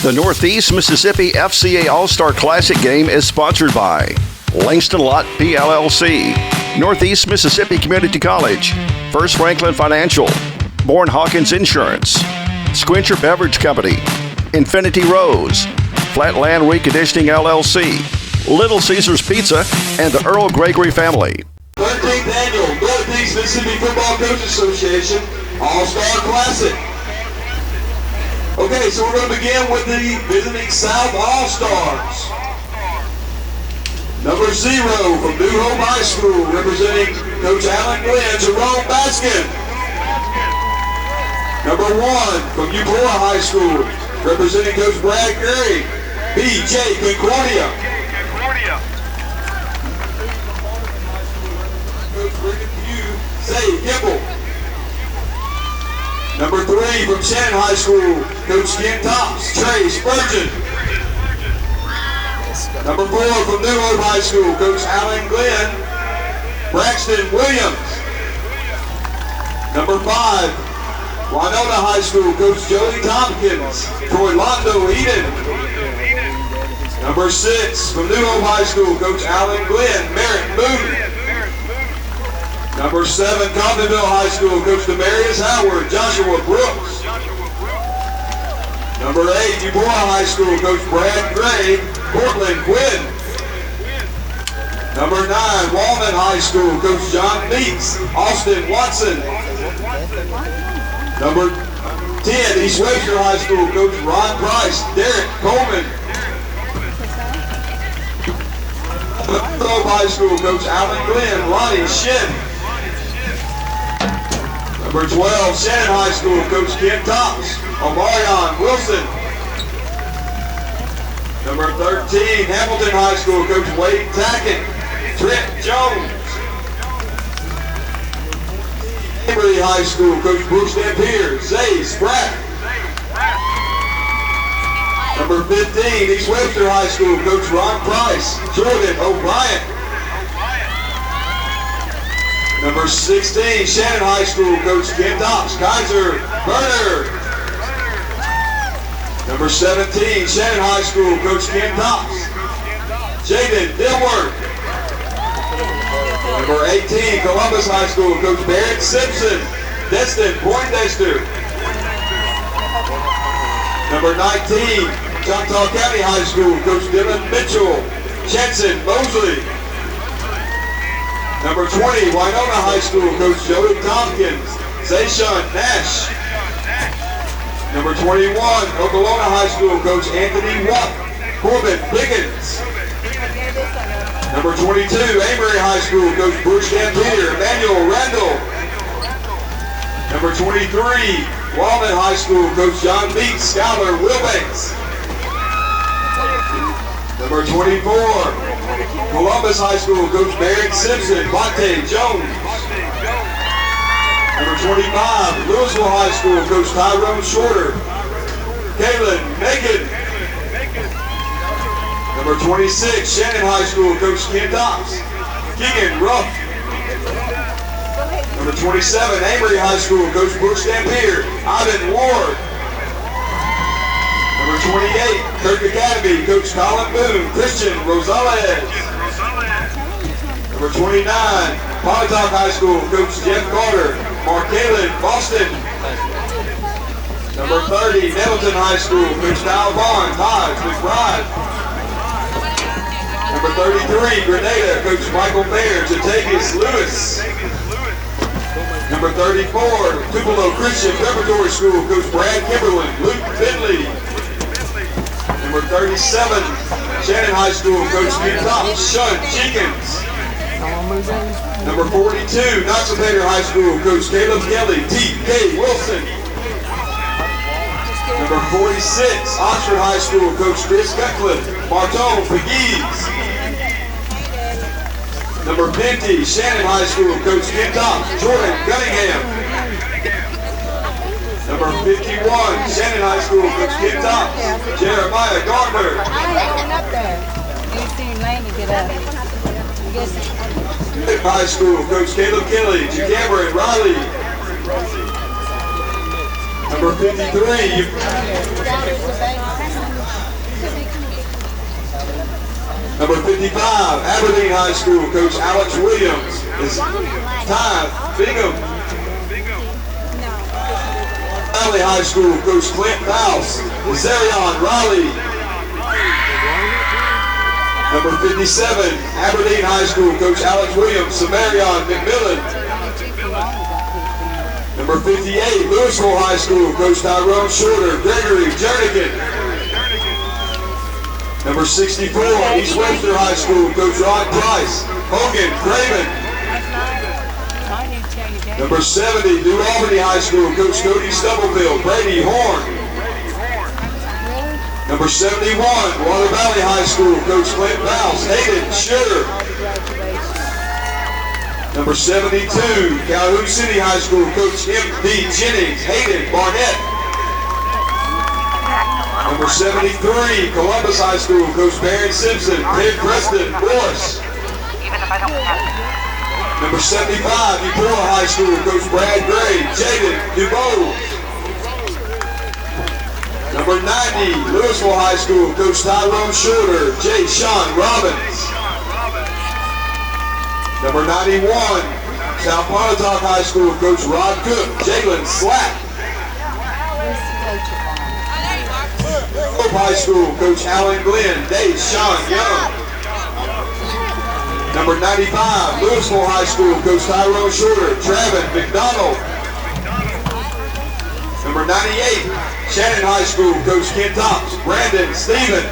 The Northeast Mississippi FCA All-Star Classic game is sponsored by Langston Lott PLLC, Northeast Mississippi Community College, First Franklin Financial, Bourne Hawkins Insurance, Squincher Beverage Company, Infinity Rose, Flatland Reconditioning LLC, Little Caesars Pizza, and the Earl Gregory family. 13th Annual Northeast Mississippi Football Coaches Association All-Star Classic. Okay, so we're going to begin with the Visiting South All-Stars. Number 0 from New Hope High School, representing Coach Alan Glenn, Jerome Baskin. Number 1 from Eupora High School, representing Coach Brad Gray, B.J. Concordia. Coach Brigham Pugh, Zay Gibble. Number 3 from Shannon High School, Coach Ken Tops, Trey Spurgeon. Number 4 from New Hope High School, Coach Alan Glenn, Braxton Williams. Number 5, Winona High School, Coach Jody Tompkins, Troy Londo Eden. Number 6 from New Hope High School, Coach Alan Glenn, Merritt Boone. Number 7, Comptonville High School, Coach Demarius Howard, Joshua Brooks. Number 8, Eupora High School, Coach Brad Gray, Portland Quinn. Number 9, Walnut High School, Coach John Meeks, Austin Watson. Number 10, East Webster High School, Coach Ron Price, Derek Coleman. Grove High School, Coach Alan Glenn, Lonnie Shin. Number 12, Shannon High School, Coach Ken Tops, Omarion Wilson. Number 13, Hamilton High School, Coach Wade Tackett, Trent Jones. Liberty High School, Coach Brooks Dampier, Zay Spratt. Number 15, East Webster High School, Coach Ron Price, Jordan O'Brien. Number 16, Shannon High School, Coach Ken Tops, Kaiser Berner. Number 17, Shannon High School, Coach Ken Tops, Jaden Dilworth. Number 18, Columbus High School, Coach Barrett Simpson, Destin Poindexter. Number 19, Choctaw County High School, Coach Dylan Mitchell, Jensen Mosley. Number 20, Winona High School, Coach Jody Tompkins, Zayshawn Nash. Number 21, Oklahoma High School, Coach Anthony Watt, Corbin Pickens. Number 22, Amory High School, Coach Bruce Dampier, Emmanuel Randall. Number 23, Walnut High School, Coach John Meeks, Skylar Wilbanks. Number 24, Columbus High School, Coach Merrick Simpson, Monte Jones. Number 25, Louisville High School, Coach Tyrone Shorter, Kaylin Megan. Number 26, Shannon High School, Coach Ken Tops, Keegan Ruff. Number 27, Amory High School, Coach Brooks Dampier, Ivan Ward. Number 28, Kirk Academy, Coach Colin Boone, Christian Rosales. Number 29, Pontotoc High School, Coach Jeff Carter, Markalen Boston. Number 30, Nettleton High School, Coach Kyle Barnes, Hodge McBride. Number 33, Grenada, Coach Michael Mayer, Jatavius Lewis. Number 34, Tupelo Christian Preparatory School, Coach Brad Kimberlin, Luke Finley. Number 37, Shannon High School, Coach Ken Tops, Shun Jenkins. Number 42, Knoxville High School, Coach Caleb Kelly, T.K. Wilson. Number 46, Oxford High School, Coach Chris Cutcliffe, Martone Pegues. Number 50, Shannon High School, Coach Ken Tops, Jordan Cunningham. Number 51, Shannon High School, Coach Ken Tops, Jeremiah Gardner. High School, Coach Caleb Kelly, Cameron Riley. Number 53, Number 55, Aberdeen High School, Coach Alex Williams is Ty Bingham. Valley High School, Coach Clint Mouse, Zarion Riley. Number 57, Aberdeen High School, Coach Alex Williams, Samarion McMillan. Number 58, Louisville High School, Coach Tyrone Shorter, Gregory Jernigan. Number 64, East Webster High School, Coach Ron Price, Hogan Craven. Number 70, New Albany High School, Coach Cody Stubblefield, Brady Horn. Number 71, Water Valley High School, Coach Clint Mouse, Hayden Schutter. Number 72, Calhoun City High School, Coach M.D. Jennings, Hayden Barnett. Number 73, Columbus High School, Coach Barron Simpson, Ted Preston, Morris. Number 75, Tupelo High School, Coach Brad Gray, Jaden DuBose. Number 90, Louisville High School, Coach Tyrone Shorter, J. Sean Robbins. Number 91, South Pontotoc High School, Coach Rod Cook, Jalen Slack. Hope High School, Coach Alan Glenn, Dave Sean Young. Number 95, Louisville High School, Coach Tyrone Shorter, Travis McDonald. Number 98, Shannon High School, Coach Ken Tops, Brandon Stevens.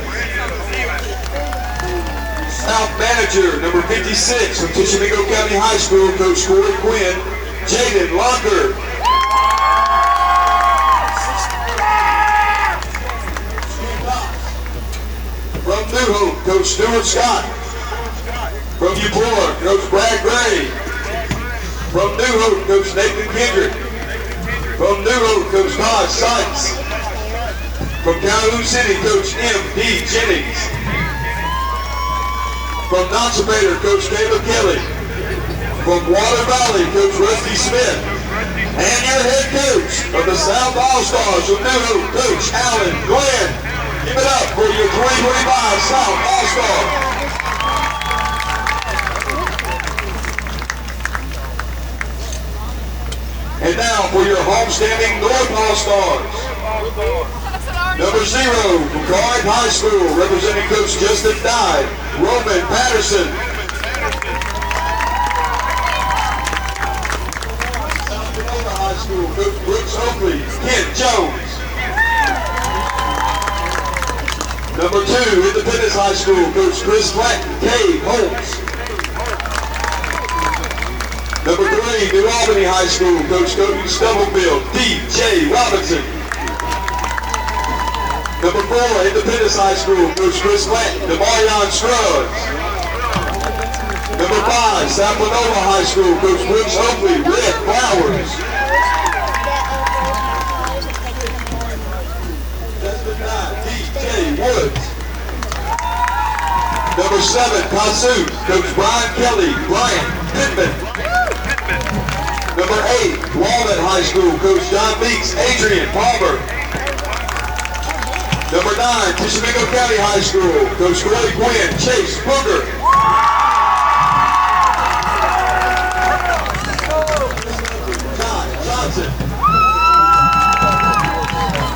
South Manager, number 56, from Tishomingo County High School, Coach Corey Quinn, Jaden Locker. From New Hope, Coach Stuart Scott. From Eupora, Coach Brad Gray. From New Hope, Coach Nathan Kendrick. From New Hope, Coach Todd Sykes. From Calhoun City, Coach M.D. Jennings. From Knoxabator, Coach Caleb Kelly. From Water Valley, Coach Rusty Smith. And your head coach of the South All-Stars from New Hope, Coach Alan Glenn. Give it up for your 2025 South All-Stars. And now for your homestanding North All-Stars. Number 0 from Card High School, representing Coach Justin Dye, Roman Patterson. South Dakota High School, Coach Brooks Oakley, Kent Jones. Number 2, Independence High School, Coach Chris Flatton, Cade Holmes. Number 3, New Albany High School, Coach Cody Stubblefield, D.J. Robinson. Number 4, Independence High School, Coach Chris Flatton, DeMarion Scruggs. Number 5, South Winona High School, Coach Brooks Oakley, Red Flowers. D.J. Woods. Number 7, Kossuth, Coach Brian Kelly, Brian Pittman. Number 8, Walnut High School, Coach John Meeks, Adrian Palmer. Number 9, Tishomingo County High School, Coach Corey Quinn, Chase Booker. John Johnson.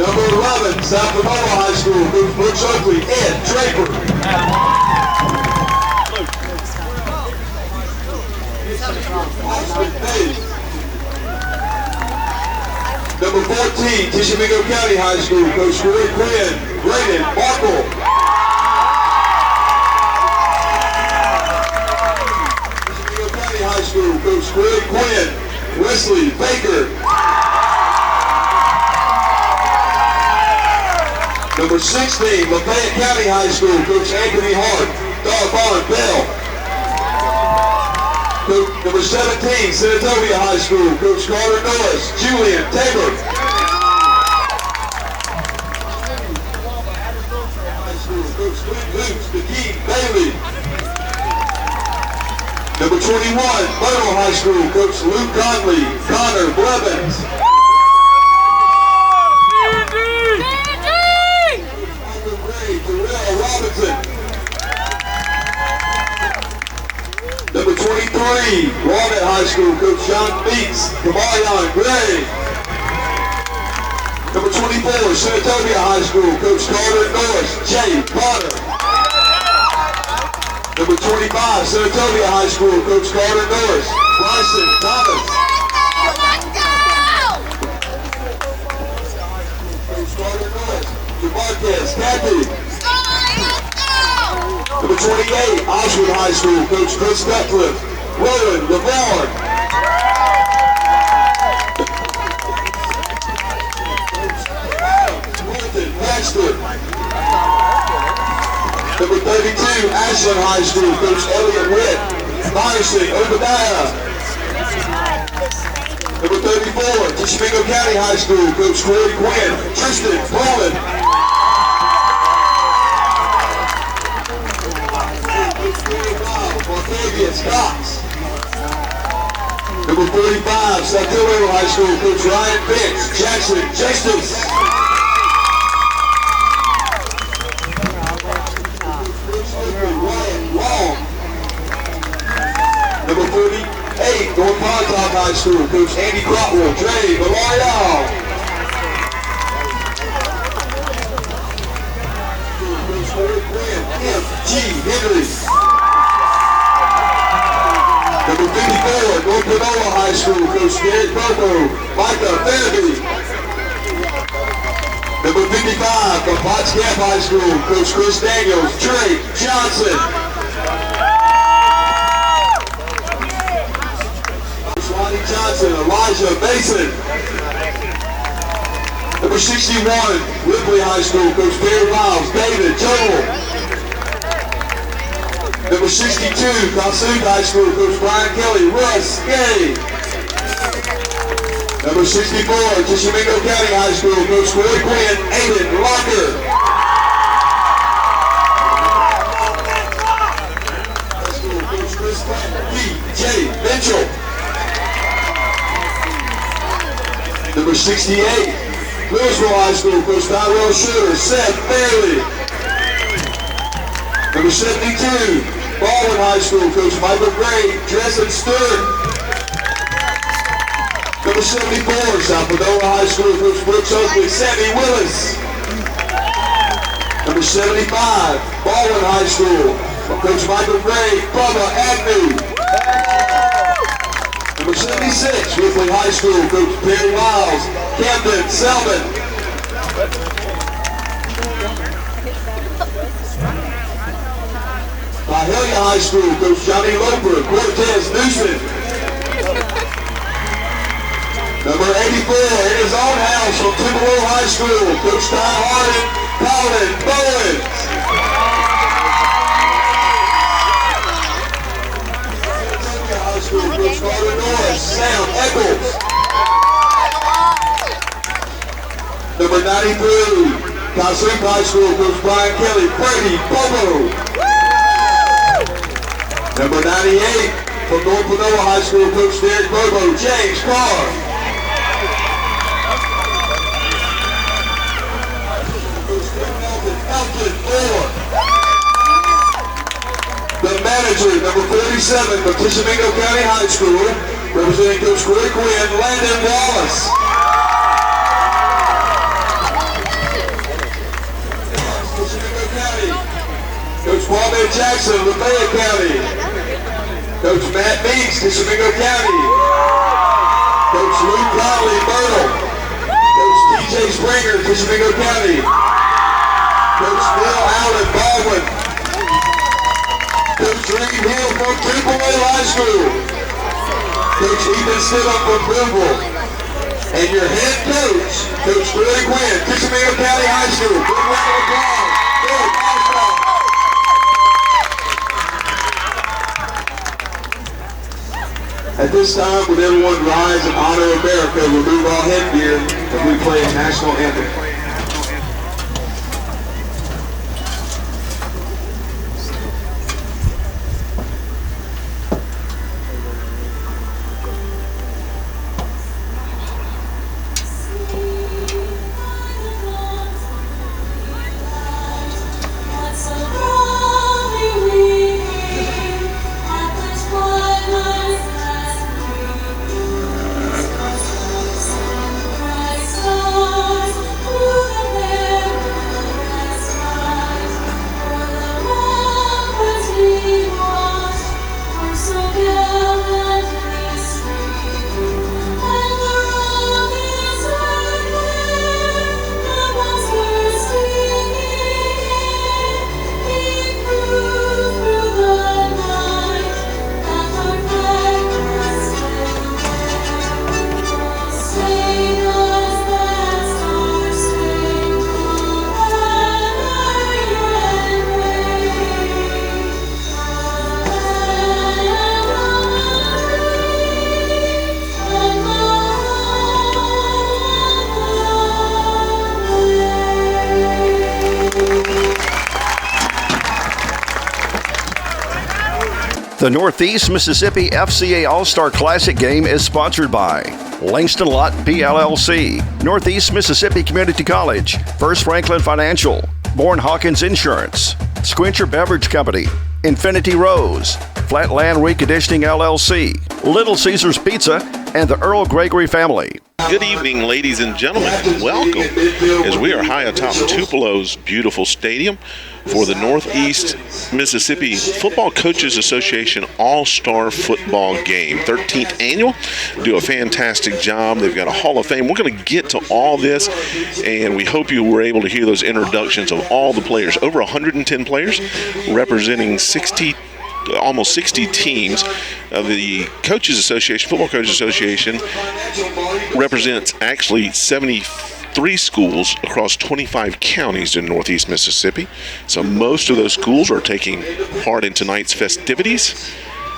Number 11, South Dakota High School, Coach Brooks Oakley, Ed Draper. Number 14, Tishomingo County High School, Coach Corey Quinn, Brayden Markle. Tishomingo County High School, Coach Corey Quinn, Wesley Baker. Number 16, Lafayette County High School, Coach Anthony Hart, Darvon Bell. Number 17, Senatobia High School, Coach Carter Norris, Julian Tabor. High School, Coach Clint Hoops, McKee Bailey. Number 21, Myrtle High School, Coach Luke Conley, Connor Blevins. Robinson. Walnut High School, Coach John Meeks, Kamarion Gray. Number 24, Senatobia High School, Coach Carter Norris, Jay Potter. Number 25, Senatobia High School, Coach Carter Norris, Bryson Thomas. Coach Carter Norris, Jamarquez Kathy. Number 28, Oswald High School, Coach Chris Beckliffe, Roland Lavard. Wilton Paxton. Number 32, Ashland High School, Coach Elliott Witt, Myerson Obadiah. Number 34, Tishomingo County High School, Coach Corey Quinn, Tristan Poland. Cox. Number 45, South Tupelo High School, Coach Ryan Pitts, Jackson Justice. Ryan Long. Number 48, North Pontotoc High School, Coach Andy Crotwell, Dre Villarreal. Coach Corey Quinn, M.G. Henry. Number 54, North Panola High School, Coach Derek Bobo, Micah Fairby. Number 55, from Potts Gap High School, Coach Chris Daniels, Drake Johnson. Coach Lonnie Johnson, Elijah Mason. Number 61, Ripley High School, Coach Barry Miles, David Joel. Number 62, Kossuth High School, Coach Brian Kelly, Russ Gay. Number 64, Tishomingo County High School, Coach Corey Quinn, Aiden Locker. High School, Coach Chris Clanton, J. Mitchell. Number 68, Louisville High School, Coach Tyrell Shooter, Seth Bailey. Number 72, Baldwin High School, Coach Michael Gray, Dresden Stewart. Number 74, South Padova High School, Coach Brooks Oakley, Sammy Willis. Number 75, Baldwin High School, Coach Michael Gray, Bubba Agnew. Number 76, Ripley High School, Coach Perry Miles, Camden Selman. Hilia High School, Coach Johnny Loper, Cortez Newsom. Number 84, in his own house from Tupelo High School, Coach Ty Harden, Colin Bowens. High School, Coach Carter Norris, Sam Eccles. Number 93, Kossuth High School, Coach Brian Kelly, Brady Bobo. Number 98, from North Panola High School, Coach Derek Bobo, James Carr. Elton Moore. The manager, number 47, from Tishomingo County High School, representing Coach Corey Quinn, Landon Wallace. Tishomingo County, Coach Paul Jackson, Lafayette County. Coach Matt Meeks, Tishomingo County. Coach Luke Conley, Myrtle. Coach TJ Springer, Tishomingo County. Coach Neil Allen, Baldwin. Coach Reed Hill from Tupelo High School. Coach Ethan Stidham from Brooklyn. And your head coach, Coach Corey Quinn, Tishomingo County High School. Big round of applause. At this time, would everyone rise and honor America, remove all headgear as we play a national anthem. At this point, The Northeast Mississippi FCA All-Star Classic game is sponsored by Langston Lott PLLC, Northeast Mississippi Community College, First Franklin Financial, Bourne Hawkins Insurance, Squincher Beverage Company, Infinity Rose, Flatland Reconditioning LLC, Little Caesars Pizza, and the Earl Gregory family. Good evening, ladies and gentlemen. Welcome as we are high atop Tupelo's beautiful stadium for the Northeast Mississippi Football Coaches Association All-Star Football Game, 13th annual. Do a fantastic job. They've got a Hall of Fame. We're going to get to all this, and we hope you were able to hear those introductions of all the players. Over 110 players representing almost 60 teams. The Coaches Association, Football Coaches Association, represents actually 73 schools across 25 counties in Northeast Mississippi. So most of those schools are taking part in tonight's festivities.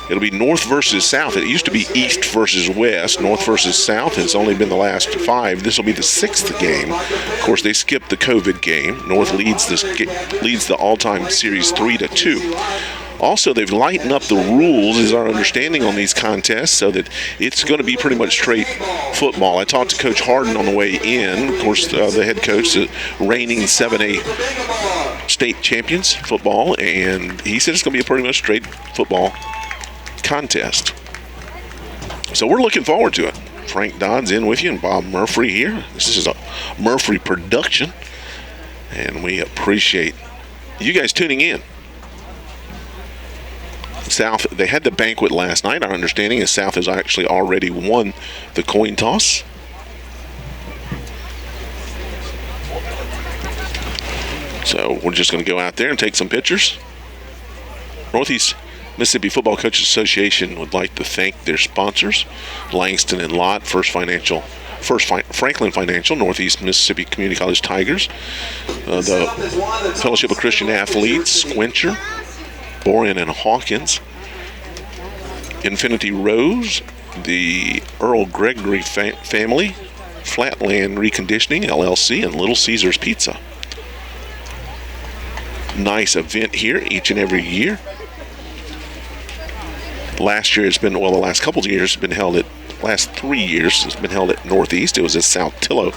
It'll be North versus South. It used to be East versus West. North versus South has only been the last 5. This will be the 6th game. Of course, they skipped the COVID game. North leads the all-time series 3-2. Also, they've lightened up the rules, is our understanding on these contests, so that it's going to be pretty much straight football. I talked to Coach Harden on the way in, of course, the head coach, the reigning 7A state champions football, and he said it's going to be a pretty much straight football contest. So we're looking forward to it. Frank Dodd's in with you and Bob Murphy here. This is a Murphy production, and we appreciate you guys tuning in. South, they had the banquet last night. Our understanding is South has actually already won the coin toss. So we're just going to go out there and take some pictures. Northeast Mississippi Football Coaches Association would like to thank their sponsors, Langston and Lott, First Franklin Financial, Northeast Mississippi Community College Tigers, the Fellowship of Christian Athletes, Squincher, Bourne and Hawkins, Infinity Rose, the Earl Gregory family, Flatland Reconditioning LLC, and Little Caesars Pizza. Nice event here each and every year. Last year the last couple of years has been held at, last 3 years has been held at Northeast. It was at South Tupelo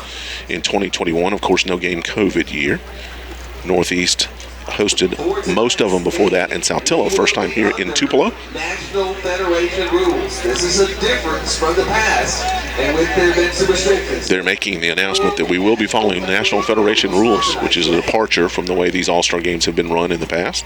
in 2021. Of course, no game COVID year. Northeast hosted most of them before that in South Tupelo. First time here in Tupelo. National Federation rules. This is a difference from the past, and with their events and restrictions. They're making the announcement that we will be following National Federation rules, which is a departure from the way these All-Star games have been run in the past.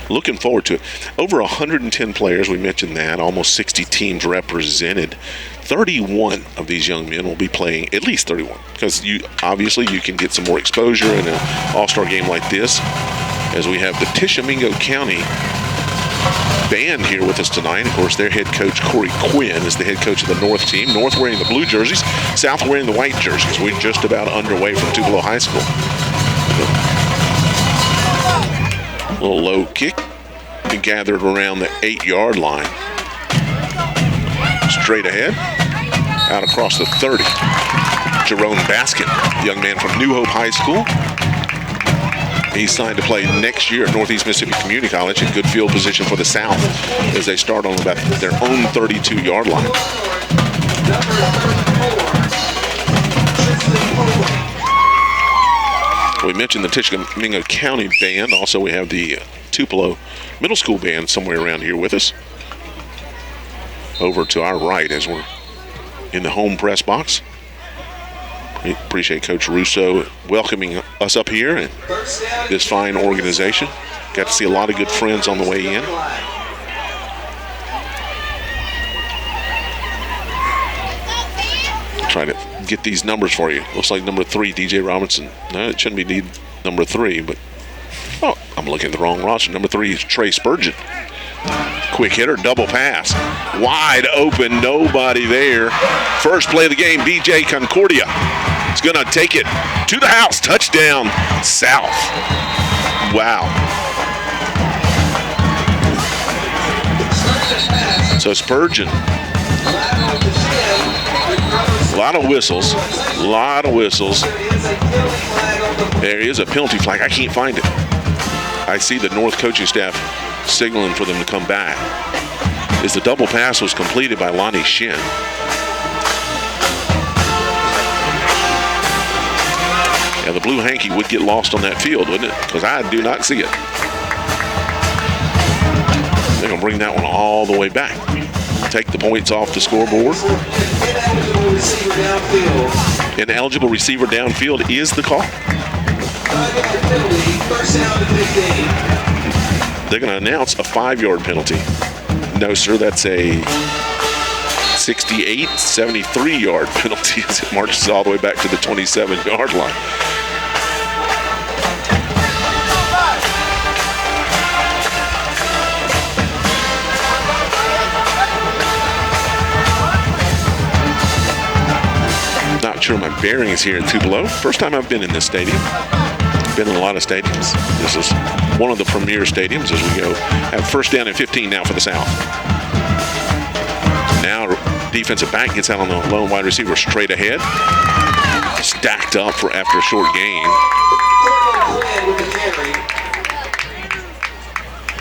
Looking forward to it. Over 110 players, we mentioned that, almost 60 teams represented. 31 of these young men will be playing, at least 31, because you can get some more exposure in an all-star game like this, as we have the Tishomingo County band here with us tonight. Of course, their head coach, Corey Quinn, is the head coach of the North team. North wearing the blue jerseys, South wearing the white jerseys. We're just about underway from Tupelo High School. A little low kick, gathered around the 8-yard line. Straight ahead, out across the 30. Jerome Baskin, young man from New Hope High School. He's signed to play next year at Northeast Mississippi Community College in good field position for the South as they start on about their own 32-yard line. We mentioned the Tishomingo County band. Also, we have the Tupelo Middle School band somewhere around here with us. Over to our right as we're in the home press box. We appreciate Coach Russo welcoming us up here and this fine organization. Got to see a lot of good friends on the way in. Trying to get these numbers for you. Looks like number 3, DJ Robinson. No, it shouldn't be number 3, but I'm looking at the wrong roster. Number 3 is Trey Spurgeon. Quick hitter, double pass. Wide open, nobody there. First play of the game, BJ Concordia is going to take it to the house. Touchdown, South. Wow. So Spurgeon. A lot of whistles. There is a penalty flag. I can't find it. I see the North coaching staff signaling for them to come back. As the double pass was completed by Lonnie Shin. Yeah, the blue hanky would get lost on that field, wouldn't it? Because I do not see it. They're going to bring that one all the way back. Take the points off the scoreboard. Ineligible receiver downfield is the call. They're going to announce a 5-yard penalty. No, sir, that's a 68, 73-yard penalty as it marches all the way back to the 27-yard line. Not sure my bearings here in Tupelo. First time I've been in this stadium. Been in a lot of stadiums. This is one of the premier stadiums as we go. Have first down and 15 now for the South. Now defensive back gets out on the lone wide receiver straight ahead. Stacked up for after a short gain.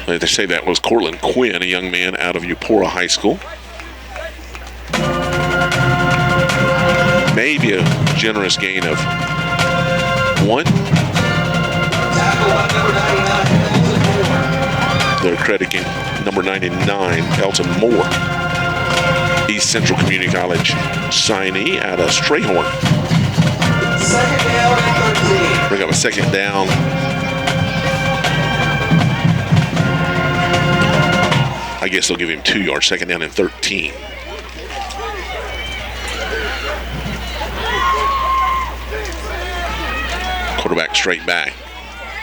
They say that was Cortland Quinn, a young man out of Eupora High School. Maybe a generous gain of 1. They're crediting number 99, Elton Moore. East Central Community College signee out of Strayhorn. Second down and 13. Bring up a second down. I guess they'll give him 2 yards. Second down and 13. Quarterback straight back.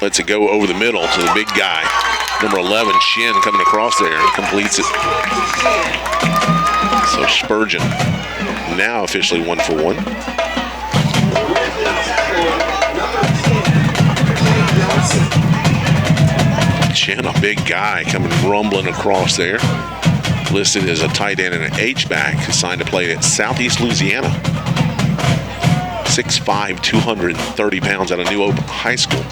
Lets it go over the middle to the big guy. Number 11, Shin, coming across there. Completes it. So Spurgeon now officially 1 for 1. Shin, a big guy coming rumbling across there. Listed as a tight end and an H-back. Assigned to play at Southeast Louisiana. 6'5", 230 pounds out of New Hope High School.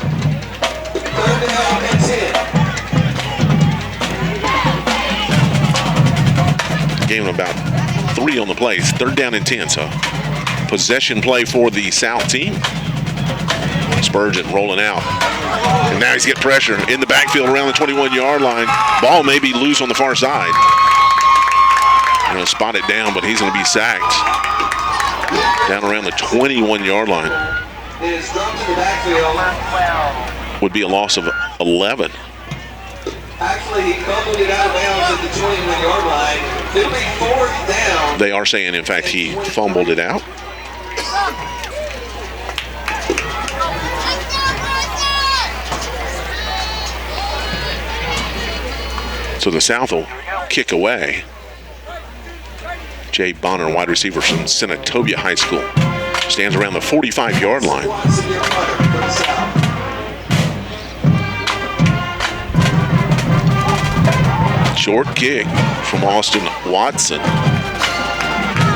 Game about 3 on the play. Third down and 10. So possession play for the South team. Spurgeon rolling out. And now he's getting pressure in the backfield around the 21-yard line. Ball may be loose on the far side. Going to spot it down, but he's going to be sacked. Down around the 21-yard line. It is dropped in the backfield. Would be a loss of 11. Actually, he fumbled it out of bounds at the 21-yard line. It'll be 4th down. They are saying, in fact, he fumbled it out. So the South will kick away. Jay Bonner, wide receiver from Senatobia High School, stands around the 45-yard line. Short kick from Austin Watson.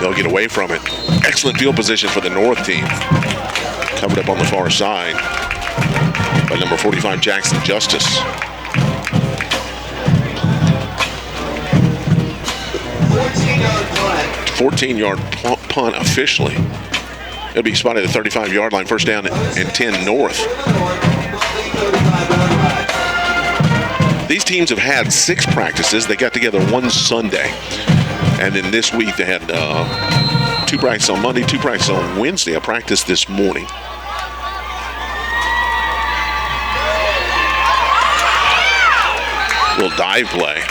They'll get away from it. Excellent field position for the North team. Covered up on the far side by number 45, Jackson Justice. 14-yard punt officially. It'll be spotted at the 35-yard line. First down and 10 north. These teams have had 6 practices. They got together one Sunday. And then this week they had 2 practices on Monday, 2 practices on Wednesday. A practice this morning. Little dive play.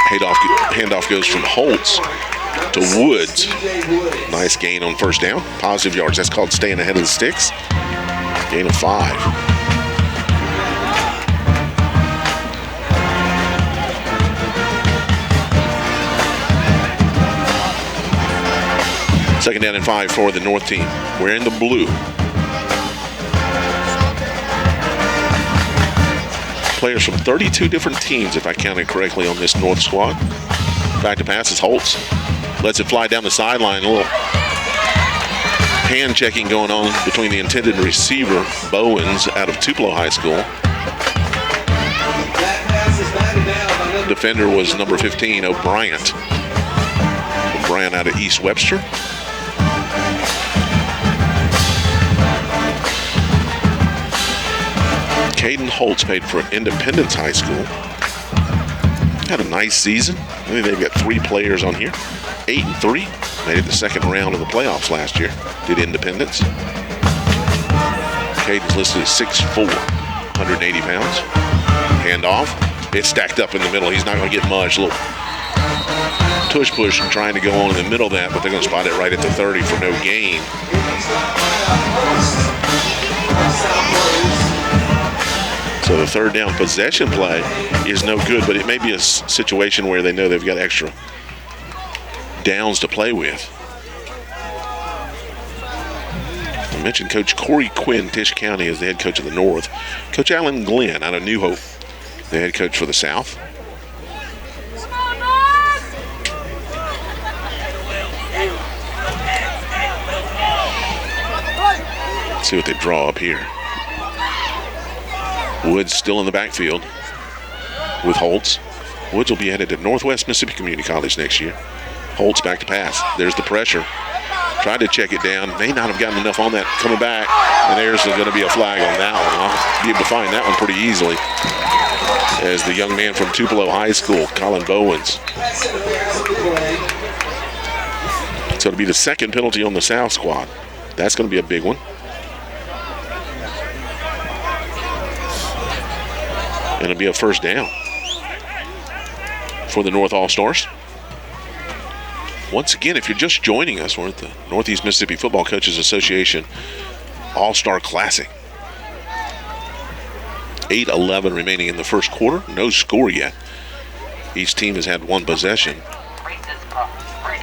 Handoff goes from Holtz to Woods. Nice gain on first down. Positive yards. That's called staying ahead of the sticks. Gain of 5. Second down and 5 for the North team. We're in the blue. Players from 32 different teams, if I counted correctly, on this North squad. Back to pass is Holtz. Lets it fly down the sideline. A little hand checking going on between the intended receiver, Bowens, out of Tupelo High School. That pass is batted down by defender was number 15, O'Brien. O'Brien out of East Webster. Caden Holtz paid for Independence High School. Had a nice season. I think they've got 3 players on here. 8-3. Made it the second round of the playoffs last year. Did Independence. Caden's listed as 6'4", 180 pounds. Handoff. It's stacked up in the middle. He's not going to get much. A little push trying to go on in the middle of that, but they're going to spot it right at the 30 for no gain. So the third down possession play is no good, but it may be a situation where they know they've got extra downs to play with. I mentioned Coach Corey Quinn, Tisch County, as the head coach of the North. Coach Alan Glenn out of New Hope, the head coach for the South. Let's see what they draw up here. Woods still in the backfield with Holtz. Woods will be headed to Northwest Mississippi Community College next year. Holtz back to pass. There's the pressure. Tried to check it down. May not have gotten enough on that coming back. And there's going to be a flag on that one. I'll be able to find that one pretty easily. As the young man from Tupelo High School, Colin Bowens. So it'll be the second penalty on the South squad. That's going to be a big one. And it'll be a first down for the North All-Stars. Once again, if you're just joining us, we're at the Northeast Mississippi Football Coaches Association All-Star Classic. 8:11 remaining in the first quarter. No score yet. Each team has had one possession.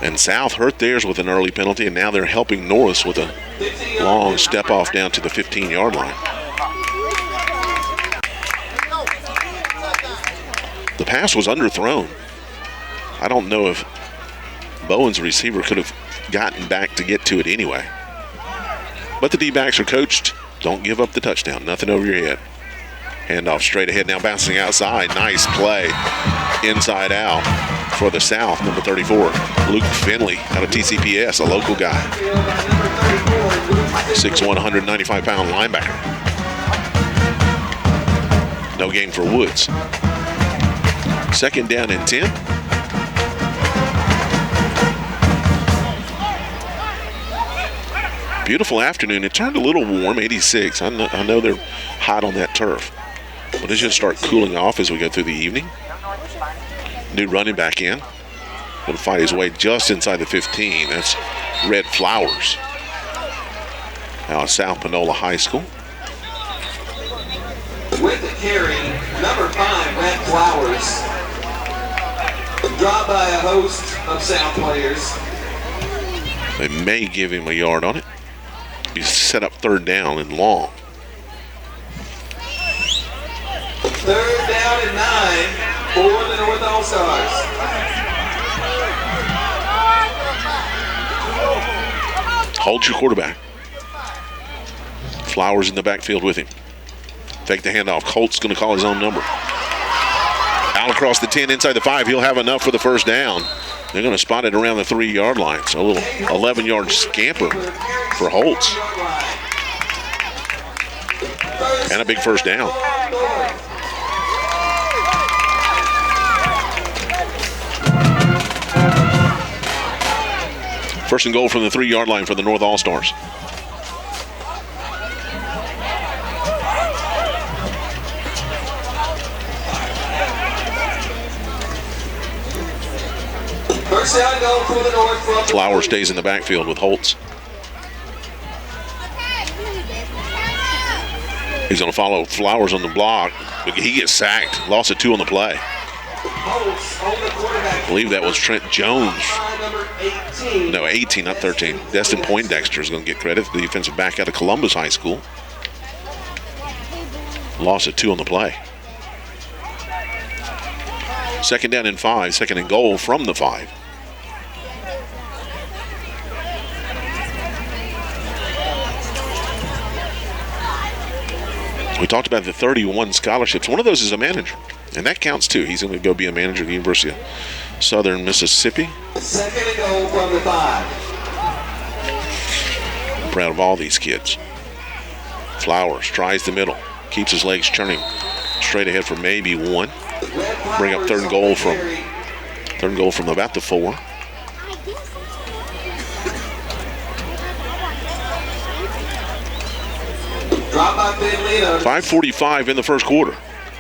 And South hurt theirs with an early penalty, and now they're helping Norris with a long step off down to the 15-yard line. The pass was underthrown. I don't know if Bowen's receiver could have gotten back to get to it anyway. But the D-backs are coached. Don't give up the touchdown. Nothing over your head. Handoff straight ahead. Now bouncing outside. Nice play. Inside out for the South, number 34. Luke Finley out of TCPS, a local guy. 6'1", 195-pound linebacker. No gain for Woods. Second down and 10. Beautiful afternoon. It turned a little warm, 86. I know they're hot on that turf, but it's going to start cooling off as we go through the evening. New running back in. Going to fight his way just inside the 15. That's Red Flowers out of South Panola High School. With the carry, number 5, Red Flowers. Dropped by a host of South players. They may give him a yard on it. He's set up third down and long. Third down and 9 for the North All-Stars. Hold your quarterback. Flowers in the backfield with him. Take the handoff. Colt's going to call his own number. Out across the 10, inside the 5. He'll have enough for the first down. They're going to spot it around the 3-yard line. So a little 11-yard scamper for Holtz. And a big first down. First and goal from the 3-yard line for the North All-Stars. First down goal for the North. Flower stays in the backfield with Holtz. He's going to follow Flowers on the block. He gets sacked. Loss of 2 on the play. I believe that was Trent Jones. No, 18, not 13. Destin Poindexter is going to get credit. The defensive back out of Columbus High School. Loss of 2 on the play. Second down and 5. Second and goal from the 5. We talked about the 31 scholarships. One of those is a manager, and that counts too. He's going to go be a manager at the University of Southern Mississippi. Second and goal from the 5. I'm proud of all these kids. Flowers tries the middle, keeps his legs turning straight ahead for maybe one. Bring up third and goal from about the 4. 5:45 in the first quarter.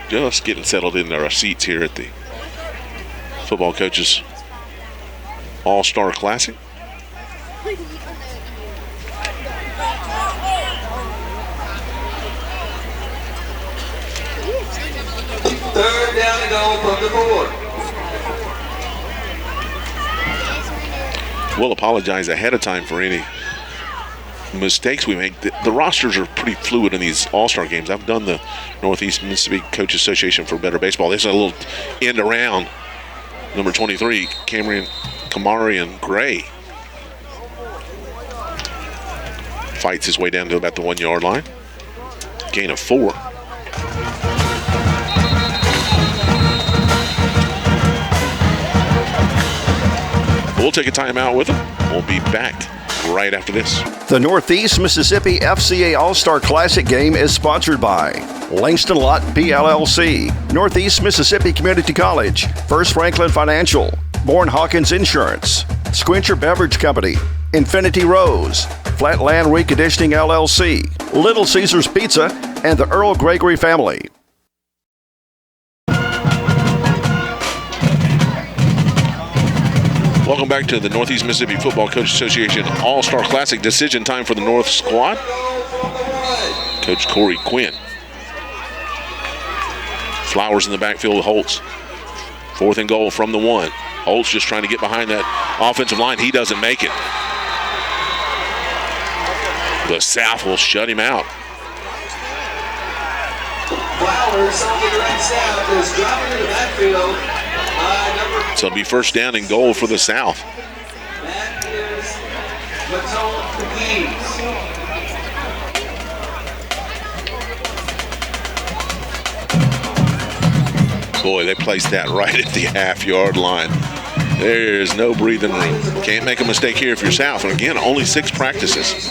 Just getting settled in our seats here at the Football Coaches All-Star Classic. Third down and goal from the 4. We'll apologize ahead of time for any mistakes we make. The rosters are pretty fluid in these all-star games. I've done the Northeast Mississippi Coaches Association for Better Baseball. There's a little end around number 23, Kamarian Gray. Fights his way down to about the 1 yard line. Gain of 4. We'll take a timeout with him. We'll be back right after this. The Northeast Mississippi FCA All-Star Classic Game is sponsored by Langston Lott PLLC, Northeast Mississippi Community College, First Franklin Financial, Bourne Hawkins Insurance, Squincher Beverage Company, Infinity Rose, Flatland Reconditioning LLC, Little Caesars Pizza, and the Earl Gregory family. Welcome back to the Northeast Mississippi Football Coaches Association All-Star Classic. Decision time for the North squad. Coach Corey Quinn. Flowers in the backfield with Holtz. 4th and goal from the 1. Holtz just trying to get behind that offensive line. He doesn't make it. The South will shut him out. Flowers on the right side is dropping into the backfield. So it'll be first down and goal for the South. That is Matone McGee's. Boy, they placed that right at the half-yard line. There's no breathing room. Can't make a mistake here if you're South. And again, only 6 practices.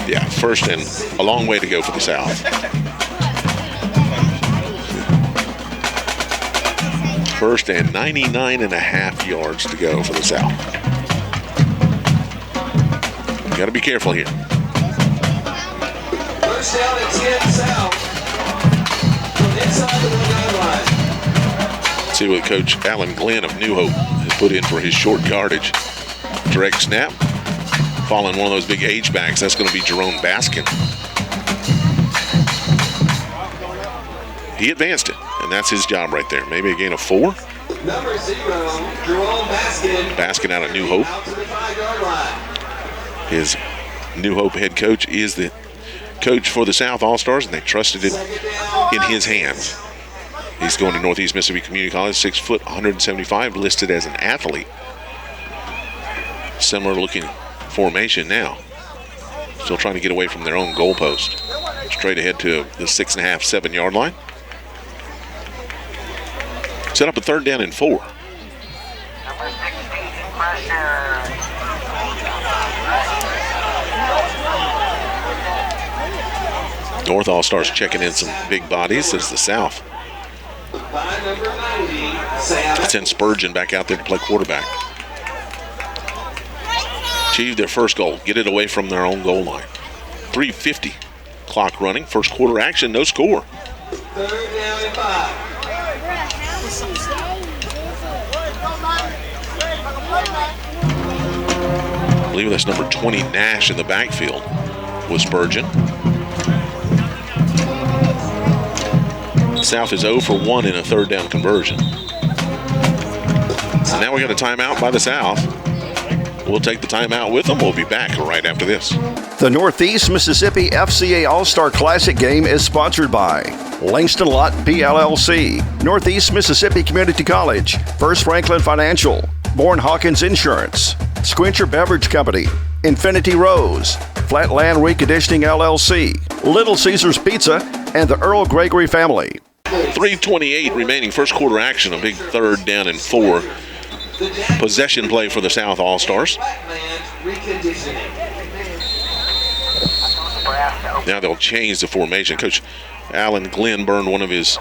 Yeah, first and a long way to go for the South. First and 99.5 yards to go for the South. Got to be careful here. First down at 10 South. From inside the 1 yard line. Let's see what Coach Alan Glenn of New Hope has put in for his short yardage. Direct snap. Following one of those big H-backs, that's going to be Jerome Baskin. He advanced it, and that's his job right there. Maybe a gain of 4. Number 0, Jerome Baskin. Baskin out of New Hope. Out to the 5 yard line. His New Hope head coach is the coach for the South All-Stars, and they trusted it in his hands. He's going to Northeast Mississippi Community College, 6 foot, 175, listed as an athlete. Similar looking formation now. Still trying to get away from their own goalpost. Straight ahead to the 6.5, 7 yard line. Set up a third down and 4. Number 16, pressure. North All-Stars checking in some big bodies as the South. By number 90, Sam. Send Spurgeon back out there to play quarterback. Achieve their first goal. Get it away from their own goal line. 3:50 clock running. First quarter action, no score. Third down and 5. I believe that's number 20, Nash, in the backfield with Spurgeon. South is 0 for 1 in a third down conversion. So now we got a timeout by the South. We'll take the timeout with them. We'll be back right after this. The Northeast Mississippi FCA All-Star Classic Game is sponsored by Langston Lott PLLC, Northeast Mississippi Community College, First Franklin Financial, Bourne Hawkins Insurance, Squincher Beverage Company, Infinity Rose, Flatland Reconditioning LLC, Little Caesars Pizza, and the Earl Gregory family. 3:28 remaining first quarter action. A big 3rd down and 4. Possession play for the South All-Stars. Now they'll change the formation. Coach Alan Glenn burned one of his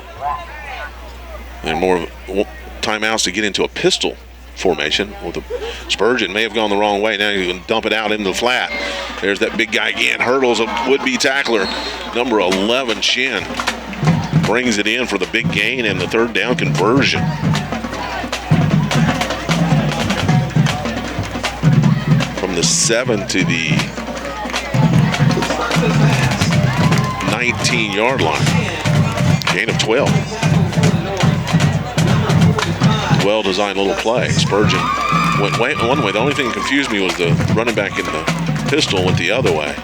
more timeouts to get into a pistol formation. Well, Spurgeon may have gone the wrong way. Now he's going to dump it out into the flat. There's that big guy again. Hurdles a would-be tackler. Number 11, Shin. Brings it in for the big gain and the 3rd down conversion. From the 7 to the 19-yard line. Gain of 12. Well-designed little play. Spurgeon went one way. The only thing that confused me was the running back in the pistol went the other way.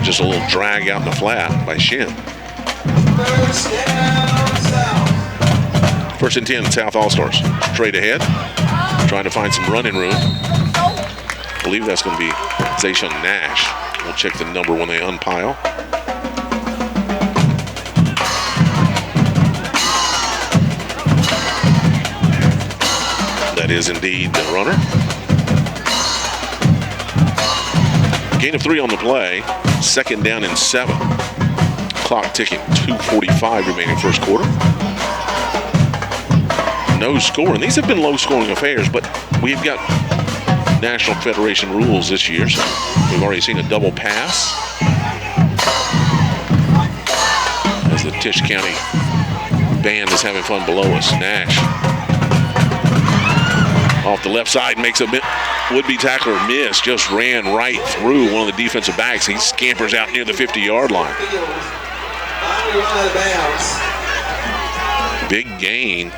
Just a little drag out in the flat by Shin. 1st and 10, South All-Stars. Straight ahead. Trying to find some running room. I believe that's going to be Zayshawn Nash. We'll check the number when they unpile. That is indeed the runner. Gain of 3 on the play. 2nd down and 7. Clock ticking. 2:45 remaining first quarter. No score. And these have been low-scoring affairs, but we've got National Federation rules this year, so we've already seen a double pass. As the Tisch County band is having fun below us. Nash off the left side makes a would-be tackler miss. Just ran right through one of the defensive backs. He scampers out near the 50-yard line. Big gain.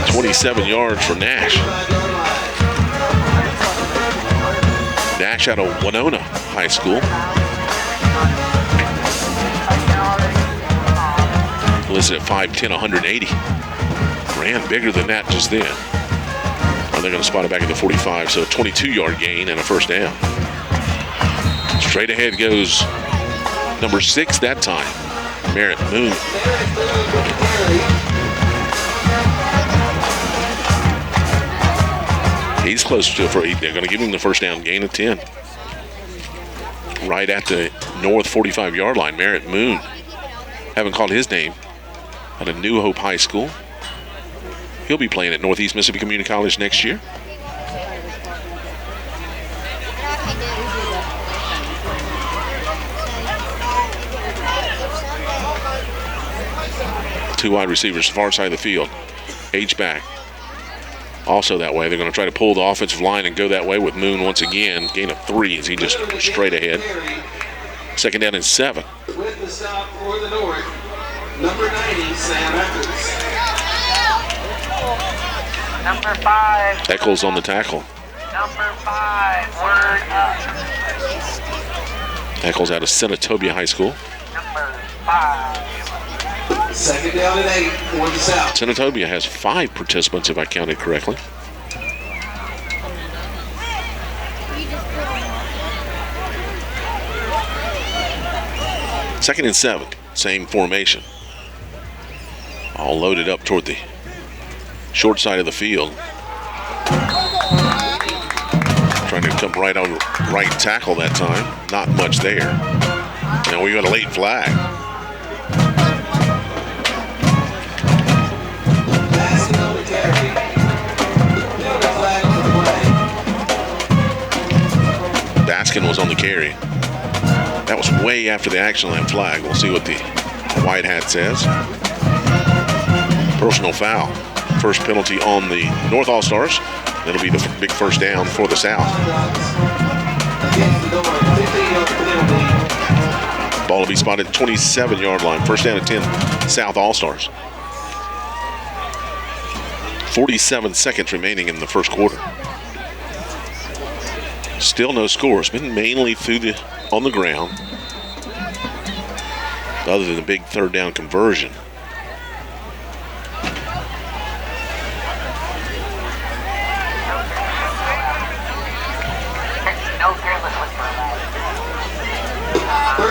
$27 yards for Nash. Nash out of Winona High School. Listed at 5'10", 180. Ran bigger than that just then. And they're going to spot it back at the 45, so a 22-yard gain and a 1st down. Straight ahead goes number 6 that time, Merritt Moon. He's close to they're going to give him the 1st down, gain of 10. Right at the north 45-yard line, Merritt Moon. Haven't called his name. Out of New Hope High School. He'll be playing at Northeast Mississippi Community College next year. Two wide receivers, far side of the field. H-back. Also that way. They're going to try to pull the offensive line and go that way with Moon once again. Gain of 3 as he just straight ahead. 2nd down and 7. With the stop for the North, number 90, Sam Eccles. Number 5. Eccles on the tackle. Number 5. Word up. Eccles out of Senatobia High School. Number 5. 2nd down and 8 for the South. Senatobia has 5 participants, if I counted correctly. Second and 7, same formation. All loaded up toward the short side of the field. Trying to come right on right tackle that time. Not much there. Now we got a late flag. Baskin was on the carry. That was way after the action line flag. We'll see what the white hat says. Personal foul. First penalty on the North All-Stars. That'll be the big 1st down for the South. Ball will be spotted 27-yard line. 1st down and 10, South All-Stars. 47 seconds remaining in the first quarter. Still no score. It's been mainly on the ground, other than the big 3rd down conversion.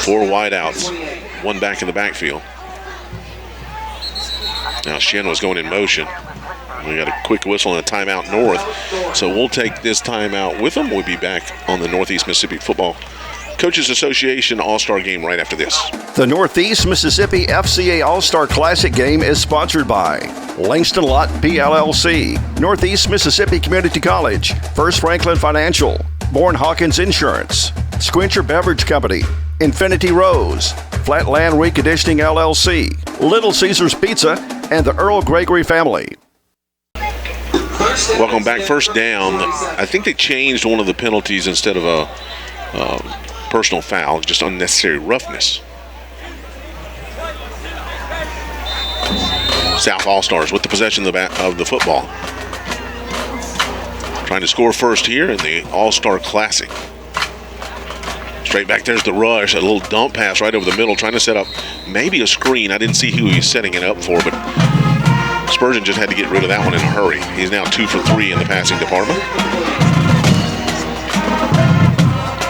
4 wideouts, 1 back in the backfield. Now Shen was going in motion. We got a quick whistle and a timeout north. So we'll take this timeout with them. We'll be back on the Northeast Mississippi Football Coaches Association All-Star Game right after this. The Northeast Mississippi FCA All-Star Classic Game is sponsored by Langston Lott PLLC, Northeast Mississippi Community College, First Franklin Financial, Bourne Hawkins Insurance, Squincher Beverage Company, Infinity Rose, Flatland Reconditioning LLC, Little Caesars Pizza, and the Earl Gregory family. Welcome back. First down. I think they changed one of the penalties instead of a personal foul, just unnecessary roughness. South All-Stars with the possession of the football. Trying to score first here in the All-Star Classic. Straight back, there's the rush, a little dump pass right over the middle, trying to set up maybe a screen. I didn't see who he was setting it up for, but Spurgeon just had to get rid of that one in a hurry. He's now 2 for 3 in the passing department.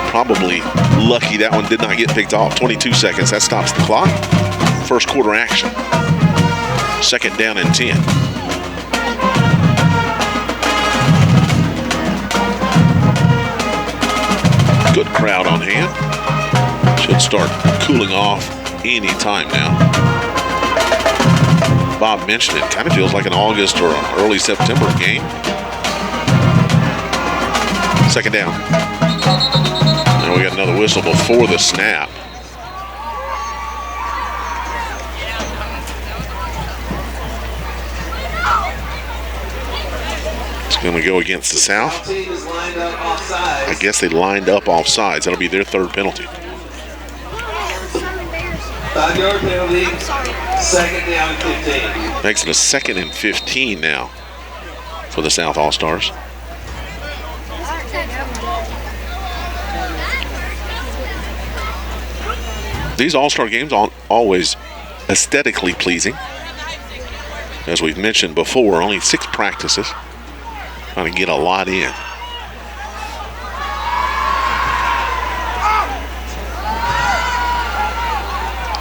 Probably lucky that one did not get picked off. 22 seconds, that stops the clock. First quarter action. Second down and 10. Good crowd on hand. Should start cooling off any time now. Bob mentioned it, kind of feels like an August or an early September game. Second down. Now we got another whistle before the snap. It's going to go against the South. I guess they lined up offsides. That'll be their third penalty. 5-yard penalty, second down and 15. Makes it a 2nd and 15 now for the South All-Stars. These All-Star games aren't always aesthetically pleasing. As we've mentioned before, only 6 practices. Trying to get a lot in.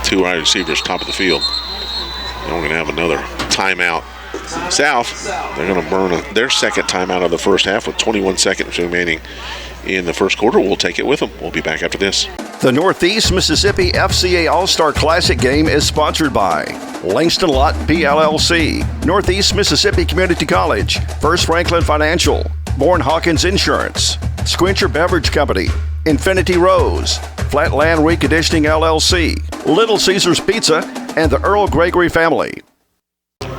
Two wide receivers, top of the field. And we're going to have another timeout. South, they're going to burn their second timeout of the first half with 21 seconds remaining in the first quarter. We'll take it with them. We'll be back after this. The Northeast Mississippi FCA All-Star Classic Game is sponsored by Langston Lott PLLC, Northeast Mississippi Community College, First Franklin Financial, Bourne Hawkins Insurance, Squincher Beverage Company, Infinity Rose, Flatland Reconditioning LLC, Little Caesars Pizza, and the Earl Gregory family.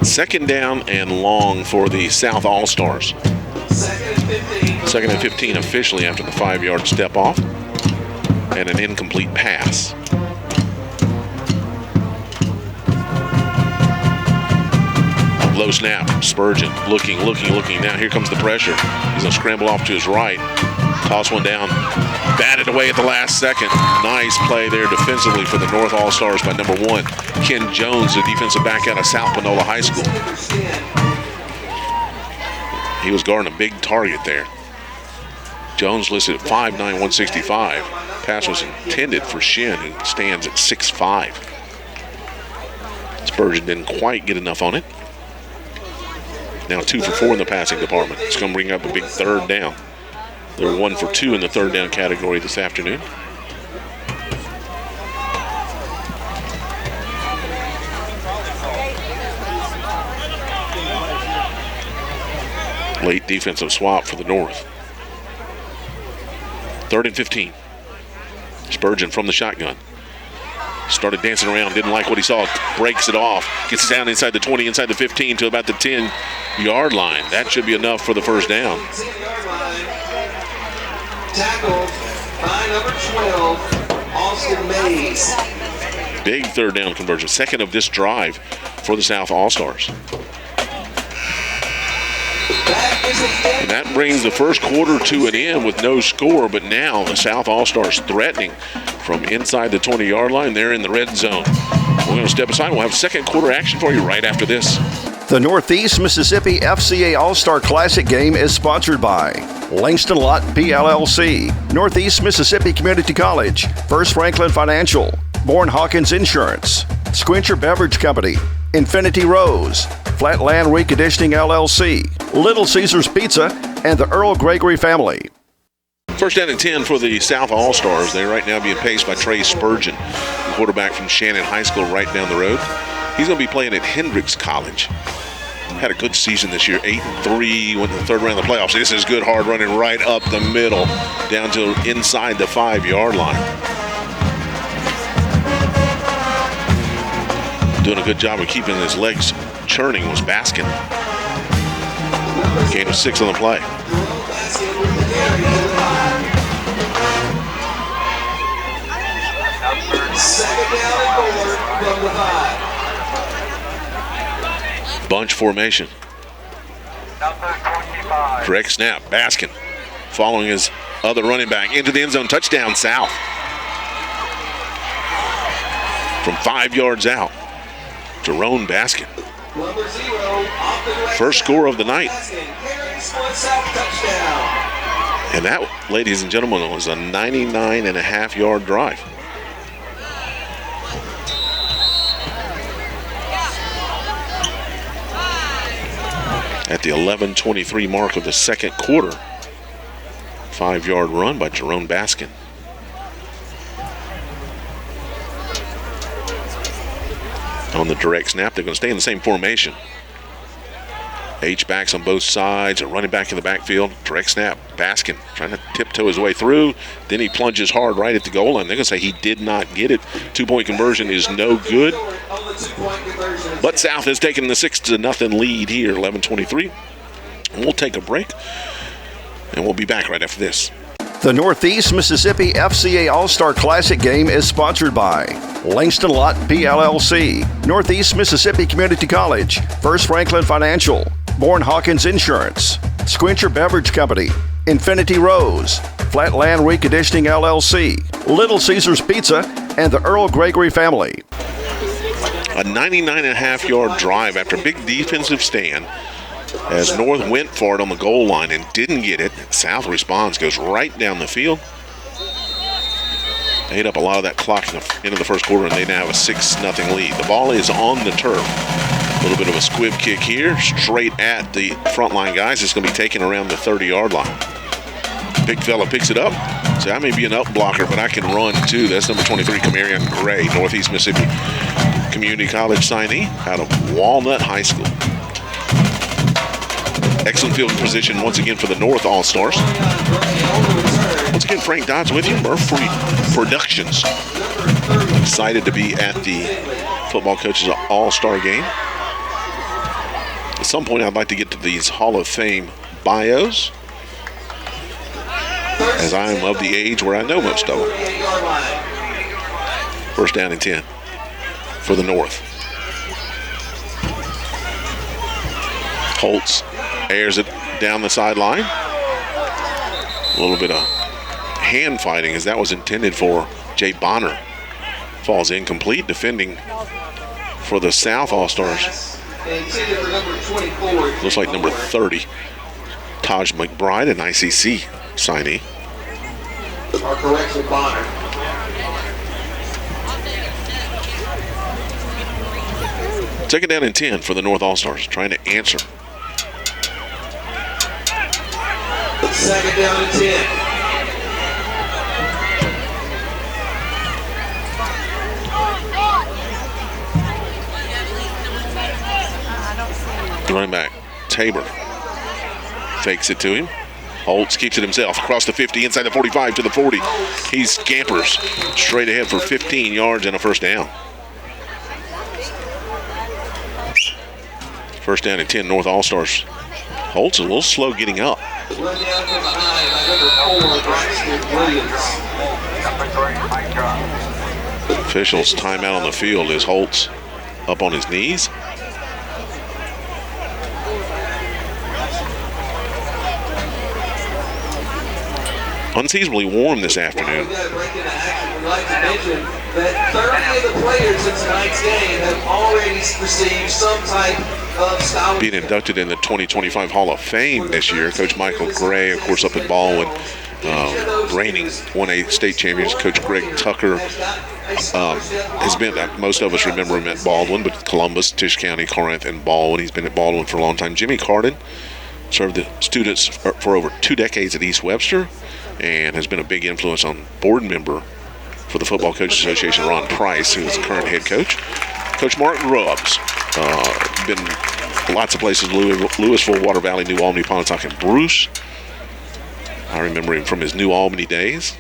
Second down and long for the South All-Stars. Second and 15 officially after the 5-yard step off and an incomplete pass. Low snap, Spurgeon looking. Now here comes the pressure. He's going to scramble off to his right. Toss one down, batted away at the last second. Nice play there defensively for the North All-Stars by number 1, Ken Jones, the defensive back out of South Panola High School. He was guarding a big target there. Jones listed at 5'9", 165. Pass was intended for Shen, who stands at 6'5". Spurgeon didn't quite get enough on it. Now 2 for 4 in the passing department. It's going to bring up a big third down. They're 1 for 2 in the third down category this afternoon. Late defensive swap for the North. 3rd and 15. Spurgeon from the shotgun. Started dancing around, didn't like what he saw, breaks it off, gets it down inside the 20, inside the 15 to about the 10-yard line. That should be enough for the first down. Tackled by number 12, Austin Mays. Big third down conversion, second of this drive for the South All-Stars. And that brings the first quarter to an end with no score, but now the South All-Stars threatening from inside the 20-yard line. They're in the red zone. We're going to step aside. We'll have second quarter action for you right after this. The Northeast Mississippi FCA All-Star Classic Game is sponsored by Langston Lot PLLC, Northeast Mississippi Community College, First Franklin Financial, Bourne Hawkins Insurance, Squincher Beverage Company, Infinity Rose, Flatland Reconditioning LLC, Little Caesars Pizza, and the Earl Gregory family. First down and 10 for the South All-Stars. They're right now being paced by Trey Spurgeon, the quarterback from Shannon High School right down the road. He's going to be playing at Hendricks College. Had a good season this year, 8-3, went to the third round of the playoffs. This is good hard running right up the middle, down to inside the 5-yard line. Doing a good job of keeping his legs churning was Baskin. Gain of 6 on the play. Second down and 4 from the 5. Bunch formation. Number 25. Direct snap. Baskin following his other running back into the end zone. Touchdown, South. From 5 yards out, Jerome Baskin. Number 0, off the direct First score of the night. touchdown. And that, ladies and gentlemen, was a 99.5-yard drive. At the 11:23 mark of the second quarter, 5-yard run by Jerome Baskin. On the direct snap, they're going to stay in the same formation. H-backs on both sides, a running back in the backfield. Direct snap, Baskin trying to tiptoe his way through. Then he plunges hard right at the goal line. They're going to say he did not get it. 2-point conversion is no good. But South has taken the 6-0 lead here, 11:23. We'll take a break, and we'll be back right after this. The Northeast Mississippi FCA All-Star Classic Game is sponsored by Langston Lot PLLC, Northeast Mississippi Community College, First Franklin Financial, Bourne Hawkins Insurance, Squincher Beverage Company, Infinity Rose, Flatland Reconditioning LLC, Little Caesars Pizza, and the Earl Gregory family. A 99.5-yard drive after a big defensive stand as North went for it on the goal line and didn't get it. South responds, goes right down the field. They ate up a lot of that clock in the end of the first quarter, and they now have a 6-0 lead. The ball is on the turf. A little bit of a squib kick here, straight at the front line guys. It's going to be taken around the 30-yard line. Big fella picks it up. So I may be an up blocker, but I can run too. That's number 23, Camarion Gray, Northeast Mississippi Community College signee out of Walnut High School. Excellent field position once again for the North All-Stars. Once again, Frank Dodds with you, Murphy Productions. Excited to be at the Football Coaches All-Star Game. At some point, I'd like to get to these Hall of Fame bios, as I am of the age where I know most of them. First down and 10 for the North. Holtz airs it down the sideline. A little bit of hand fighting as that was intended for Jay Bonner. Falls incomplete, defending for the South All-Stars. Looks like number 30, Taj McBride, an ICC signee. Our correction, Bonner. Second down and 10 for the North All-Stars, trying to answer. Second down and 10. Running back, Tabor fakes it to him. Holtz keeps it himself across the 50, inside the 45 to the 40. He scampers straight ahead for 15 yards and a first down. First down and 10, North All-Stars. Holtz a little slow getting up. Run down from behind by number 4, Braxton Williams. Officials timeout on the field as Holtz up on his knees. Unseasonably warm this afternoon. We'd like to mention that 30 of the players in tonight's game have already received some type being inducted in the 2025 Hall of Fame this year. Coach Michael Gray, of course, up at Baldwin, reigning 1A state champions. Coach Greg Tucker has been, most of us remember him at Baldwin, but Columbus, Tisch County, Corinth, and Baldwin. He's been at Baldwin for a long time. Jimmy Carden served the students for over 2 decades at East Webster and has been a big influence on board member for the Football Coaches Association, Ron Price, who is the current head coach. Coach Mark Grubbs, been lots of places, Louisville, Water Valley, New Albany, Pontotoc, and Bruce. I remember him from his New Albany days.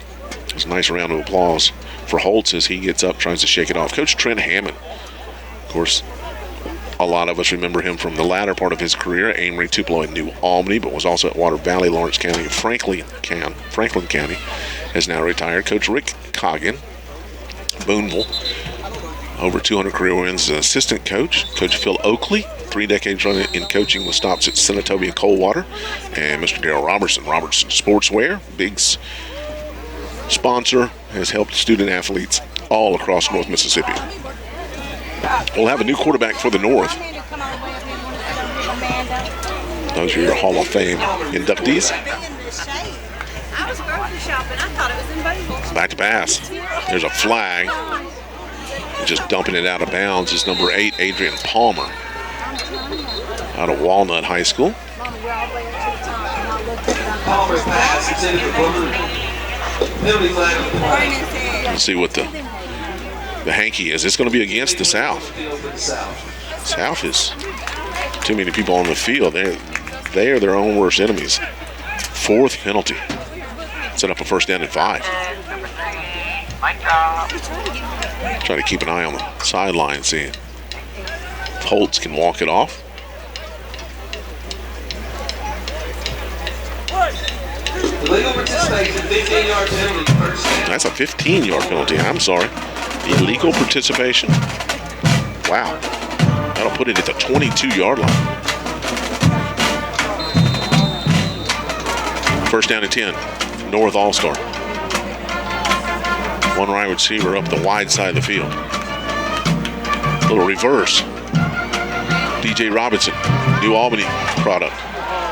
It's a nice round of applause for Holtz as he gets up, tries to shake it off. Coach Trent Hammond, of course, a lot of us remember him from the latter part of his career, Amory, Tupelo, and New Albany, but was also at Water Valley, Lawrence County, and Franklin County, has now retired. Coach Rick Coggin, Boonville, over 200 career wins as an assistant coach. Coach Phil Oakley, 3 decades running in coaching with stops at Senatobia and Coldwater. And Mr. Darrell Robertson Sportswear, big sponsor, has helped student athletes all across North Mississippi. We'll have a new quarterback for the North. Those are your Hall of Fame inductees. Back to pass. There's a flag. Just dumping it out of bounds is number 8, Adrian Palmer, out of Walnut High School. Palmer's pass intended for Booker. Penalty flag on the play. Let's see what the hanky is. It's going to be against the South. South is too many people on the field. They are their own worst enemies. 4th penalty. Set up a first down and 5. Try to keep an eye on the sideline, see if Holtz can walk it off. Illegal participation, 15-yard penalty. First down. That's a 15-yard penalty. I'm sorry. Illegal participation. Wow. That'll put it at the 22-yard line. First down and 10. North All-Star. One wide receiver up the wide side of the field. Little reverse. DJ Robinson, New Albany product,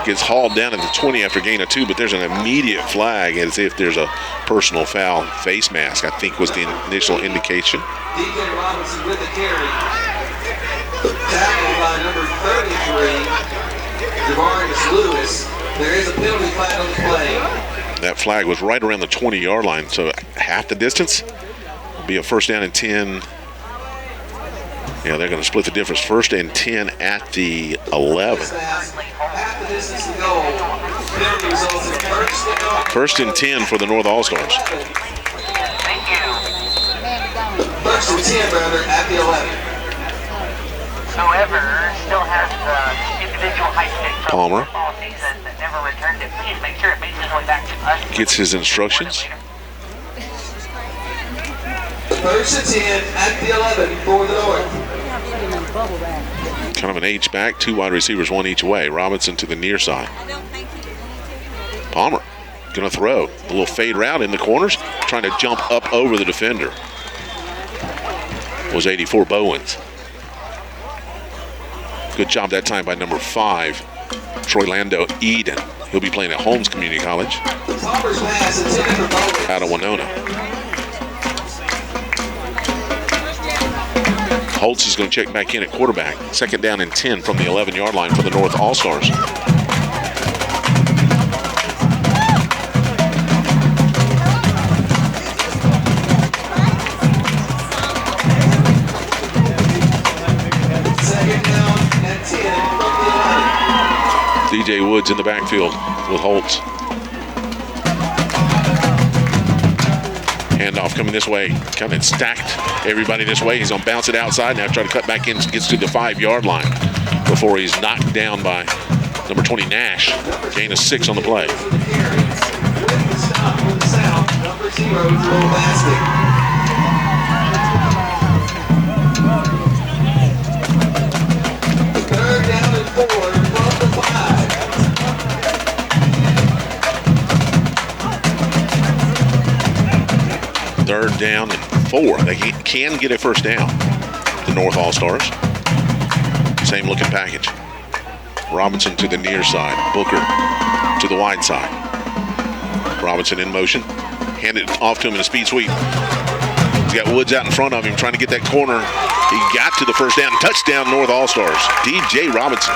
gets hauled down at the 20 after gain of 2, but there's an immediate flag as if there's a personal foul. Face mask, I think, was the initial indication. DJ Robinson with the carry. Tackled by number 33, Javarius Lewis. There is a penalty flag on the play. That flag was right around the 20-yard line, so half the distance will be a first down and 10. Yeah, they're going to split the difference. First and 10 at the 11. Half the distance to go. Penalty results in first down. First and 10 for the North All-Stars. Thank you. First and 10, rather, at the 11. However, still has individual high stick Palmer football season that never returned it. Please make sure it makes its way back to us. gets his instructions. First and 10 at the 11 for the North. Kind of an H back, 2 wide receivers, 1 each way. Robinson to the near side. Palmer going to throw. A little fade route in the corners, trying to jump up over the defender. Was 84 Bowens. Good job that time by number 5, Troy Lando Eden. He'll be playing at Holmes Community College Palmer's pass intended for Bowens. out of Winona. Holtz is going to check back in at quarterback. Second down and 10 from the 11-yard line for the North All-Stars. Second down and 10 from the 11. DJ Woods in the backfield with Holtz. Handoff coming this way, kind of stacked everybody this way. He's going to bounce it outside now, try to cut back in, gets to the 5-yard line before he's knocked down by number 20 Nash. Gain of 6 on the play. With the stop for the South, number 0, Joel Basket. Third down and 4 from the 5. Third down and 4. They can get a first down, the North All-Stars. Same looking package. Robinson to the near side. Booker to the wide side. Robinson in motion. Handed it off to him in a speed sweep. He's got Woods out in front of him trying to get that corner. He got to the first down. Touchdown, North All-Stars. DJ Robinson.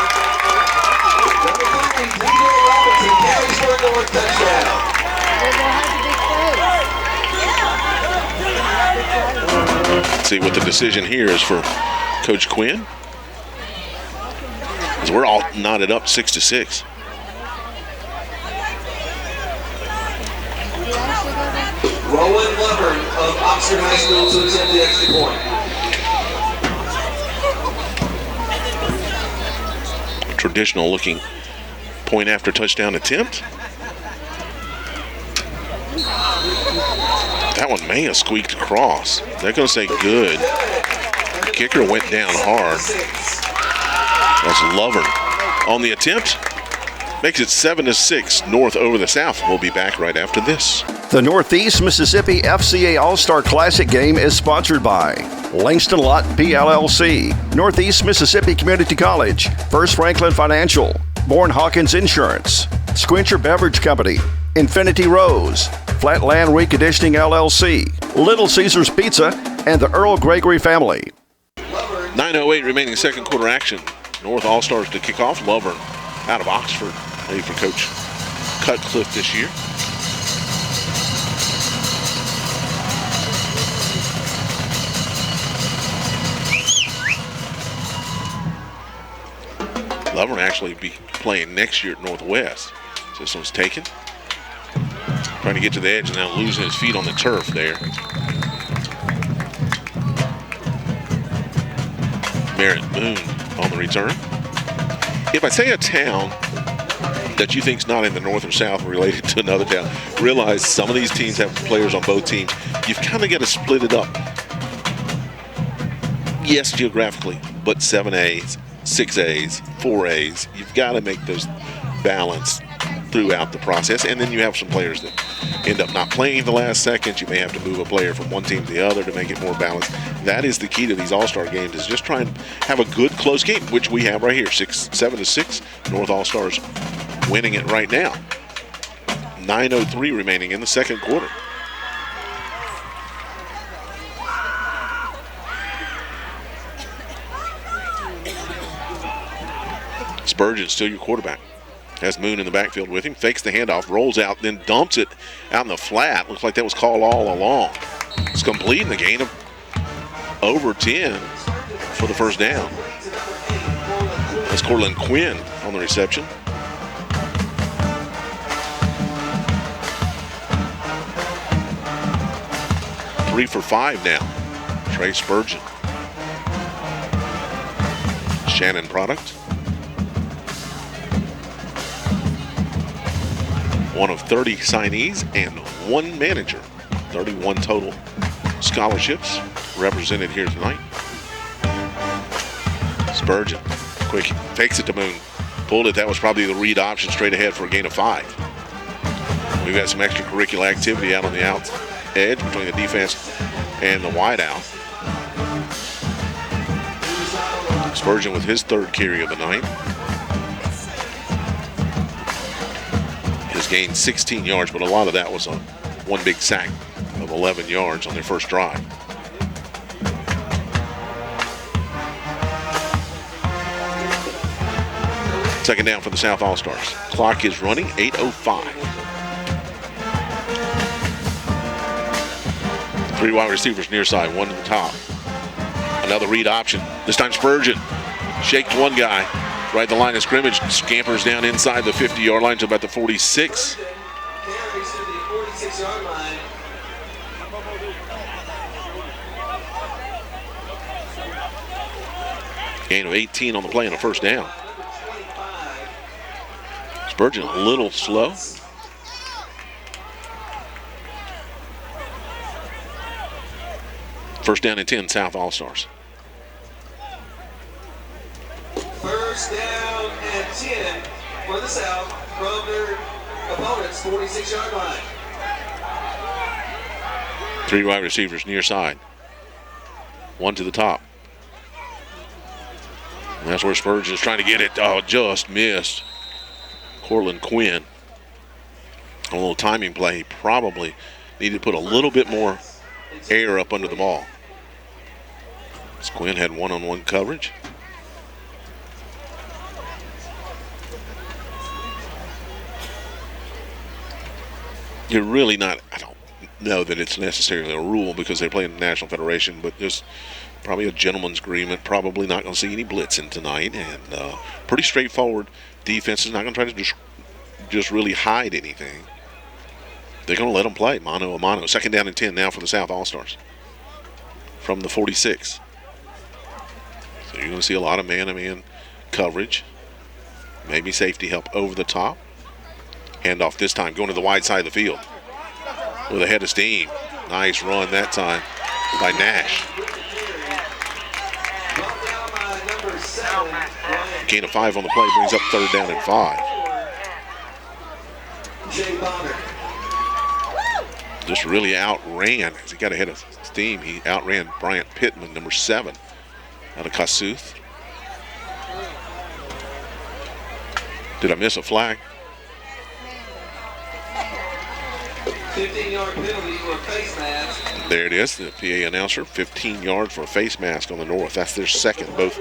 Let's see what the decision here is for Coach Quinn. As we're all knotted up 6-6. Rowan Lovern of Oxford High School to attempt the extra point. Traditional looking point after touchdown attempt. That one may have squeaked across. They're going to say good. The kicker went down hard. That's Lovern on the attempt. Makes it 7-6. North over the South. We'll be back right after this. The Northeast Mississippi FCA All-Star Classic Game is sponsored by Langston Lott PLLC, Northeast Mississippi Community College, First Franklin Financial, Bourne Hawkins Insurance, Squincher Beverage Company, Infinity Rose, Flatland Reconditioning LLC, Little Caesars Pizza, and the Earl Gregory family. 9:08 remaining second quarter action. North All-Stars to kick off. Lovern out of Oxford, ready for Coach Cutcliffe this year. Lovern actually be playing next year at Northwest. So this one's taken. Trying to get to the edge and now losing his feet on the turf there. Merritt Moon on the return. If I say a town that you think's not in the North or South related to another town, realize some of these teams have players on both teams. You've kind of got to split it up. Yes, geographically, but 7As, 6As, 4As. You've got to make those balanced throughout the process. And then you have some players that end up not playing the last second. You may have to move a player from one team to the other to make it more balanced. That is the key to these All-Star games, is just try and have a good close game, which we have right here, 7-6. North All-Stars winning it right now. 9:03 remaining in the second quarter. Spurgeon still your quarterback. Has Moon in the backfield with him. Fakes the handoff, rolls out, then dumps it out in the flat. Looks like that was called all along. It's complete in the gain of over 10 for the first down. That's Cortland Quinn on the reception. Three for 5 now. Trey Spurgeon. Shannon Product. One of 30 signees and one manager. 31 total scholarships represented here tonight. Spurgeon, quick, fakes it to Moon. Pulled it, that was probably the read option straight ahead for a gain of 5. We've got some extracurricular activity out on the out edge between the defense and the wide out. Spurgeon with his third carry of the night. Has gained 16 yards, but a lot of that was on one big sack of 11 yards on their first drive. Second down for the South All-Stars. Clock is running, 8:05. 3 wide receivers near side, one to the top. Another read option. This time Spurgeon shaked one guy. Right the line of scrimmage, scampers down inside the 50-yard line to about the 46. Carries to the 46-yard line. Gain of 18 on the play and a first down. Spurgeon a little slow. First down and 10, South All-Stars. First down and 10 for the South from their opponent's 46-yard line. 3 wide receivers near side. One to the top. That's where Spurgeon's trying to get it. Oh, just missed. Cortland Quinn. A little timing play. He probably needed to put a little bit more air up under the ball. As Quinn had one-on-one coverage. You're really not, I don't know that it's necessarily a rule because they play in the National Federation, but just probably a gentleman's agreement. Probably not going to see any blitzing tonight, and pretty straightforward defense is not going to try to just really hide anything. They're going to let them play mano a mano. Second down and 10 now for the South All-Stars from the 46. So you're going to see a lot of man-to-man coverage. Maybe safety help over the top. Handoff this time going to the wide side of the field with a head of steam. Nice run that time by Nash. Gain of 5 on the play brings up third down and 5. Just really outran as he got ahead of steam. He outran Bryant Pittman, number 7, out of Kossuth. Did I miss a flag? 15-yard penalty for a face mask. There it is, the PA announcer, 15 yards for a face mask on the North. That's their second, both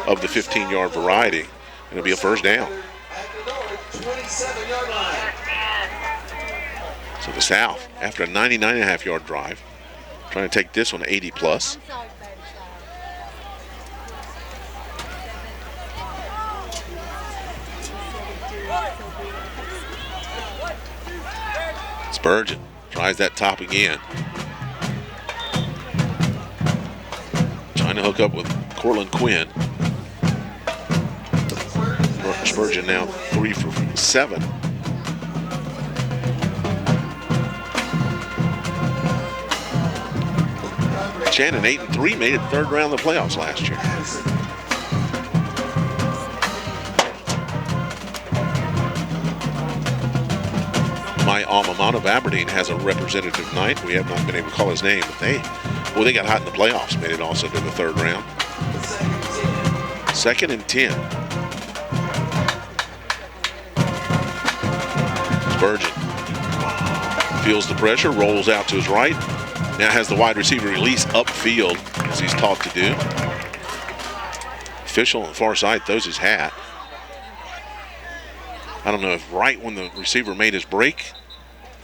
of the 15-yard variety. It'll be a first down. So the South, after a 99.5-yard drive, trying to take this one 80 plus. Spurgeon tries that top again. Trying to hook up with Cortland Quinn. Spurgeon now 3 for 7. Shannon 8-3, made it third round of the playoffs last year. My alma mater of Aberdeen has a representative night. We have not been able to call his name, but they got hot in the playoffs, made it also to the third round. Second and 10. Spurgeon feels the pressure, rolls out to his right. Now has the wide receiver release upfield, as he's taught to do. Official on the far side throws his hat. I don't know if right when the receiver made his break,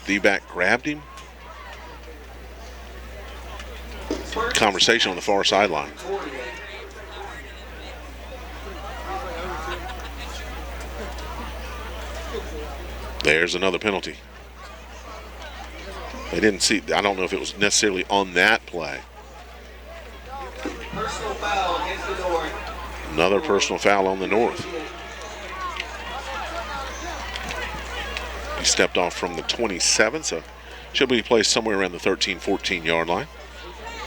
D-back grabbed him. Conversation on the far sideline. There's another penalty. They didn't see, I don't know if it was necessarily on that play. Personal foul against the North. Another personal foul on the North. He stepped off from the 27, so should be placed somewhere around the 13, 14-yard line.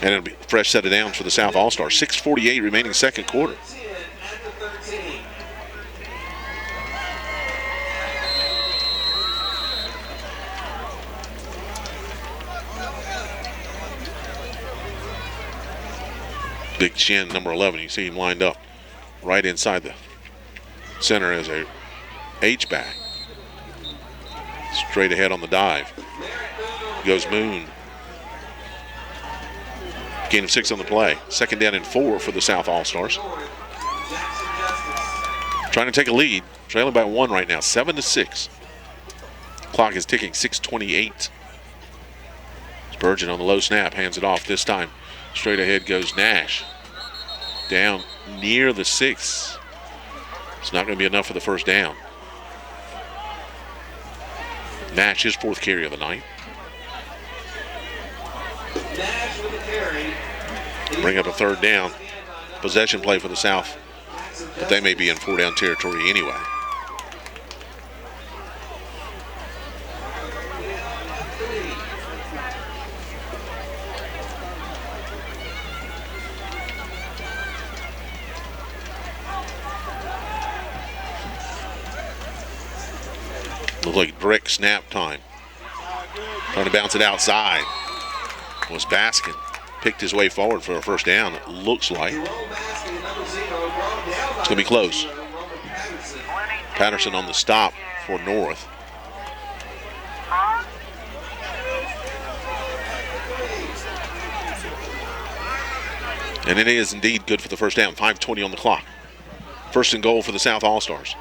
And it'll be a fresh set of downs for the South All-Star. 6:48 remaining second quarter. Big Chin, number 11. You see him lined up right inside the center as a H-back. Straight ahead on the dive. Goes Moon. Gain of 6 on the play. Second down and 4 for the South All-Stars. Trying to take a lead. Trailing by 1 right now, 7-6. Clock is ticking, 6:28. Spurgeon on the low snap, hands it off this time. Straight ahead goes Nash. Down near the 6. It's not going to be enough for the first down. Nash, his 4th carry of the night. Bring up a third down. Possession play for the South, but they may be in 4-down territory anyway. Looks like direct snap time. Trying to bounce it outside. Was Baskin. Picked his way forward for a first down, it looks like. It's going to be close. Patterson on the stop for North. And it is indeed good for the first down. 5:20 on the clock. First and goal for the South All-Stars.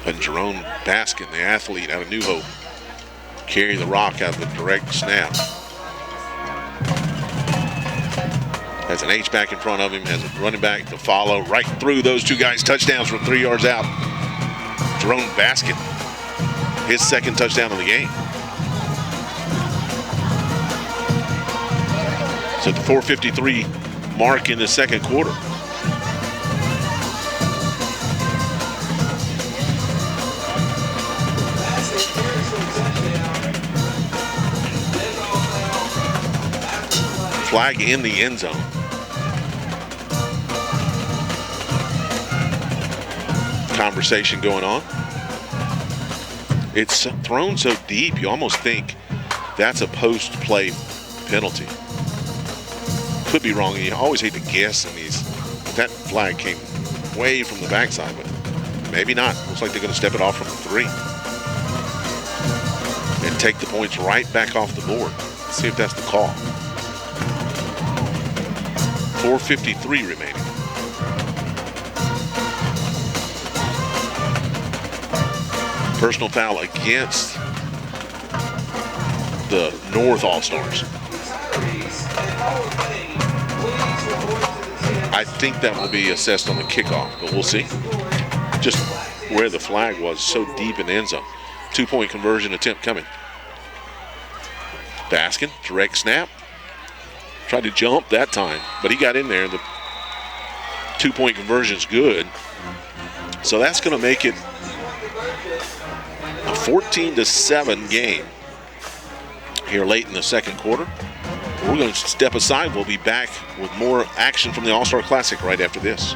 And Jerome Baskin, the athlete out of New Hope, carrying the rock out of the direct snap. Has an H-back in front of him, has a running back to follow. Right through those two guys, touchdowns from 3 yards out. Jerome Baskin, his second touchdown of the game. So the 4:53 mark in the second quarter. Flag in the end zone. Conversation going on. It's thrown so deep, you almost think that's a post-play penalty. Could be wrong. You always hate to guess in these. That flag came way from the backside, but maybe not. Looks like they're going to step it off from the 3 and take the points right back off the board. Let's see if that's the call. 4:53 remaining. Personal foul against the North All-Stars. I think that will be assessed on the kickoff, but we'll see. Just where the flag was so deep in the end zone. 2-point conversion attempt coming. Baskin, direct snap. Tried to jump that time, but he got in there. The 2-point conversion's good. So that's going to make it a 14-7 game here late in the second quarter. We're going to step aside. We'll be back with more action from the All-Star Classic right after this.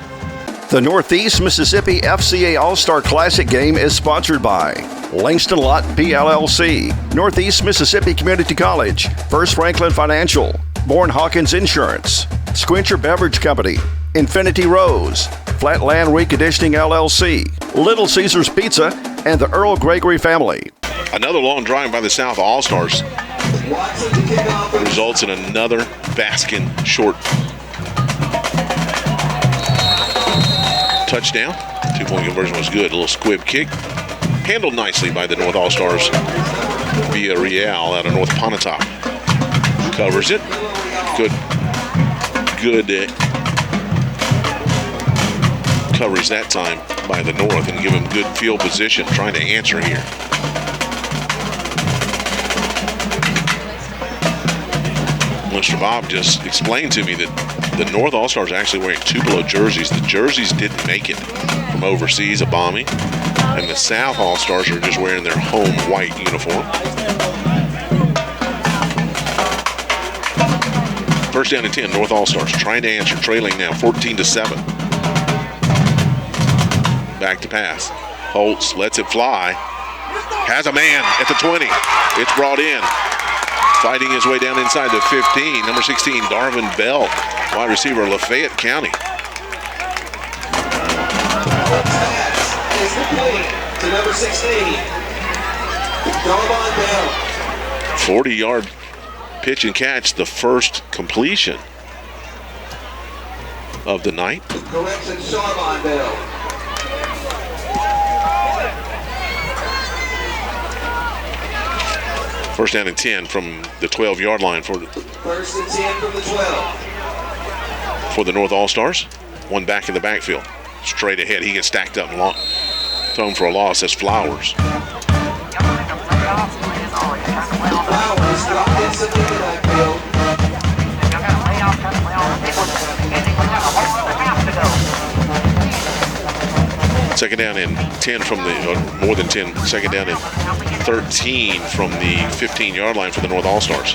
The Northeast Mississippi FCA All-Star Classic Game is sponsored by Langston Lott PLLC, Northeast Mississippi Community College, First Franklin Financial, Bourne Hawkins Insurance, Squincher Beverage Company, Infinity Rose, Flatland Reconditioning LLC, Little Caesars Pizza, and the Earl Gregory family. Another long drive by the South All-Stars results in another Baskin short touchdown. 2-point conversion was good. A little squib kick. Handled nicely by the North All-Stars via Real out of North Pontotoc. Covers it. Good coverage that time by the North and give him good field position trying to answer here. Mr. Bob just explained to me that the North All-Stars are actually wearing Tupelo jerseys. The jerseys didn't make it from overseas, a bombing. And the South All-Stars are just wearing their home white uniform. First down and 10, North All-Stars trying to answer, trailing now 14-7. Back to pass. Holtz lets it fly. Has a man at the 20. It's brought in. Fighting his way down inside the 15. Number 16, Darvin Bell, wide receiver, Lafayette County. Is complete to number 16, Darvin Bell. 40-yard pitch and catch, the first completion of the night. Correction, Darvin Bell. First down and 10 from the 12-yard line for First and 10 from the 12. For the North All-Stars. One back in the backfield. Straight ahead. He gets stacked up and thrown for a loss. That's Flowers. Flowers dropped instantly in the backfield. Second down and 10 from the, more than 10, second down and 13 from the 15-yard line for the North All-Stars.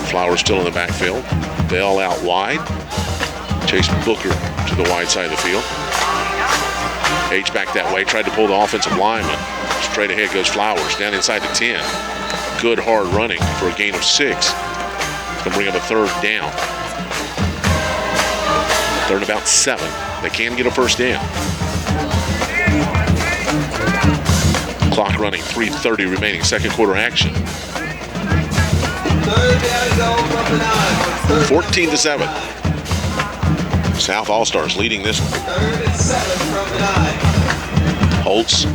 Flowers still in the backfield. Bell out wide. Chase Booker to the wide side of the field. H back that way, tried to pull the offensive lineman. Straight ahead goes Flowers, down inside the 10. Good hard running for a gain of 6. It's going to bring up a third down. Third and about 7. They can get a first down. Clock running, 3:30 remaining, second quarter action. 14-7. South All-Stars leading this one. Holtz.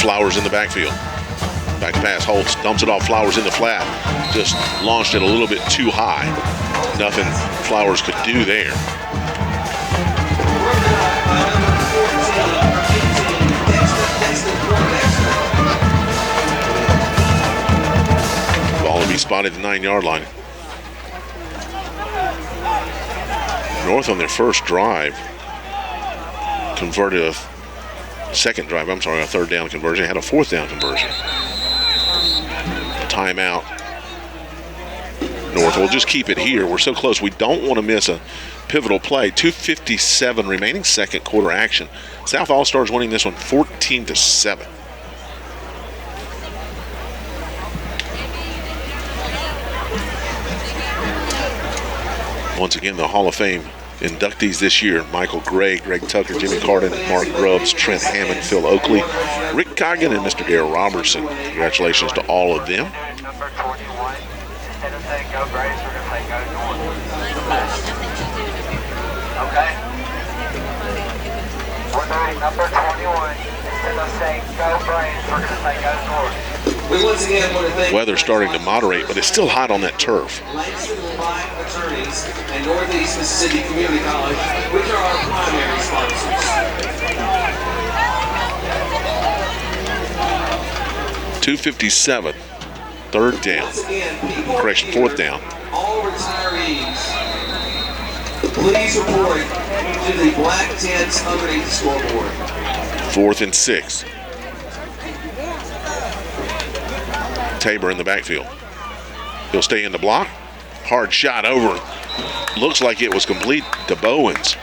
Flowers in the backfield. Back pass, Holtz dumps it off Flowers in the flat. Just launched it a little bit too high. Nothing Flowers could do there. Ball will be spotted at the 9-yard line. North on their first drive converted a third down conversion. Had a fourth down conversion. Timeout. North will just keep it here. We're so close. We don't want to miss a pivotal play. 2:57 remaining, second quarter action. South All-Stars winning this one 14-7. Once again, the Hall of Fame inductees this year: Michael Gray, Greg Tucker, Jimmy Carden, Mark Grubbs, Trent Hammond, Phil Oakley, Rick Coggin, and Mr. Darrell Robertson. Congratulations to all of them. Number 21, instead of saying go Braves, we're going to say go North. Okay? We're doing number 21, instead of saying go Braves, we're going to say go North. We once again want to thank Weather's starting to moderate, but it's still hot on that turf. Langston Lyon Attorneys and Northeast Mississippi Community College, which are our primary sponsors. 2:57, third down. Once again, people Correction, fourth down. all retirees, please report to the black tents underneath the scoreboard. 4th and 6. Tabor in the backfield. He'll stay in the block. Hard shot over. Looks like it was complete to Bowens.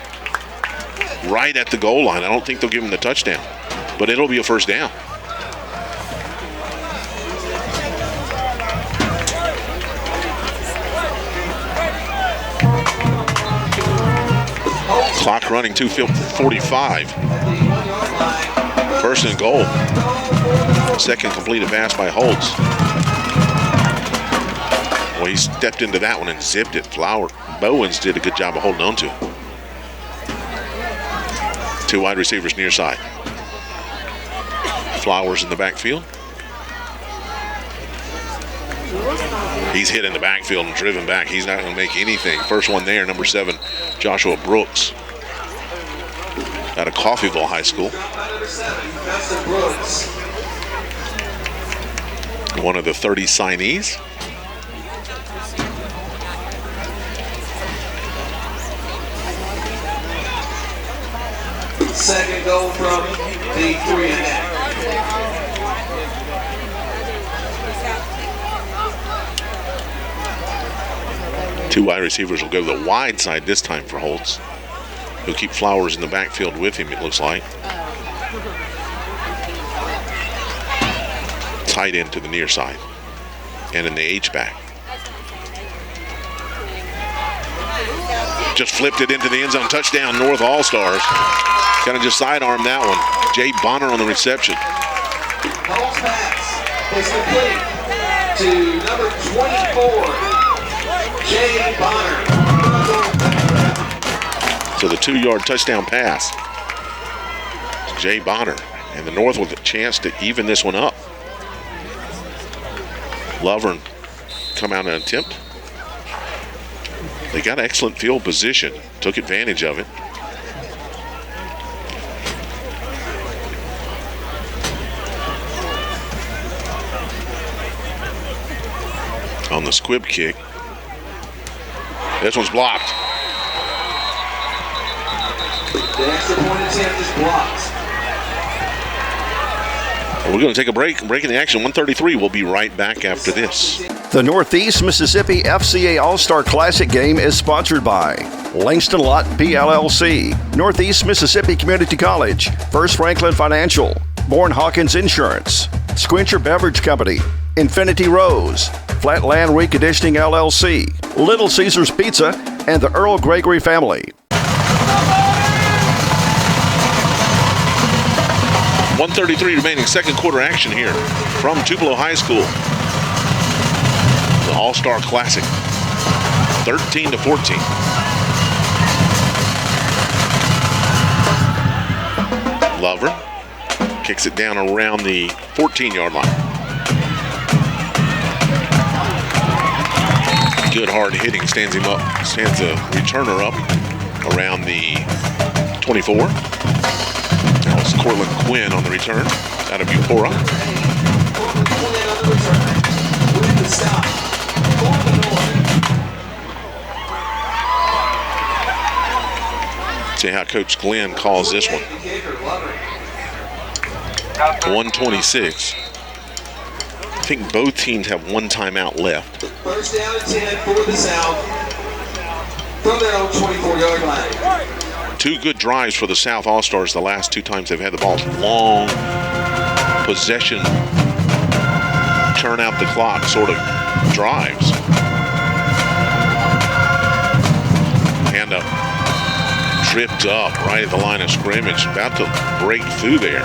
Right at the goal line. I don't think they'll give him the touchdown, but it'll be a first down. Clock running, 2:45. First and goal. Second completed pass by Holtz. Well, he stepped into that one and zipped it. Bowens did a good job of holding on to it. 2 wide receivers near side. Flowers in the backfield. He's hit in the backfield and driven back. He's not going to make anything. First one there, number 7, Joshua Brooks, out of Coffeyville High School. One of the 30 signees. Second goal from the 3-and-out. Two wide receivers will go to the wide side this time for Holtz. He'll keep Flowers in the backfield with him, it looks like. Tight end to the near side. And in the H-back. Just flipped it into the end zone. Touchdown, North All-Stars. Kind of just sidearm that one. Jay Bonner on the reception. Holt's pass is complete to number 24, Jay Bonner. So the 2-yard touchdown pass. Jay Bonner. And the North with a chance to even this one up. Lovern come out and attempt. They got excellent field position. Took advantage of it. On the squib kick. This one's blocked. The extra point attempt is blocked. We're going to take a break in the action. 1:33. We'll be right back after this. The Northeast Mississippi FCA All-Star Classic game is sponsored by Langston Lott PLLC, Northeast Mississippi Community College, First Franklin Financial, Bourne Hawkins Insurance, Squincher Beverage Company, Infinity Rose, Flatland Reconditioning LLC, Little Caesars Pizza, and the Earl Gregory family. 1:33 remaining, second quarter action here from Tupelo High School. The All-Star Classic, 13-14. Lover kicks it down around the 14-yard line. Good hard hitting stands the returner up around the 24. That was Cortland Quinn on the return out of Eupora. See how Coach Glenn calls this one. 1:26. I think both teams have one timeout left. First down and 10 for the South from their own 24-yard line. Two good drives for the South All-Stars the last two times they've had the ball. Long possession, turn out the clock sort of drives. Hand up, tripped up right at the line of scrimmage, about to break through there.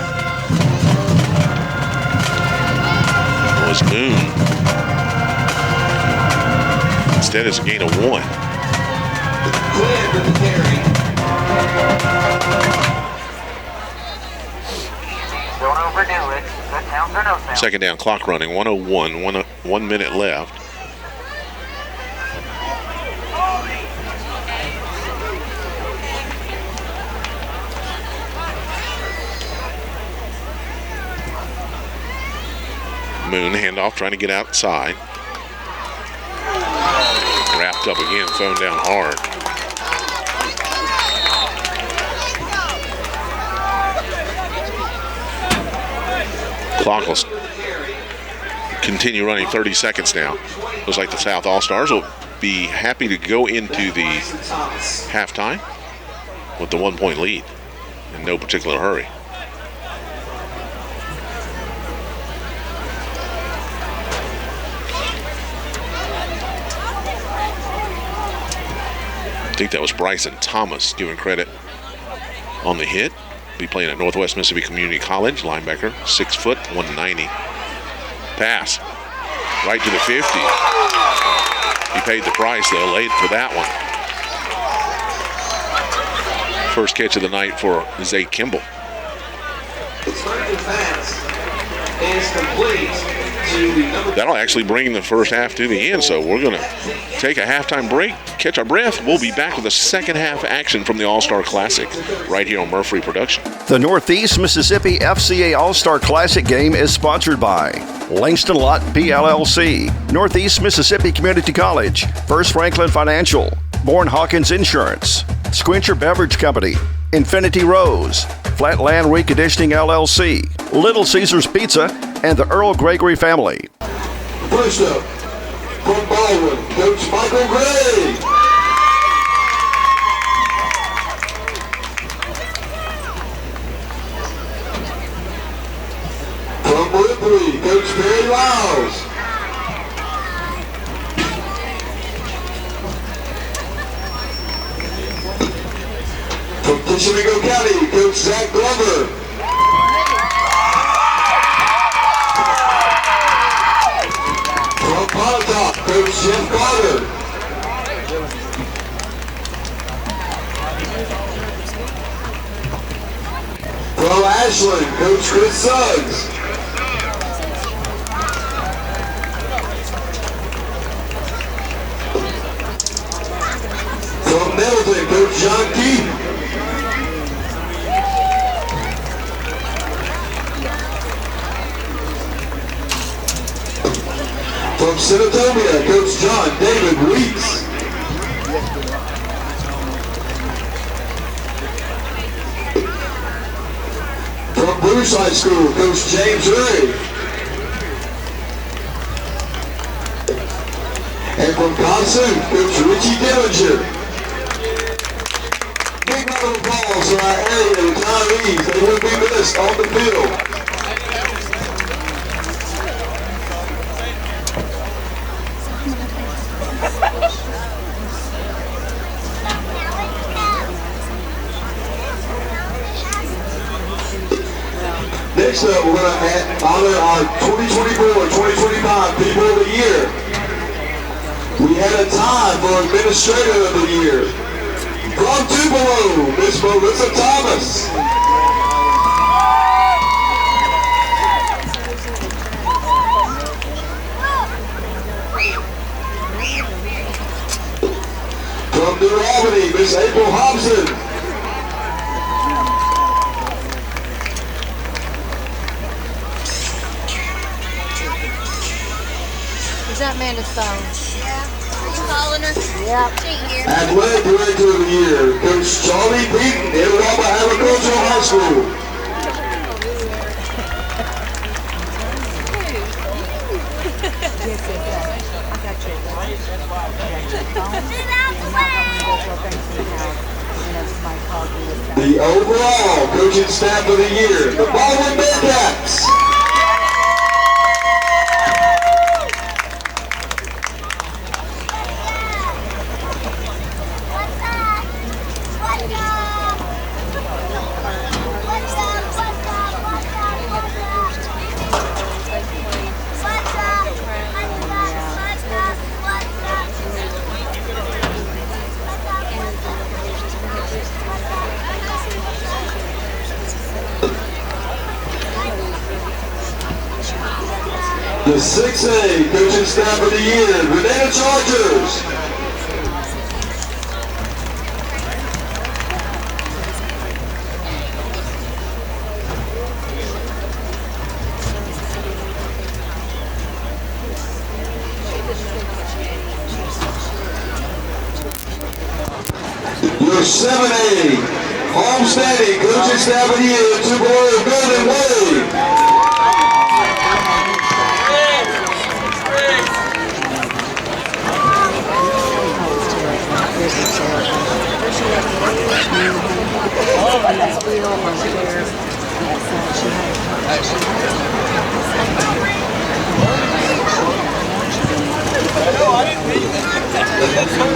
Was Moon. Instead, it's a gain of 1. Glenn with the carry. Don't overdo it. Good sounds or no sounds. Second down, clock running, 1:01, 1 minute left. Moon, handoff, trying to get outside. Wrapped up again, thrown down hard. Clock will continue running, 30 seconds now. Looks like the South All-Stars will be happy to go into the halftime with the 1-point lead in no particular hurry. I think that was Bryson Thomas giving credit on the hit. Be playing at Northwest Mississippi Community College, linebacker, 6 foot, 190. Pass right to the 50. He paid the price though, late for that one. First catch of the night for Zay Kimball. It's very fast. And it's complete to the number. That'll actually bring the first half to the end, so we're going to take a halftime break, catch our breath. We'll be back with the second half action from the All-Star Classic right here on Murphy Production. The Northeast Mississippi FCA All-Star Classic game is sponsored by Langston Lott PLLC, Northeast Mississippi Community College, First Franklin Financial, Bourne Hawkins Insurance, Squincher Beverage Company, Infinity Rose, Flatland Reconditioning LLC, Little Caesars Pizza, and the Earl Gregory family. First up, from Baldwin, Coach Michael Gray. From Ripley, Coach Barry Lyles. From Tishomingo County, Coach Zach Glover. From Pontotoc, Coach Jeff Carter. From Ashland, Coach Chris Suggs. From Middleton, Coach John Keith. From Senatobia, Coach John David Weeks. From Bruce High School, Coach James Ray. And from Consum, Coach Richie Dillinger. Big round of applause for our area retirees. They will be missed on the field. Next up, we're going to honor our 2024-2025 People of the Year. We had a tie for Administrator of the Year. From Tupelo, Miss Melissa Thomas. From New Albany, Miss April Hobson. Is that Amanda's phone? Yeah. Are you calling her? Yep. She ain't here. Athletic Director of the Year, Coach Charlie Beaton, Illinois Agricultural High School. The overall coaching staff of the year, the Baldwin Bearcats. The 6A coaching staff of the year, Grenada Chargers. Your 7A homestanding coaching staff of the year, Tupelo Golden Wave.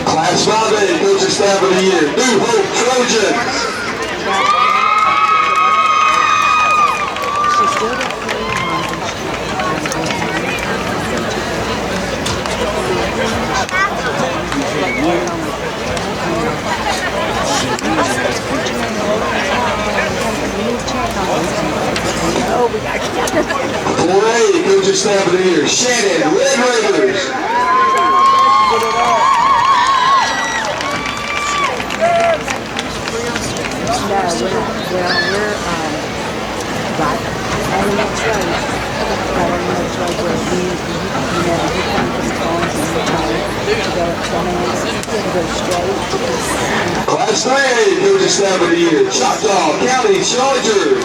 Class 5A coaching staff of the year, New Hope Trojans. Parade coaching staff of the year, Shannon Red Raiders. Class 3A coaching staff of the year, Choctaw County Chargers.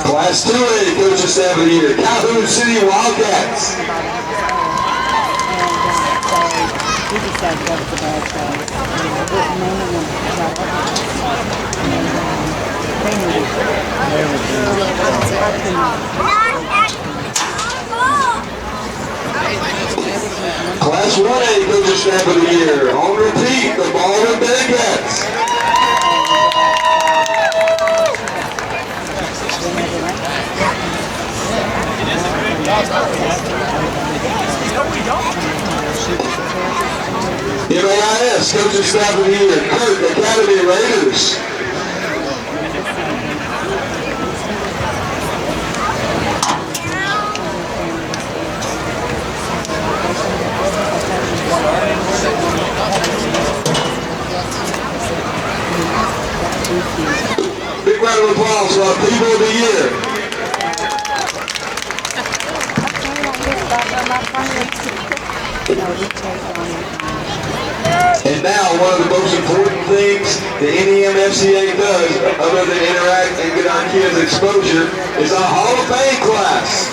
Class 2A coaching staff of the year, Calhoun City Wildcats. Class 1A coaching staff of the year, on repeat, the Baldwin Bearcats. MAIS coaching staff of the year, Kirk Academy Raiders. Big round of applause for our People of the Year. And now, one of the most important things the NEMFCA does, other than interact and get our kids exposure, is our Hall of Fame class.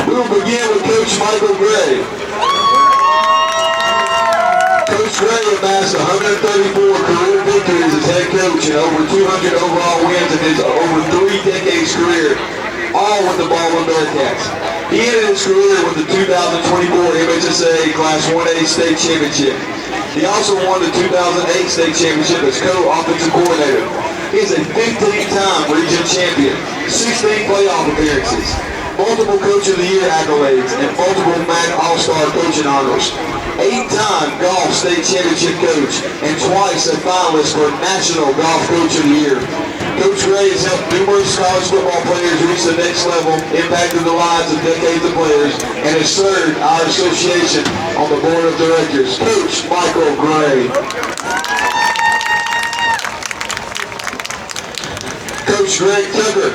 We will begin with Coach Michael Gray. Coach Gray amassed 134 career victories as head coach and over 200 overall wins in his over 3 decades career, all with the Baldwin Bearcats. He ended his career with the 2024 MHSA Class 1A State Championship. He also won the 2008 State Championship as co-offensive coordinator. He is a 15-time region champion, 16 playoff appearances, multiple Coach of the Year accolades, and multiple MAC All-Star coaching honors. 8-time golf state championship coach, and twice a finalist for National Golf Coach of the Year. Coach Gray has helped numerous college football players reach the next level, impacted the lives of decades of players, and has served our association on the board of directors. Coach Michael Gray. Coach Greg Tucker.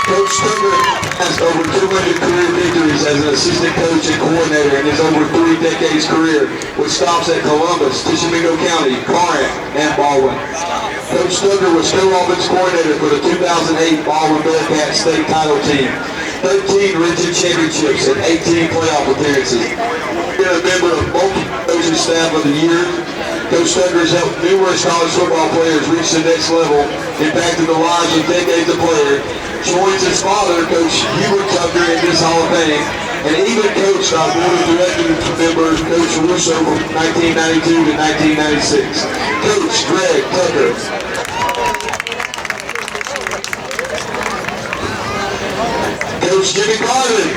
Coach Tucker has over 200 career victories as an assistant coach and coordinator in his over 3 decades career, with stops at Columbus, Tishomingo County, Corinth, and Baldwin. Coach Tucker was co-offense coordinator for the 2008 Baldwin Bearcats state title team, 13 region championships, and 18 playoff appearances. Been a member of multiple coaching staff of the year. Coach Tucker has helped numerous college football players reach the next level, impacted the lives of decades of players. Joins his father, Coach Hubert Tucker, in this Hall of Fame, and even coached our board of directors member, Coach Russo, from 1992 to 1996. Coach Greg Tucker. Coach Jimmy Carlin.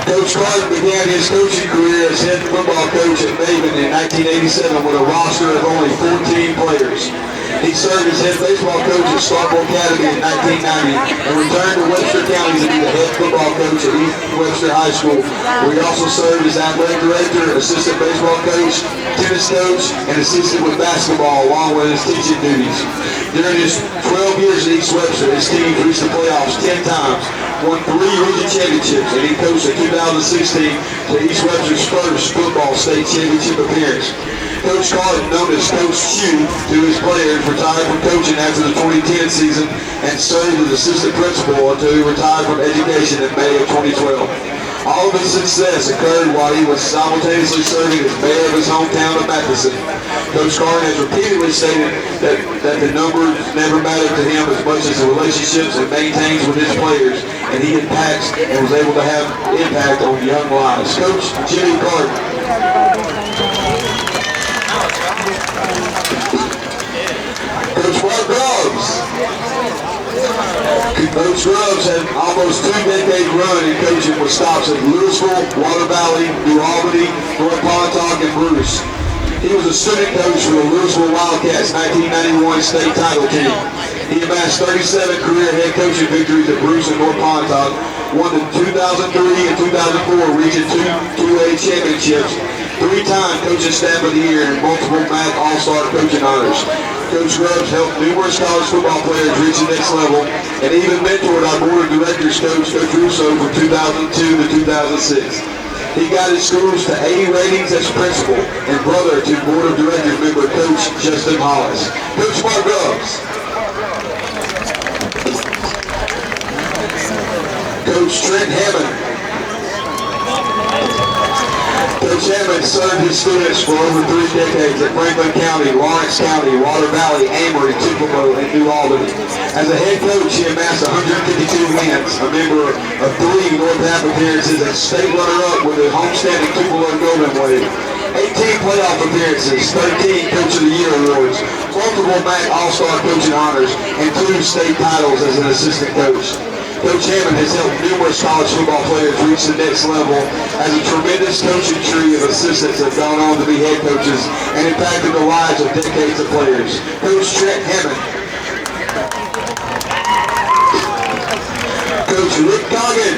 Coach Carlin began his coaching career as head football coach at Maven in 1987 with a roster of only 14 players. He served as head baseball coach at Starkville Academy in 1990 and returned to Webster County to be the head football coach at East Webster High School, where he also served as athletic director, assistant baseball coach, tennis coach, and assisted with basketball along with his teaching duties. During his 12 years at East Webster, his team reached the playoffs 10 times, won 3 region championships, and he coached the 2016 to East Webster's first football state championship appearance. Coach Carlin, known as Coach Chew to his players, retired from coaching after the 2010 season and served as assistant principal until he retired from education in May of 2012. All of his success occurred while he was simultaneously serving as mayor of his hometown of Matheson. Coach Carlin has repeatedly stated that the numbers never mattered to him as much as the relationships he maintains with his players, and he impacts and was able to have impact on young lives. Coach Jimmy Carter. Coach Mark Grubbs. Coach Grubbs had almost 2-decade run in coaching with stops at Louisville, Water Valley, New Albany, North Pontotoc, and Bruce. He was a student coach for the Louisville Wildcats 1991 state title team. He amassed 37 career head coaching victories at Bruce and North Pontotoc, won the 2003 and 2004 Region 2A championships, 3-time coaching staff of the year, and multiple MAC All-Star coaching honors. Coach Grubbs helped numerous college football players reach the next level and even mentored our board of directors coach, Coach Russo, from 2002 to 2006. He guided schools to 80 ratings as principal and brother to board of directors member Coach Justin Hollis. Coach Mark Grubbs. Coach Trent Hammond. Coach Hammond served his students for over 3 decades at Franklin County, Lawrence County, Water Valley, Amory, Tupelo, and New Albany. As a head coach, he amassed 152 wins, a member of 3 North Half appearances, and state runner-up with the homestanding Tupelo Golden Wave. 18 playoff appearances, 13 Coach of the Year awards, multiple MAC All-Star coaching honors, and 2 state titles as an assistant coach. Coach Hammond has helped numerous college football players reach the next level as a tremendous coaching tree of assistants have gone on to be head coaches and impacted the lives of decades of players. Coach Trent Hammond. Coach Rick Coggin.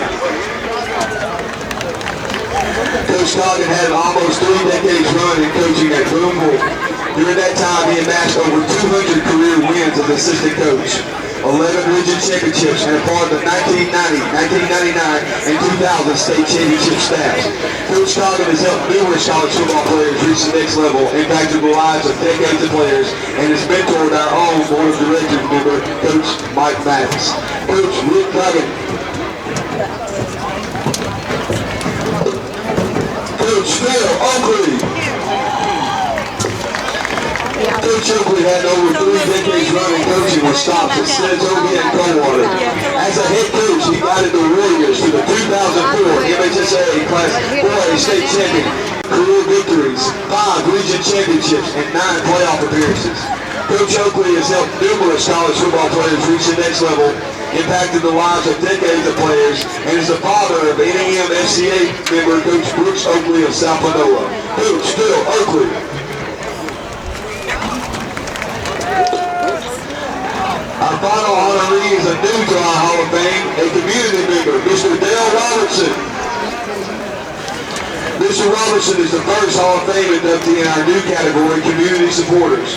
Coach Coggin had almost 3 decades run in coaching at Boonville. During that time, he amassed over 200 career wins as assistant coach. 11 region championships and a part of the 1990, 1999, and 2000 state championship staffs. Coach Coggin has helped numerous college football players reach the next level, impacted the lives of decades of players, and has mentored our own board of directors member, Coach Mike Maddox. Coach Rick Coggin. Coach Phil Oakley. Coach Oakley had over 3 decades running coaching with stops at Saratoga and Coldwater. As a head coach, he guided the Warriors to the 2004 MHSA Class 4A state champion, career victories, 5 region championships, and 9 playoff appearances. Coach Oakley has helped numerous college football players reach the next level, impacted the lives of decades of players, and is the father of NEMFCA member Coach Brooks Oakley of South Panola. Coach Phil Oakley. Our final honoree is a new to our Hall of Fame, a community member, Mr. Dale Robertson. Mr. Robertson is the first Hall of Fame inductee in our new category, community supporters.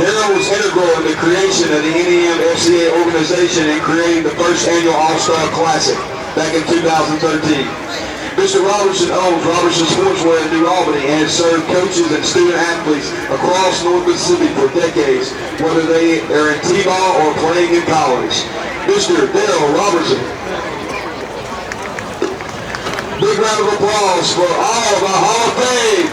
Darrell was integral in the creation of the NEMFCA organization and creating the first annual All-Star Classic back in 2013. Mr. Robertson owns Robertson Sportswear in New Albany and has served coaches and student athletes across North Mississippi for decades, whether they are in T-ball or playing in college. Mr. Darrell Robertson. Big round of applause for all of our Hall of Fame.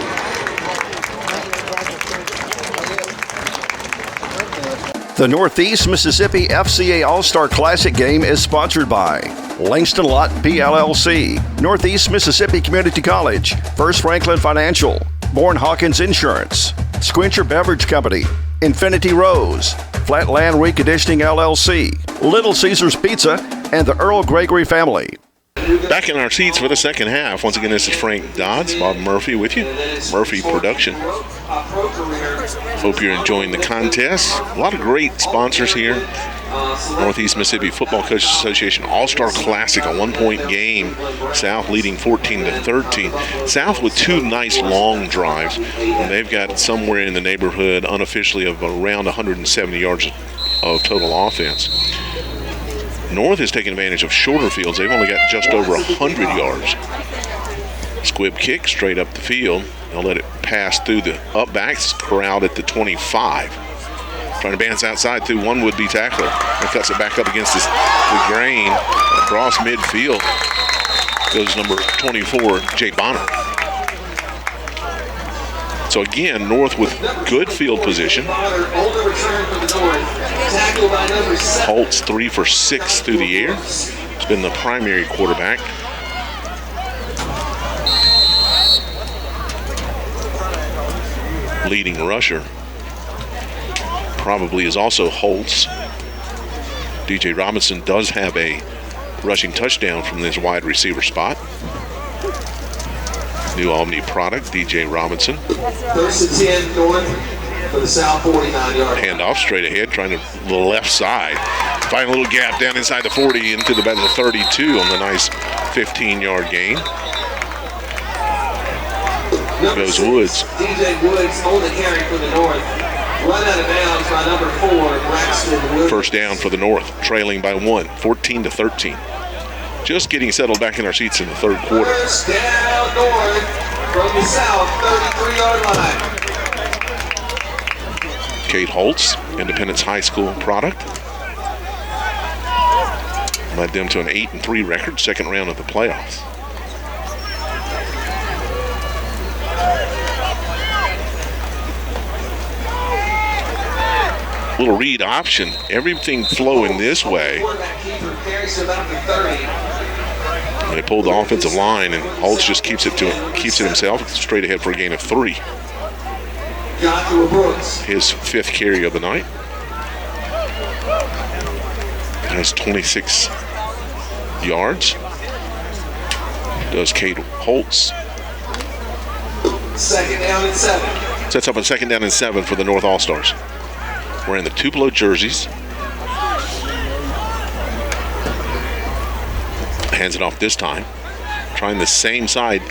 The Northeast Mississippi FCA All-Star Classic Game is sponsored by Langston Lott PLLC, Northeast Mississippi Community College, First Franklin Financial, Bourne Hawkins Insurance, Squincher Beverage Company, Infinity Rose, Flatland Reconditioning LLC, Little Caesars Pizza, and the Earl Gregory family. Back in our seats for the second half. Once again, this is Frank Dodds, Bob Murphy with you, Murphy Production. Hope you're enjoying the contest. A lot of great sponsors here. Northeast Mississippi Football Coaches Association All-Star Classic, a 1-point game. South leading 14-13. South with 2 nice long drives. And they've got somewhere in the neighborhood, unofficially, of around 170 yards of total offense. North is taking advantage of shorter fields. They've only got just over 100 yards. Squib kick straight up the field. They'll let it pass through the up backs crowd at the 25. Trying to bounce outside through one would-be tackler. And cuts it back up against the grain across midfield. Goes number 24, Jay Bonner. So again, North with good field position. Holtz 3 for 6 through the air. He's been the primary quarterback. Leading rusher probably is also Holtz. DJ Robinson does have a rushing touchdown from this wide receiver spot. New Albany product, DJ Robinson. First and 10 North for the South 49-yard. Handoff straight ahead, trying to the left side. Find a little gap down inside the 40 into the 32 on the nice 15-yard gain. Goes Woods. DJ Woods on the carry for the North. Run out of bounds by number 4, Braxton Woods. First down for the North, trailing by 1, 14-13. Just getting settled back in our seats in the third quarter. First down North from the South 33-yard line. Kate Holtz, Independence High School product. Led them to an 8-3 record, second round of the playoffs. Little read option, everything flowing this way. And they pulled the offensive line, and Holtz just keeps it himself, straight ahead for a gain of 3. His 5th carry of the night. Has 26 yards. Does Kate Holtz. Second down and 7. Sets up a second down and 7 for the North All-Stars. Wearing the Tupelo jerseys. Hands it off this time. Trying the same side.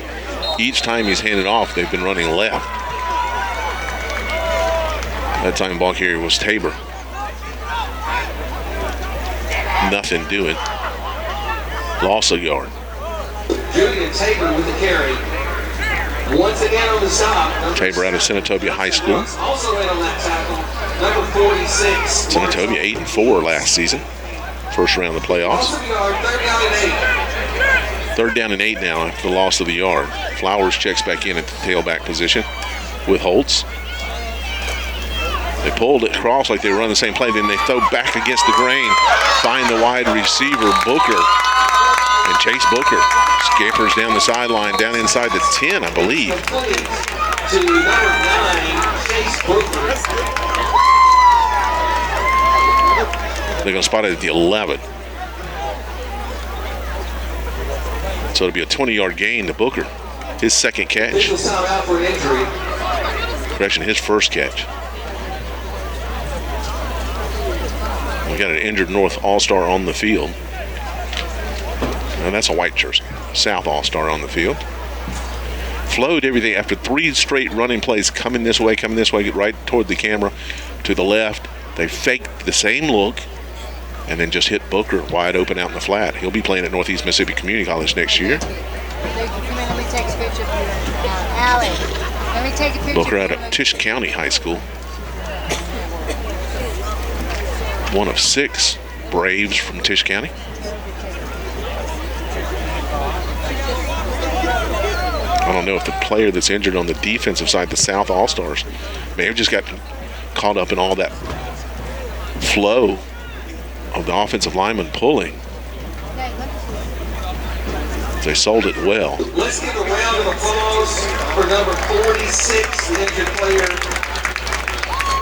Each time he's handed off, they've been running left. That time ball carrier was Tabor. nothing doing. Loss a yard. Julian Tabor with the carry. Once again on the stop. Tabor out of Senatobia High School. Also in on that tackle, number 46. Senatobia 8-4 last season. First round of the playoffs. Also yard, 3rd down and 8. 3rd down and 8 now after the loss of the yard. Flowers checks back in at the tailback position with Holtz. They pulled it across like they were running the same play. Then they throw back against the grain. Find the wide receiver, Booker. And Chase Booker scampers down the sideline, down inside the 10, I believe. To number 9, Chase Booker. They're going to spot it at the 11. So it'll be a 20-yard gain to Booker. His second catch. Official timeout for an injury. Correction, his first catch. We got an injured North All-Star on the field. And that's a white jersey. South All-Star on the field. Flowed everything after 3 straight running plays coming this way, right toward the camera, to the left. They faked the same look and then just hit Booker wide open out in the flat. He'll be playing at Northeast Mississippi Community College next year. Let me take a picture of you. Allie, let me take a picture. Booker out of Tisch County High School. One of 6 Braves from Tisch County. I don't know if the player that's injured on the defensive side, the South All-Stars, may have just got caught up in all that flow of the offensive lineman pulling. They sold it well. Let's give a round of applause for number 46, the injured player,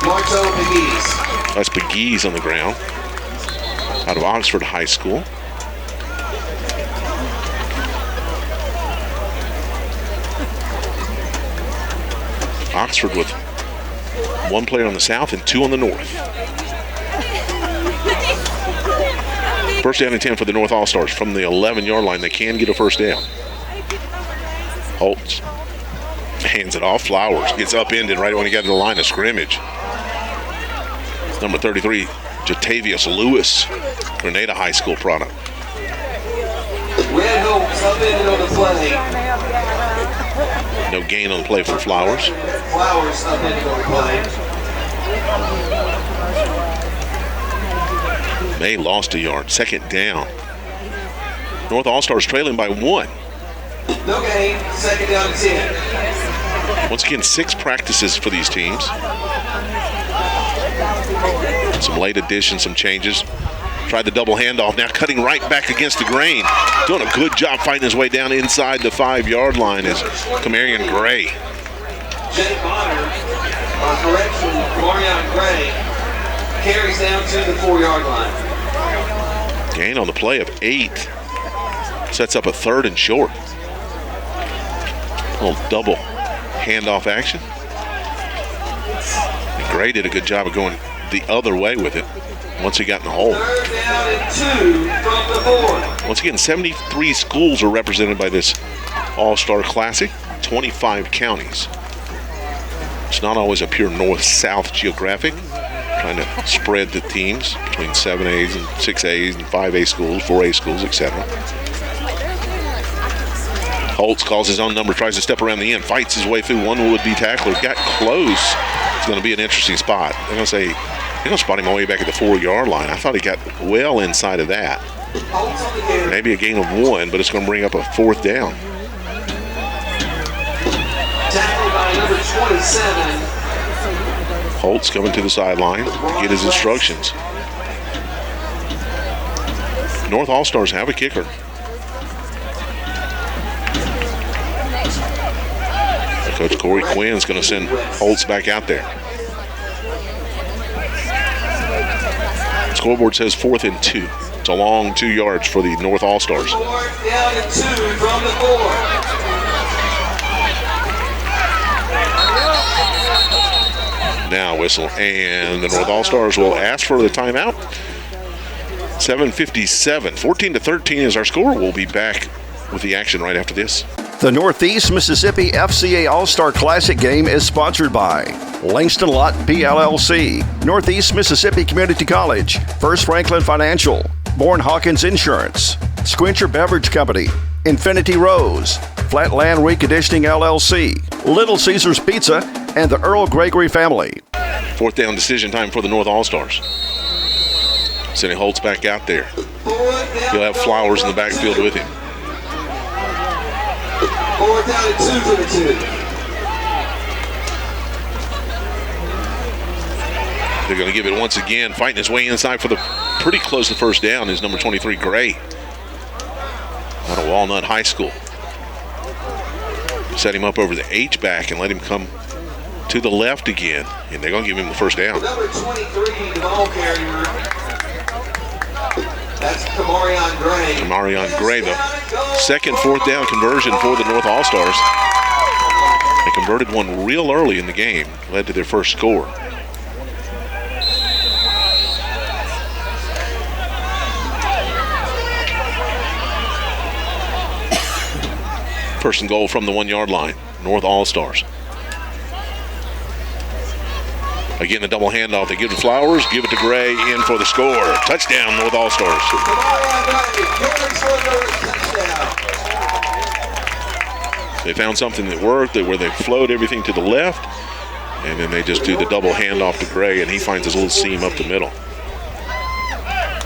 Marto McGee's. That's McGee's on the ground, out of Oxford High School. Oxford with 1 player on the south and 2 on the north. First down and 10 for the North All-Stars. From the 11-yard line, they can get a first down. Holtz hands it off. Flowers gets upended right when he got to the line of scrimmage. Number 33, Jatavius Lewis, Grenada High School product. Red Holtz upended on the play. No gain on the play for Flowers. Flowers upended on the play. May lost a yard. 2nd down. North All-Stars trailing by 1. No gain. 2nd down and 10. Once again, 6 practices for these teams. Some late additions, some changes. Tried the double handoff, now cutting right back against the grain. Doing a good job fighting his way down inside the 5-yard line is Camarion Gray. Jay Bonner, correction, Camarion Gray, carries down to the 4-yard line. Gain on the play of 8. Sets up a 3rd and short. A little double handoff action. And Gray did a good job of going the other way with it once he got in the hole. 3rd down and 2 from the 4. Once again, 73 schools are represented by this All-Star Classic, 25 counties. It's not always a pure north-south geographic, trying to spread the teams between 7As and 6As and 5A schools, 4A schools, etc. Holtz calls his own number, tries to step around the end, fights his way through one would-be tackler, got close. It's going to be an interesting spot. They're going to spot him all the way back at the 4-yard line. I thought he got well inside of that. Maybe a gain of 1, but it's going to bring up a 4th down. Tackled by number 27. Holtz coming to the sideline to get his instructions. North All-Stars have a kicker. Coach Corey Quinn's going to send Holtz back out there. Scoreboard says 4th and 2. It's a long 2 yards for the North All-Stars. 4th down and 2 from the 4. Now whistle, and the North All-Stars will ask for the timeout. 7:57, 14-13 is our score. We'll be back with the action right after this. The Northeast Mississippi FCA All-Star Classic Game is sponsored by Langston Lott PLLC, Northeast Mississippi Community College, First Franklin Financial, Bourne Hawkins Insurance, Squincher Beverage Company, Infinity Rose, Flatland Reconditioning LLC, Little Caesars Pizza, and the Earl Gregory family. Fourth down decision time for the North All-Stars. Sending Holtz back out there. He'll have Flowers in the backfield with him. 4th down and 2 for the two. They're going to give it once again, fighting his way inside for the pretty close to first down is number 23, Gray, out of Walnut High School. Set him up over the H-back and let him come to the left again, and they're going to give him the first down. Number 23, the ball carrier. That's Kamarion Gray. Kamarion Gray, the second fourth down conversion for the North All-Stars. They converted one real early in the game, led to their first score. First and goal from the 1 yard line, North All-Stars. Again, a double handoff. They give it to Flowers, give it to Gray, in for the score. Touchdown, North All-Stars. They found something that worked, where they flowed everything to the left, and then they just do the double handoff to Gray, and he finds his little seam up the middle.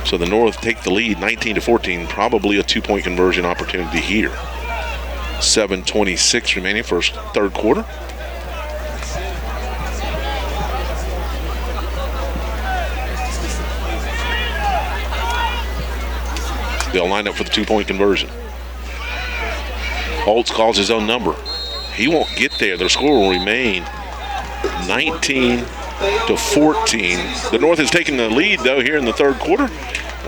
So the North take the lead, 19-14, probably a two-point conversion opportunity here. 7:26 remaining, first third quarter. They'll line up for the two-point conversion. Holtz calls his own number. He won't get there. Their score will remain 19-14. The North has taken the lead, though, here in the third quarter.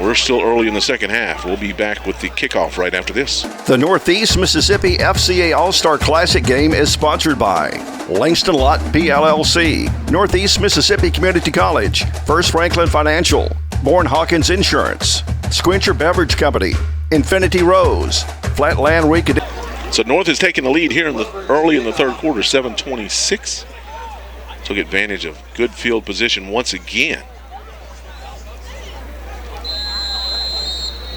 We're still early in the second half. We'll be back with the kickoff right after this. The Northeast Mississippi FCA All-Star Classic game is sponsored by Langston Lott PLLC, Northeast Mississippi Community College, First Franklin Financial, Bourne Hawkins Insurance, Squincher Beverage Company, Infinity Rose, Flatland Reconditioning. So North has taken the lead here early in the third quarter, 7:26. Took advantage of good field position once again.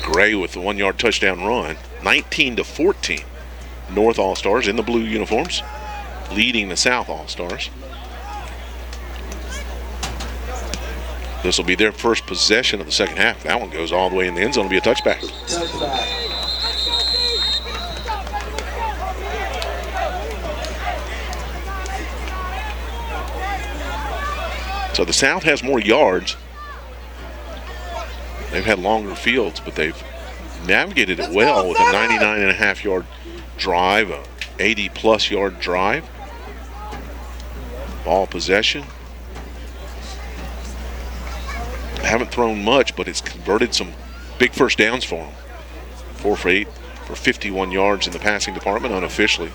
Gray with the 1 yard touchdown run, 19-14. North All-Stars in the blue uniforms, leading the South All-Stars. This will be their first possession of the second half. That one goes all the way in the end zone. It'll be a touchback. So the South has more yards. They've had longer fields, but they've navigated it well with a 99.5 yard drive, a 80+ yard drive. Ball possession. Haven't thrown much, but it's converted some big first downs for them. 4 for 8 for 51 yards in the passing department unofficially.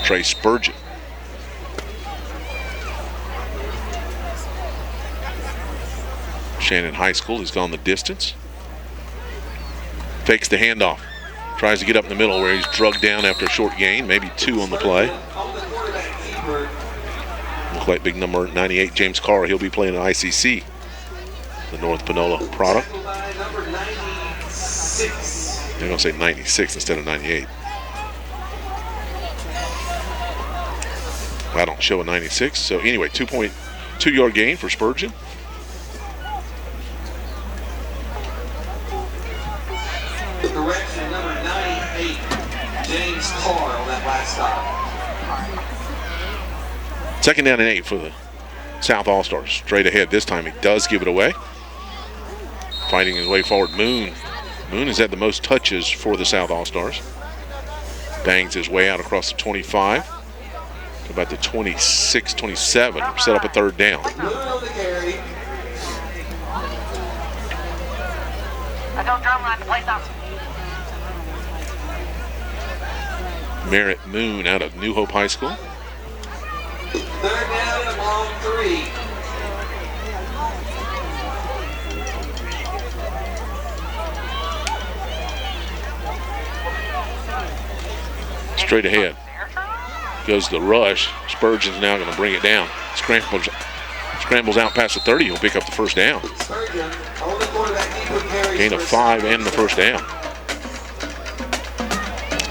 Trey Spurgeon. Shannon High School has gone the distance. Fakes the handoff. Tries to get up in the middle where he's drugged down after a short gain, maybe 2 on the play. Looks like big number 98, James Carr. He'll be playing an ICC, the North Panola product. They're going to say 96 instead of 98. I don't show a 96. So anyway, 2.2 yard gain for Spurgeon. Direction number 98, James Carr on that last stop. Second down and 8 for the South All-Stars. Straight ahead this time. He does give it away. Fighting his way forward, Moon. Moon has had the most touches for the South All-Stars. Bangs his way out across the 25. About the 26, 27. Set up a third down. Don't drumline, play something. Merritt Moon out of New Hope High School. Third down and a long 3. Straight ahead. Goes the rush. Spurgeon's now going to bring it down. Scrambles Scrambles out past the 30. He'll pick up the first down. Gain of 5 and the first down.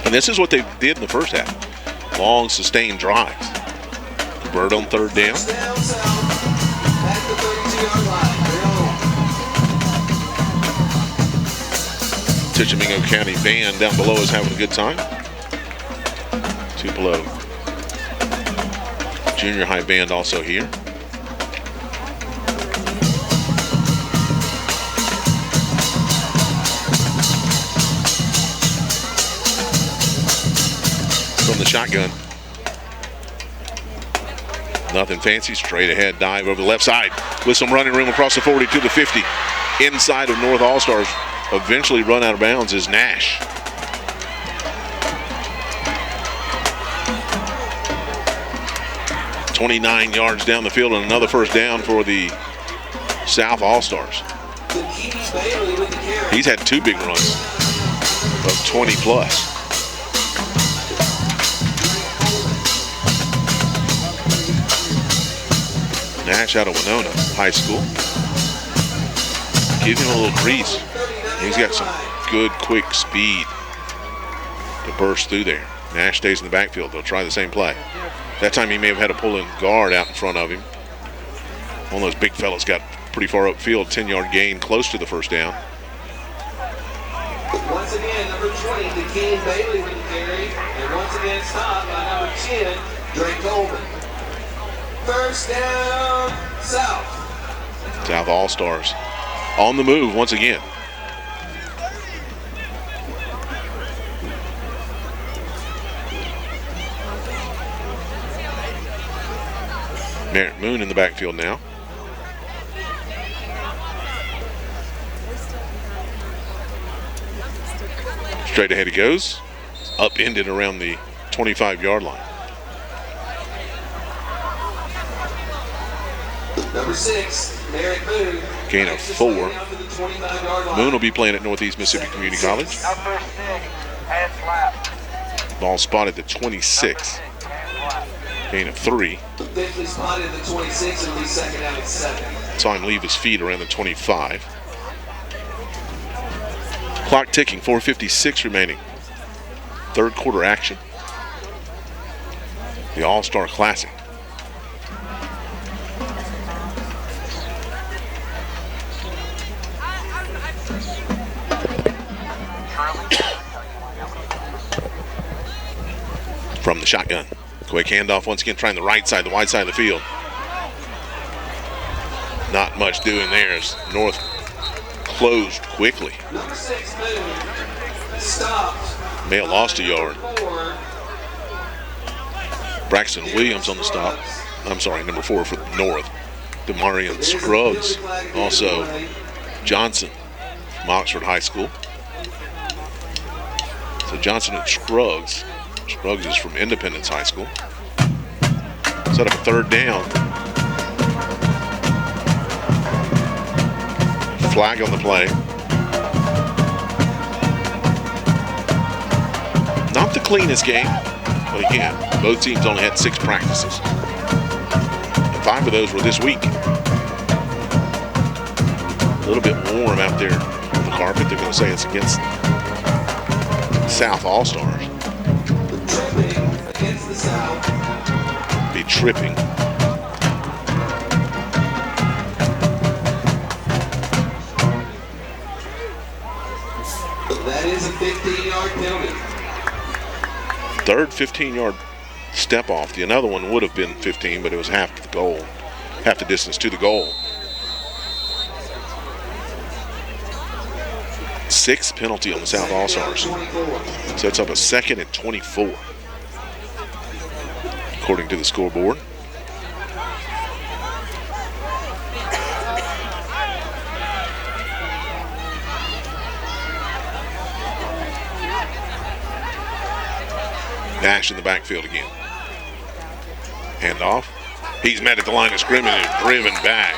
And this is what they did in the first half. Long, sustained drives. Convert on third down. Tishomingo County band down below is having a good time. Tupelo junior high band also here. From the shotgun. Nothing fancy, straight ahead dive over the left side with some running room across the 40 to the 50. Inside of North All-Stars, eventually run out of bounds is Nash. "29 yards down the field and another first down for the South All-Stars. He's had 2 big runs of 20 plus. Nash out of Winona High School. Give him a little grease. He's got some good, quick speed to burst through there. Nash stays in the backfield. They'll try the same play. That time he may have had a pull-in guard out in front of him. One of those big fellas got pretty far upfield. 10-yard gain close to the first down. Once again, number 20, DeKean Bailey with the carry. And once again stopped by number 10, Drake Coleman. First down, South. South All-Stars on the move once again. Merritt Moon in the backfield now. Straight ahead he goes. Upended around the 25-yard line. Number 6, Merritt Moon. Gain of 4. Moon will be playing at Northeast Mississippi Community College. Number 6, head slap. Ball spotted at 26. Gain of 3. Officially spotted the 26 and lead second down at 7. Saw him leave his feet around the 25. Clock ticking, 4:56 remaining. Third quarter action. The All-Star Classic. From the shotgun. Quick handoff once again, trying the right side, the wide side of the field. Not much doing there as North closed quickly. Number 6, Moon. Stopped. May have lost a yard. 4. Braxton Williams on the stop. I'm sorry, number 4 for North. Demarion Scruggs. Also Johnson from Oxford High School. So Johnson and Scruggs. Scruggs is from Independence High School. Set up a third down. Flag on the play. Not the cleanest game, but again, both teams only had 6 practices. And 5 of those were this week. A little bit warm out there on the carpet. They're going to say it's against South All-Stars. Against the South. Be tripping. That is a 15-yard penalty. Third 15-yard step off. The another one would have been 15, but it was half the goal, half the distance to the goal. 6th penalty on the South All-Stars. Sets up a 2nd and 24, according to the scoreboard. Nash in the backfield again. Handoff. He's met at the line of scrimmage and driven back.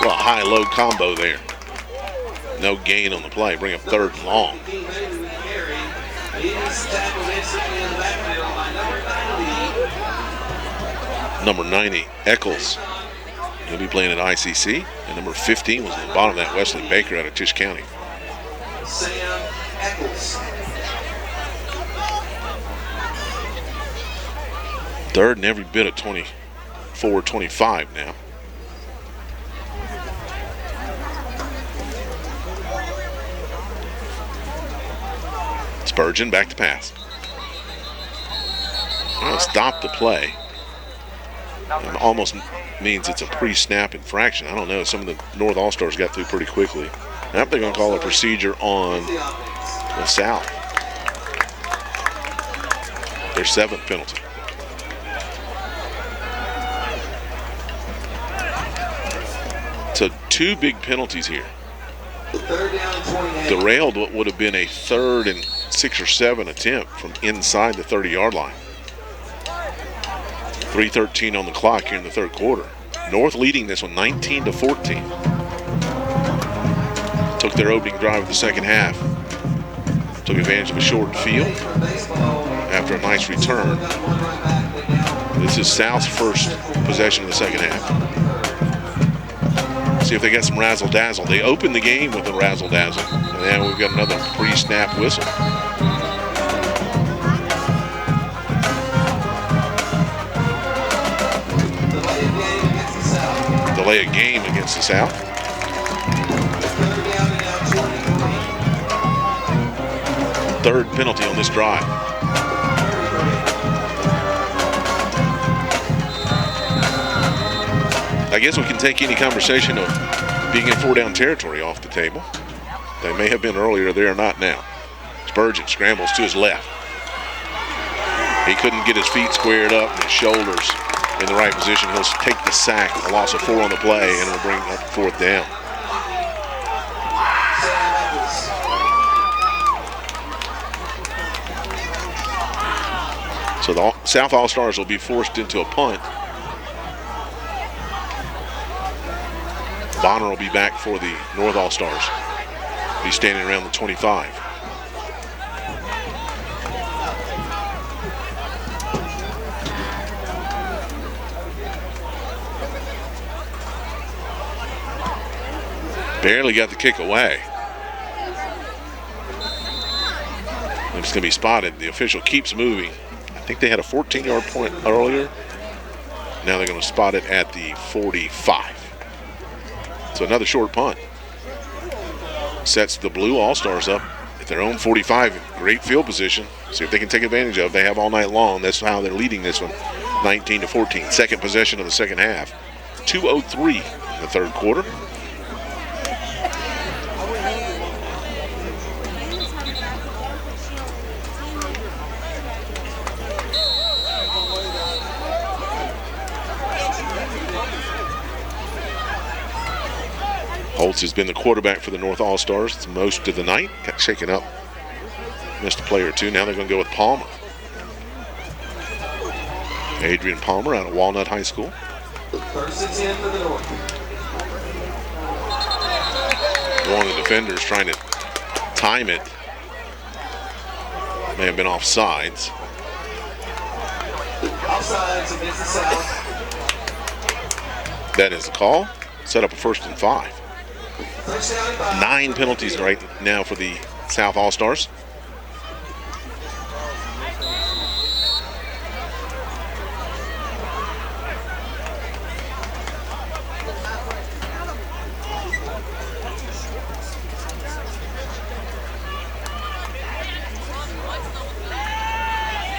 Well, a high-low combo there. No gain on the play. Bring up third and long. Number 90, Eccles. He'll be playing at ICC. And number 15 was at the bottom of that, Wesley Baker out of Tisch County. Sam Eccles. Third and every bit of 24-25 now. Spurgeon back to pass. Well, stop the play. It almost means it's a pre-snap infraction. I don't know. Some of the North All-Stars got through pretty quickly. Now they're going to call a procedure on the South. Their 7th penalty. So 2 big penalties here. Derailed what would have been a 3rd and 6 or 7 attempt from inside the 30-yard line. 3:13 on the clock here in the 3rd quarter. North leading this one 19-14. Took their opening drive of the 2nd half. Took advantage of a short field after a nice return. This is South's first possession of the 2nd half. See if they got some razzle-dazzle. They opened the game with a razzle-dazzle. And now we've got another pre-snap whistle. Delay a game against the South. Third penalty on this drive. I guess we can take any conversation of being in 4-down territory off the table. They may have been earlier, they are not now. Spurgeon scrambles to his left. He couldn't get his feet squared up and his shoulders in the right position. He'll take the sack, a loss of 4 on the play, and it'll bring up 4th down. So the South All-Stars will be forced into a punt. Bonner will be back for the North All-Stars. Be standing around the 25. Barely got the kick away. It's going to be spotted. The official keeps moving. I think they had a 14-yard point earlier. Now they're going to spot it at the 45. So another short punt. Sets the Blue All-Stars up at their own 45. Great field position. See if they can take advantage of it. They have all night long. That's how they're leading this one, 19-14. Second possession of the 2nd half. 2:03 in the 3rd quarter. Holtz has been the quarterback for the North All-Stars most of the night. Got shaken up. Missed a play or two. Now they're going to go with Palmer. Adrian Palmer out of Walnut High School. First and 10 for the North. One of the defenders trying to time it. May have been offsides. Offsides against the South. That is the call. Set up a 1st and 5. 9 penalties right now for the South All-Stars.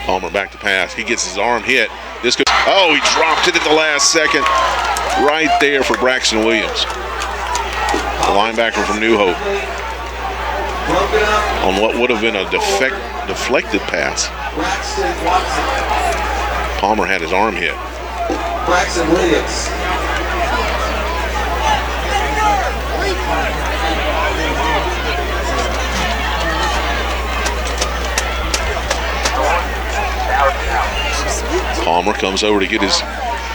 Palmer back to pass. He gets his arm hit. This could. Oh, he dropped it at the last second. Right there for Braxton Williams. The linebacker from New Hope. On what would have been a deflected pass. Palmer had his arm hit. Braxton Williams. Palmer comes over to get his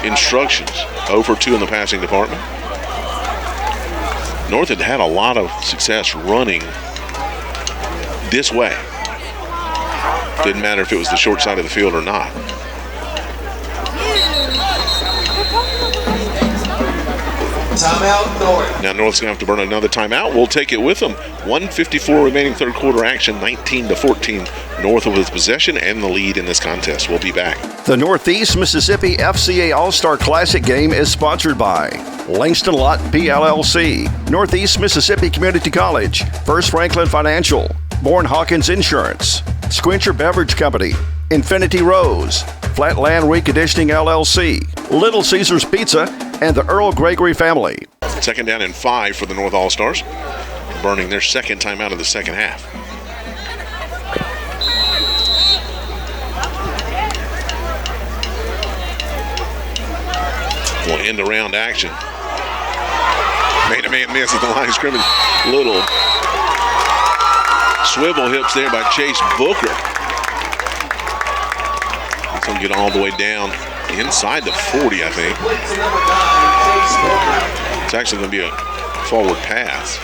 instructions. 0 for 2 in the passing department. North had had a lot of success running this way. Didn't matter if it was the short side of the field or not. Timeout, North. Now North's going to have to burn another timeout. We'll take it with them. 1:54 remaining third quarter action, 19-14. North with possession and the lead in this contest. We'll be back. The Northeast Mississippi FCA All-Star Classic game is sponsored by Langston Lott PLLC, Northeast Mississippi Community College, First Franklin Financial, Bourne Hawkins Insurance, Squincher Beverage Company, Infinity Rose, Flatland Reconditioning LLC, Little Caesars Pizza, and the Earl Gregory family. Second down and 5 for the North All-Stars, burning their second time out of the second half. We'll end around action. Man-to-man miss at the line of scrimmage. Little swivel hips there by Chase Booker. He's going to get all the way down inside the 40, I think. It's actually going to be a forward pass.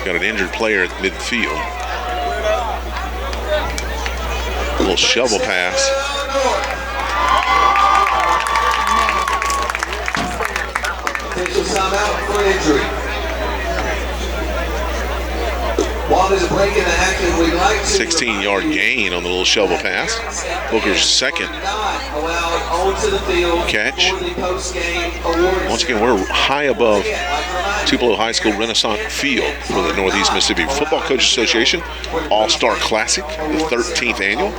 Got an injured player at midfield. A little shovel pass. Official timeout for injury. While there's a break in the action, we'd like to 16-yard gain on the little shovel pass. Booker's second catch. Once again, we're high above Tupelo High School Renaissance Field for the Northeast Mississippi Football Coaches Association All-Star Classic, the 13th annual.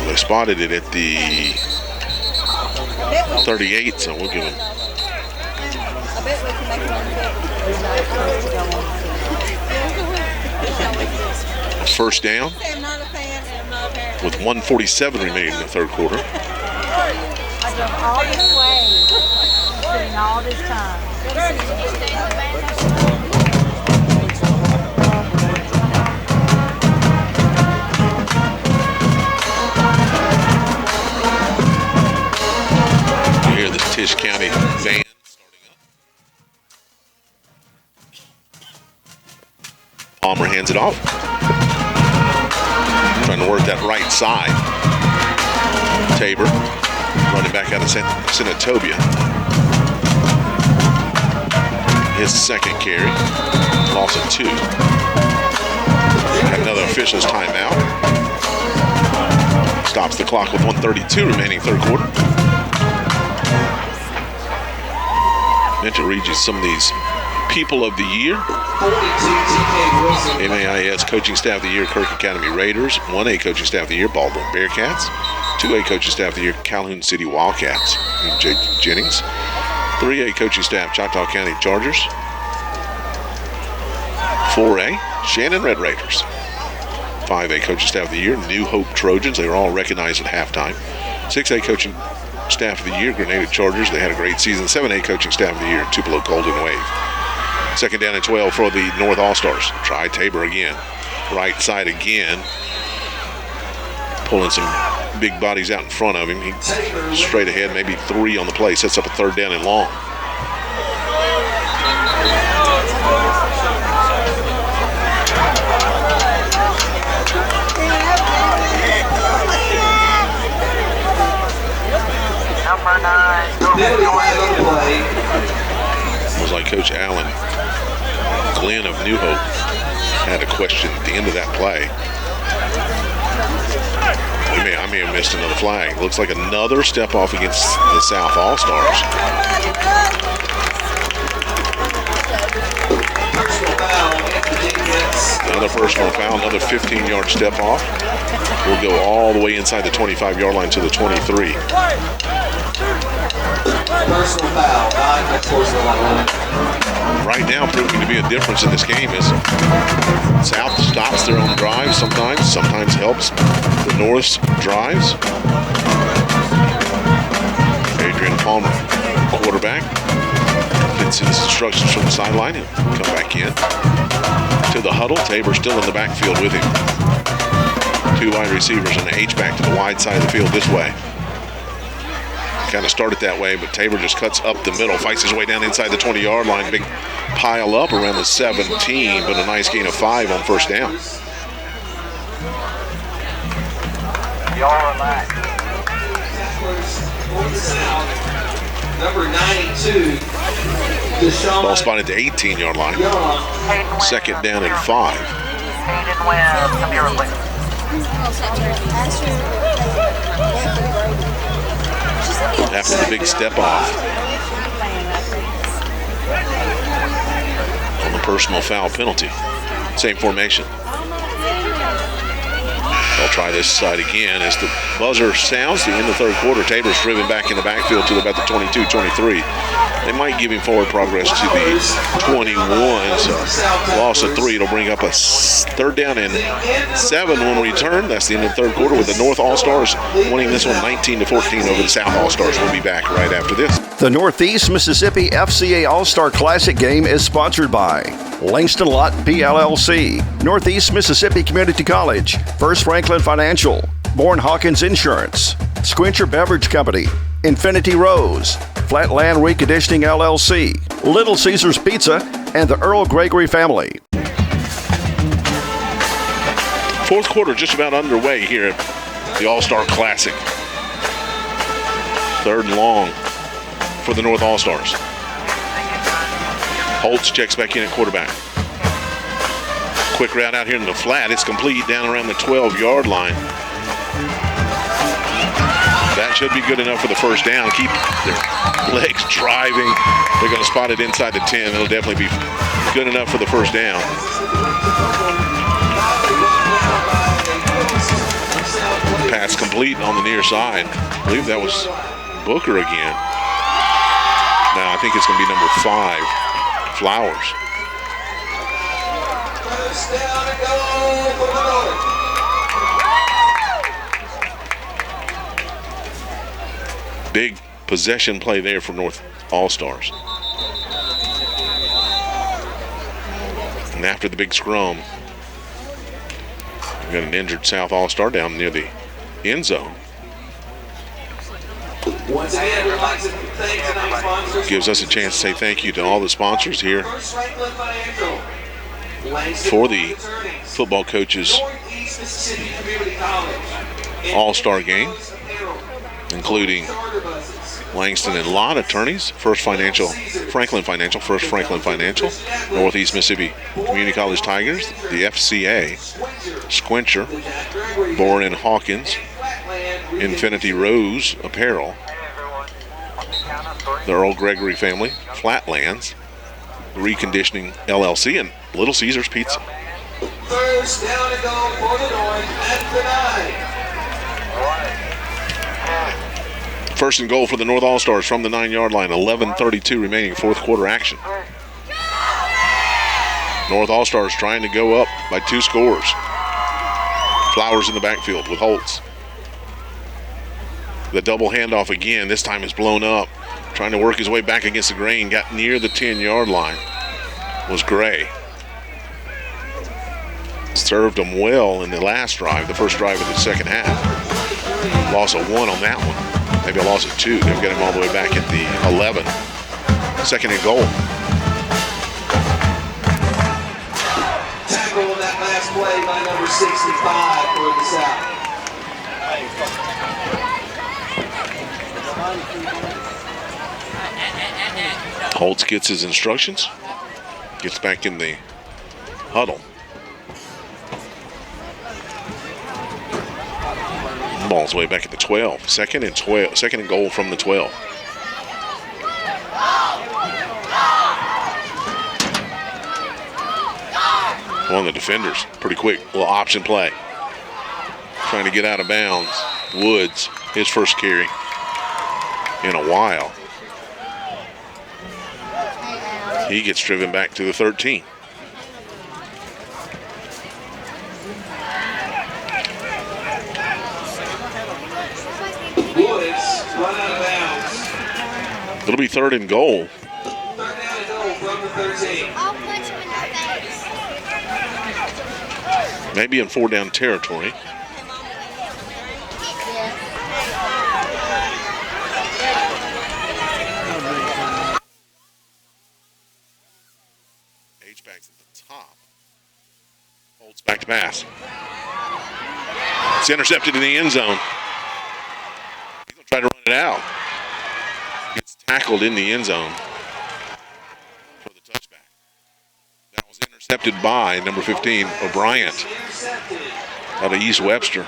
They spotted it at the 38, so we'll give them. First down with 1:47 remaining in the third quarter. I've done all this way, spending all this time. You hear the Tisch County band starting up. Palmer hands it off. Trying to work that right side. Tabor running back out of Senatobia. His second carry. Loss of 2. Got another official's timeout. Stops the clock with 1:32 remaining third quarter. Meant to read you some of these People of the Year. MAIS Coaching Staff of the Year, Kirk Academy Raiders. 1A Coaching Staff of the Year, Baldwin Bearcats. 2A Coaching Staff of the Year, Calhoun City Wildcats. Jake Jennings. 3A Coaching Staff, Choctaw County Chargers. 4A, Shannon Red Raiders. 5A Coaching Staff of the Year, New Hope Trojans. They were all recognized at halftime. 6A Coaching Staff of the Year, Grenada Chargers. They had a great season. 7A Coaching Staff of the Year, Tupelo Golden Wave. Second down and 12 for the North All-Stars. Try Tabor again. Right side again. Pulling some big bodies out in front of him. He straight ahead, maybe 3 on the play. Sets up a third down and long. Number 9. It was like Coach Allen. Glenn of New Hope had a question at the end of that play. I may have missed another flag. Looks like another step off against the South All-Stars. Another personal foul, another 15-yard step off. We'll go all the way inside the 25-yard line to the 23. Personal foul, Right now, proving to be a difference in this game is South stops their own drives sometimes helps the North's drives. Adrian Palmer, quarterback, gets his instructions from the sideline and come back in to the huddle. Tabor still in the backfield with him. 2 wide receivers and an H-back to the wide side of the field this way. Kind of started that way, but Tabor just cuts up the middle, fights his way down inside the 20-yard line. Big pile up around the 17, but a nice gain of 5 on first down. Y'all relax. south, number 92, Deshaun Ball spotted at the 18-yard line. Young. Second down and 5. Hayden Webb, come here real quick. After the big step off on the personal foul penalty. Same formation. They'll try this side again as the buzzer sounds. The end of the third quarter, Tabor's driven back in the backfield to about the 22-23. They might give him forward progress to the 21. So loss of 3. It'll bring up a third down and 7 when we return. That's the end of the third quarter with the North All-Stars winning this one 19-14 over the South All-Stars. We'll be back right after this. The Northeast Mississippi FCA All-Star Classic Game is sponsored by Langston Lot PLLC, Northeast Mississippi Community College, First Franklin Financial, Bourne Hawkins Insurance, Squincher Beverage Company, Infinity Rose, Flatland Reconditioning LLC, Little Caesars Pizza, and the Earl Gregory family. Fourth quarter just about underway here at the All-Star Classic. Third and long for the North All-Stars. Holtz checks back in at quarterback. Quick route out here in the flat. It's complete down around the 12-yard line. That should be good enough for the first down. Keep their legs driving. They're going to spot it inside the 10. It'll definitely be good enough for the first down. Pass complete on the near side. I believe that was Booker again. Now I think it's going to be number 5, Flowers. First down and goal for the North. Big possession play there for North All-Stars. And after the big scrum, we've got an injured South All-Star down near the end zone. Once again, we'd like to thank tonight's sponsors. Gives us a chance to say thank you to all the sponsors here First Franklin Financial, Langston for the Attorneys, football coaches Northeast Mississippi Community College, All-Star Game, including Charter buses, Langston and Lott Attorneys, First Franklin Financial, Northeast Mississippi Community College Tigers, the FCA, Squincher, Bourne and Hawkins, Infinity Rose Apparel, the Earl Gregory family, Flatlands, Reconditioning LLC, and Little Caesars Pizza. First down and goal for the North at the 9. First and goal for the North All-Stars from the 9-yard line. 11:32 remaining, fourth quarter action. North All-Stars trying to go up by 2 scores. Flowers in the backfield with Holtz. The double handoff again. This time is blown up. Trying to work his way back against the grain. Got near the 10-yard line. Was Gray. Served him well in the last drive, the first drive of the second half. Loss of 1 on that one. Maybe a loss of 2. They've got him all the way back at the 11. Second and goal. Tackle on that last play by number 65 for the South. Holtz gets his instructions. Gets back in the huddle. Ball's way back at the 12. Second and goal from the 12. One of the defenders, pretty quick, little option play. Trying to get out of bounds. Woods, his first carry in a while. He gets driven back to the 13. Woods run out of bounds. It'll be third and goal. Third down and goal from the 13. I'll punch him in the face. Maybe in 4-down territory. H-backs at the top. Holds back to pass. It's intercepted in the end zone. He's going to try to run it out. tackled in the end zone for the touchback. That was intercepted by number 15, O'Brien, out of East Webster.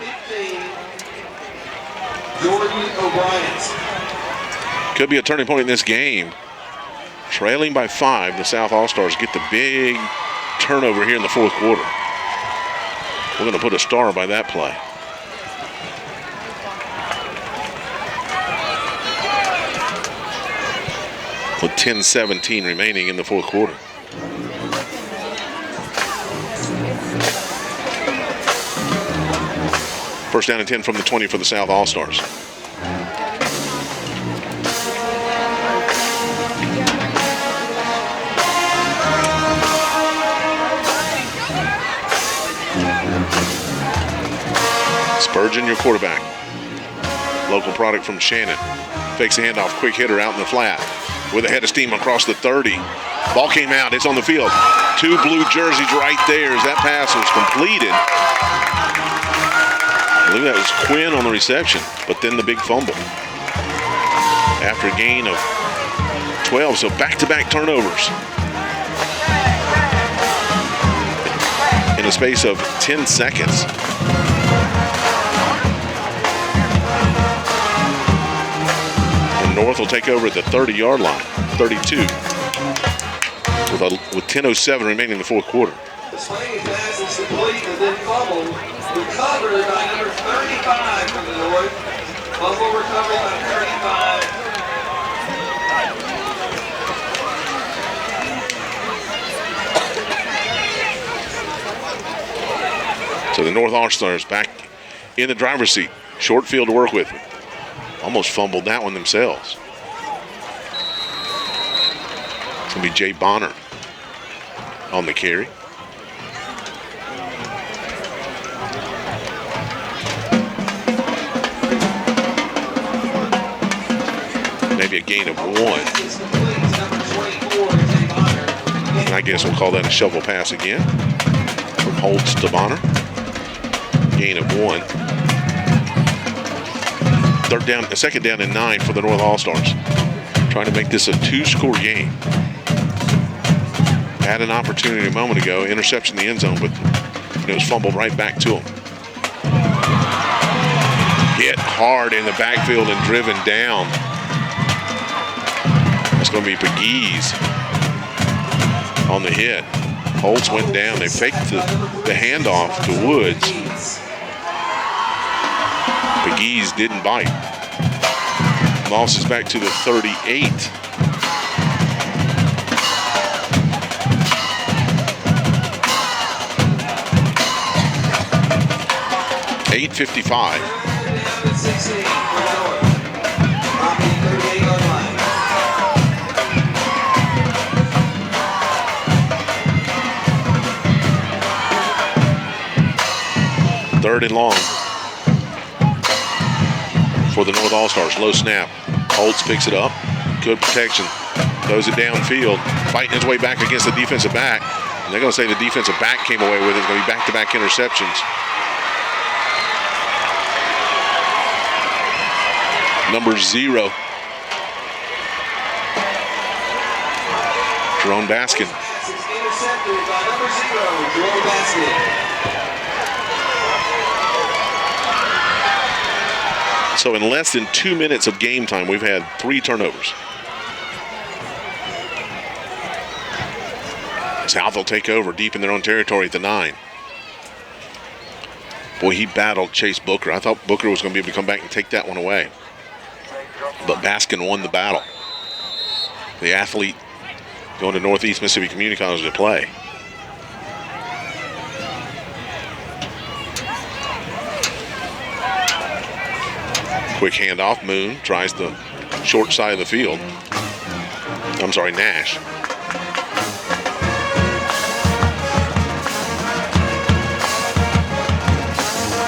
Jordan O'Brien. Could be a turning point in this game. Trailing by 5, the South All-Stars get the big turnover here in the fourth quarter. We're going to put a star by that play. With 10:17 remaining in the fourth quarter. First down and 10 from the 20 for the South All-Stars. Spurgeon, your quarterback. Local product from Shannon. Fakes the handoff, quick hitter out in the flat. With a head of steam across the 30. Ball came out, it's on the field. 2 blue jerseys right there as that pass was completed. I believe that was Quinn on the reception, but then the big fumble. After a gain of 12, so back-to-back turnovers. In a space of 10 seconds. North will take over at the 30-yard line, 32, with 10:07 remaining in the fourth quarter. The swinging pass is complete and then fumble. Recovered by number 35 from the North. Fumble recovered by 35. So the North All-Stars back in the driver's seat. Short field to work with. Almost fumbled that one themselves. It's going to be Jay Bonner on the carry. Maybe a gain of 1. And I guess we'll call that a shovel pass again. From Holtz to Bonner. Gain of 1. Second down and 9 for the North All-Stars. Trying to make this a 2-score game. Had an opportunity a moment ago, interception in the end zone, but it was fumbled right back to him. Hit hard in the backfield and driven down. It's going to be Pegues on the hit. Holtz went down. They faked the handoff to Woods. Pegues didn't bite. Loss is back to the 38. .855. Third and long for the North All-Stars. Low snap. Holtz picks it up. Good protection. Throws it downfield. Fighting his way back against the defensive back. And they're going to say the defensive back came away with it. It's going to be back-to-back interceptions. Number 0. Jerome Baskin. Intercepted by number 0, Jerome Baskin. So in less than 2 minutes of game time, we've had 3 turnovers. South will take over deep in their own territory at the 9. Boy, he battled Chase Booker. I thought Booker was going to be able to come back and take that one away. But Baskin won the battle. The athlete going to Northeast Mississippi Community College to play. Quick handoff. Moon tries the short side of the field. I'm sorry, Nash.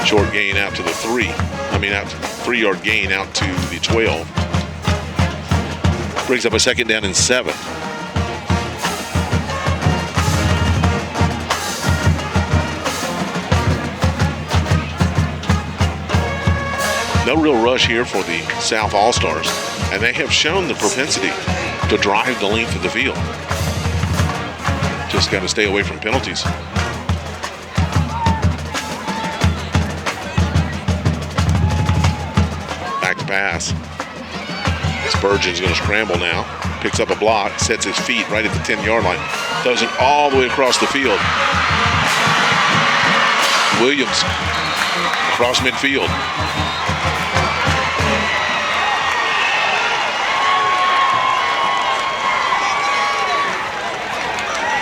Short gain out to the 3. Out to 3-yard gain out to the 12. Brings up a second down and 7. No real rush here for the South All-Stars, and they have shown the propensity to drive the length of the field. Just got to stay away from penalties. Back to pass. Spurgeon's going to scramble now. Picks up a block, sets his feet right at the 10-yard line. Throws it all the way across the field. Williams across midfield.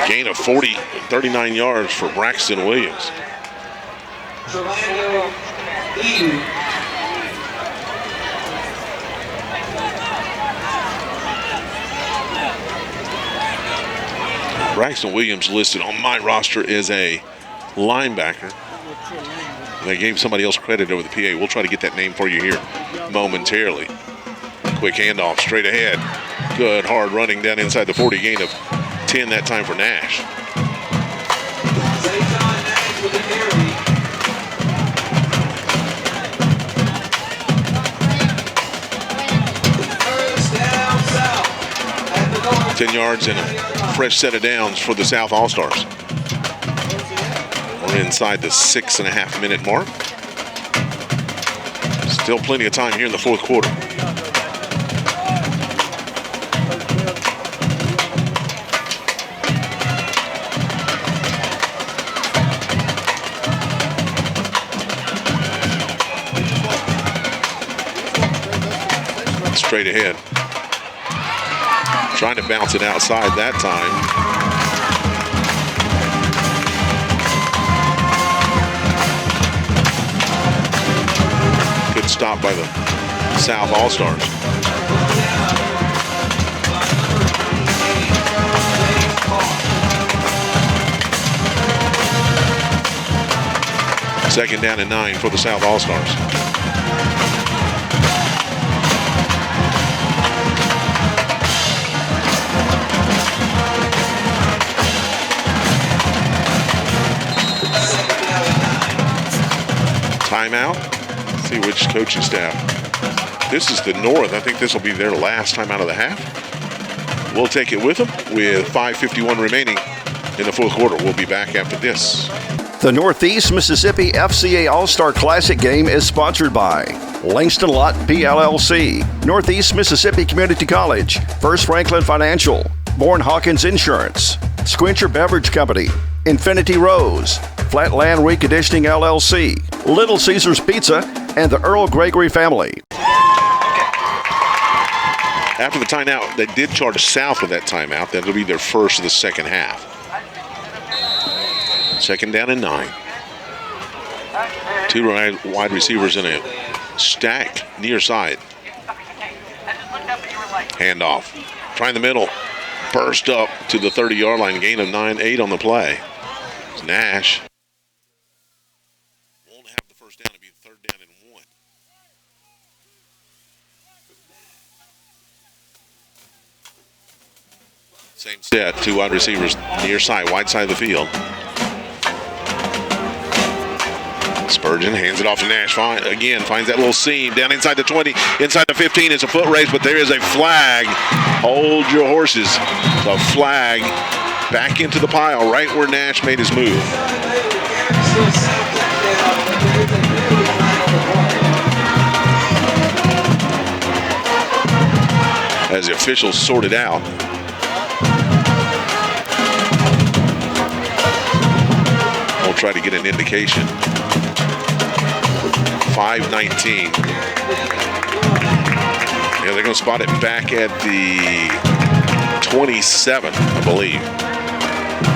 Gain of 39 yards for Braxton Williams. Braxton Williams listed on my roster as a linebacker. They gave somebody else credit over the PA. We'll try to get that name for you here momentarily. Quick handoff straight ahead. Good hard running down inside the 40, gain of 10 that time for Nash. With the carry. 10 yards and a fresh set of downs for the South All-Stars. We're inside the 6.5 minute mark. Still plenty of time here in the fourth quarter. Straight ahead. Trying to bounce it outside that time. Good stop by the South All-Stars. Second down and 9 for the South All-Stars. Timeout. Let's see which coaching staff. This is the North. I think this will be their last timeout of the half. We'll take it with them with 5:51 remaining in the fourth quarter. We'll be back after this. The Northeast Mississippi FCA All-Star Classic Game is sponsored by Langston Lott PLLC, Northeast Mississippi Community College, First Franklin Financial, Bourne Hawkins Insurance, Squincher Beverage Company, Infinity Rose, Flatland Reconditioning LLC, Little Caesars Pizza, and the Earl Gregory family. After the timeout, they did charge South with that timeout. That'll be their first of the second half. Second down and 9. Two wide receivers in a stacked near side. Handoff. Trying the middle. Burst up to the 30-yard line. Gain of 9-8 on the play. It's Nash. Won't have the first down. It'll be third down and 1. Same set. Two wide receivers near side, wide side of the field. Spurgeon hands it off to Nash. Again, finds that little seam down inside the 20, inside the 15. It's a foot race, but there is a flag. Hold your horses. The flag back into the pile right where Nash made his move. As the officials sort it out. We'll try to get an indication. 5:19. Yeah, they're going to spot it back at the 27, I believe.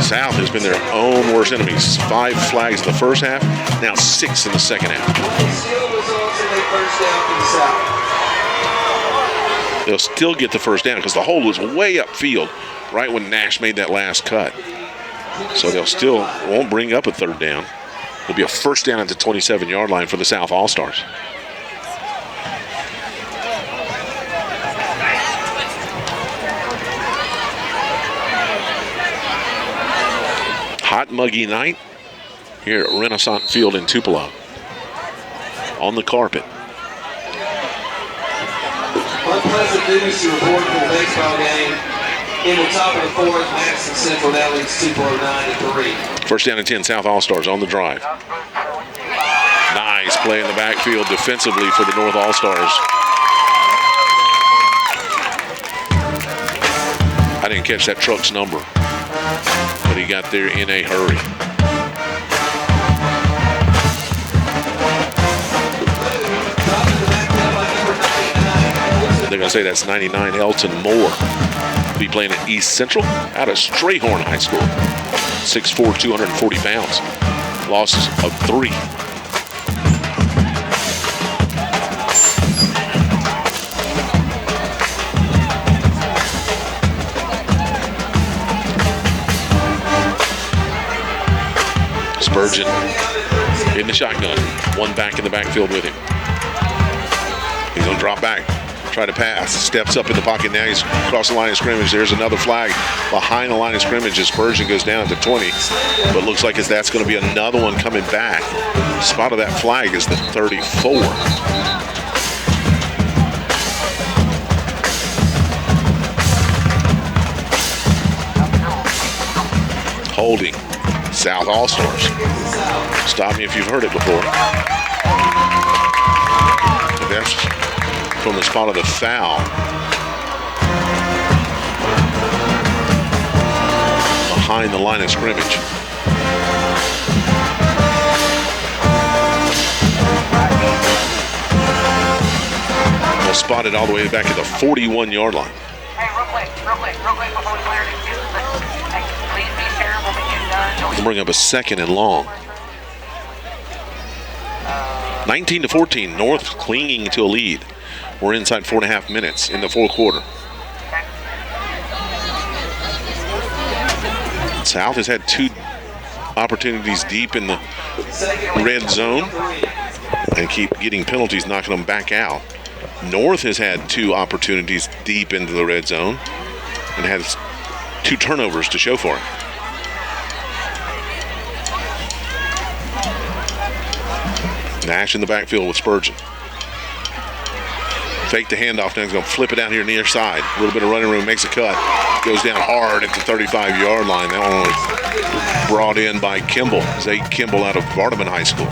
South has been their own worst enemies. 5 flags in the first half, now 6 in the second half. They'll still get the first down because the hole was way upfield right when Nash made that last cut. So they'll still won't bring up a third down. It'll be a first down at the 27-yard line for the South All-Stars. Hot, muggy night here at Renaissance Field in Tupelo. On the carpet. Unpleasant news to report from the baseball game. In the top of the fourth, Madison Central now leads Tupelo 9-3. First down and 10, South All-Stars on the drive. Nice play in the backfield defensively for the North All-Stars. I didn't catch that truck's number, but he got there in a hurry. They're going to say that's 99 Elton Moore. Be playing at East Central out of Strayhorn High School. 6'4", 240 pounds. Losses of 3. Spurgeon in the shotgun. One back in the backfield with him. He's going to drop back. Try to pass, steps up in the pocket. Now he's across the line of scrimmage. There's another flag behind the line of scrimmage as Spurgeon goes down to 20. But looks like that's going to be another one coming back. The spot of that flag is the 34. Holding. South All-Stars. Stop me if you've heard it before. That's from the spot of the foul. Behind the line of scrimmage. Well, spotted all the way back at the 41-yard line. Hey, real quick, before we clear it, please be sure when we get done. We'll bring up a second and long. 19-14, North clinging to a lead. We're inside 4.5 minutes in the fourth quarter. South has had 2 opportunities deep in the red zone and keep getting penalties, knocking them back out. North has had 2 opportunities deep into the red zone and has 2 turnovers to show for it. Nash in the backfield with Spurgeon. Fake the handoff, now he's going to flip it out here near side. A little bit of running room, makes a cut. Goes down hard at the 35-yard line. That one was brought in by Kimball. Zay Kimball out of Vardaman High School.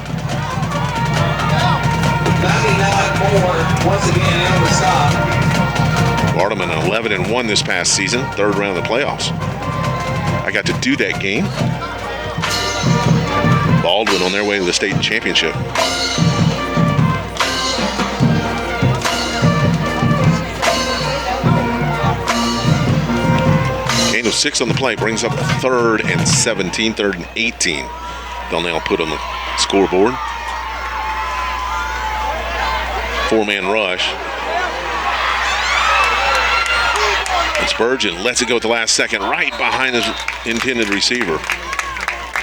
99 more, once again, in the stop. Vardaman 11-1 this past season, 3rd round of the playoffs. I got to do that game. Baldwin on their way to the state championship. Gain of 6 on the play brings up 3rd and 17, 3rd and 18. They'll now put on the scoreboard. 4-man rush. And Spurgeon lets it go at the last second, right behind his intended receiver.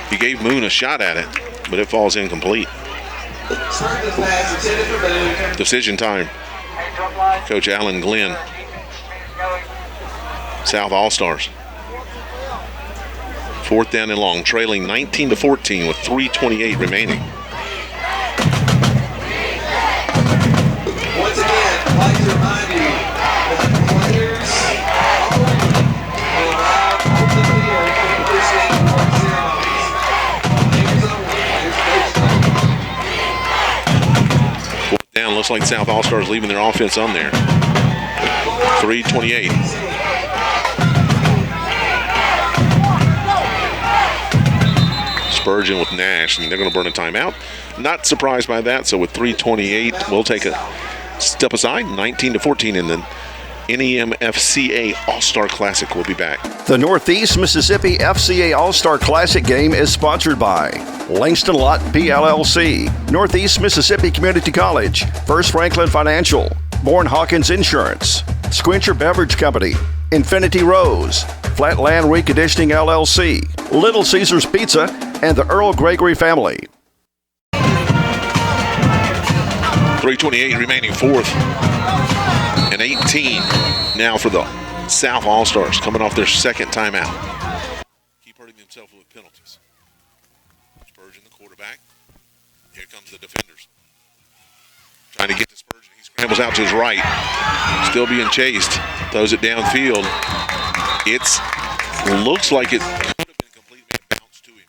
He gave Moon a shot at it, but it falls incomplete. Decision time. Coach Alan Glenn. South All-Stars. 4th down and long, trailing 19-14 with 3:28 remaining. Once again, I'd like to remind you that the players will arrive on the field for the first game of the ceremonies. Players only, players coach. 4th down, looks like South All-Stars leaving their offense on there. 3:28. Spurgeon with Nash, and they're going to burn a timeout. Not surprised by that, so with 3:28, we'll take a step aside. 19-14 in the NEMFCA All-Star Classic. We'll be back. The Northeast Mississippi FCA All-Star Classic game is sponsored by Langston Lott PLLC, Northeast Mississippi Community College, First Franklin Financial, Bourne Hawkins Insurance, Squincher Beverage Company, Infinity Rose, Flatland Reconditioning LLC, Little Caesars Pizza, and the Earl Gregory family. 3:28 remaining, 4th and 18 now for the South All-Stars coming off their 2nd timeout. Keep hurting themselves with penalties. Spurgeon, the quarterback. Here comes the defenders. Trying to get to Spurgeon. He's Scrambles out to his right. Still being chased. Throws it downfield. Looks like it could have been complete. Man, bounce to him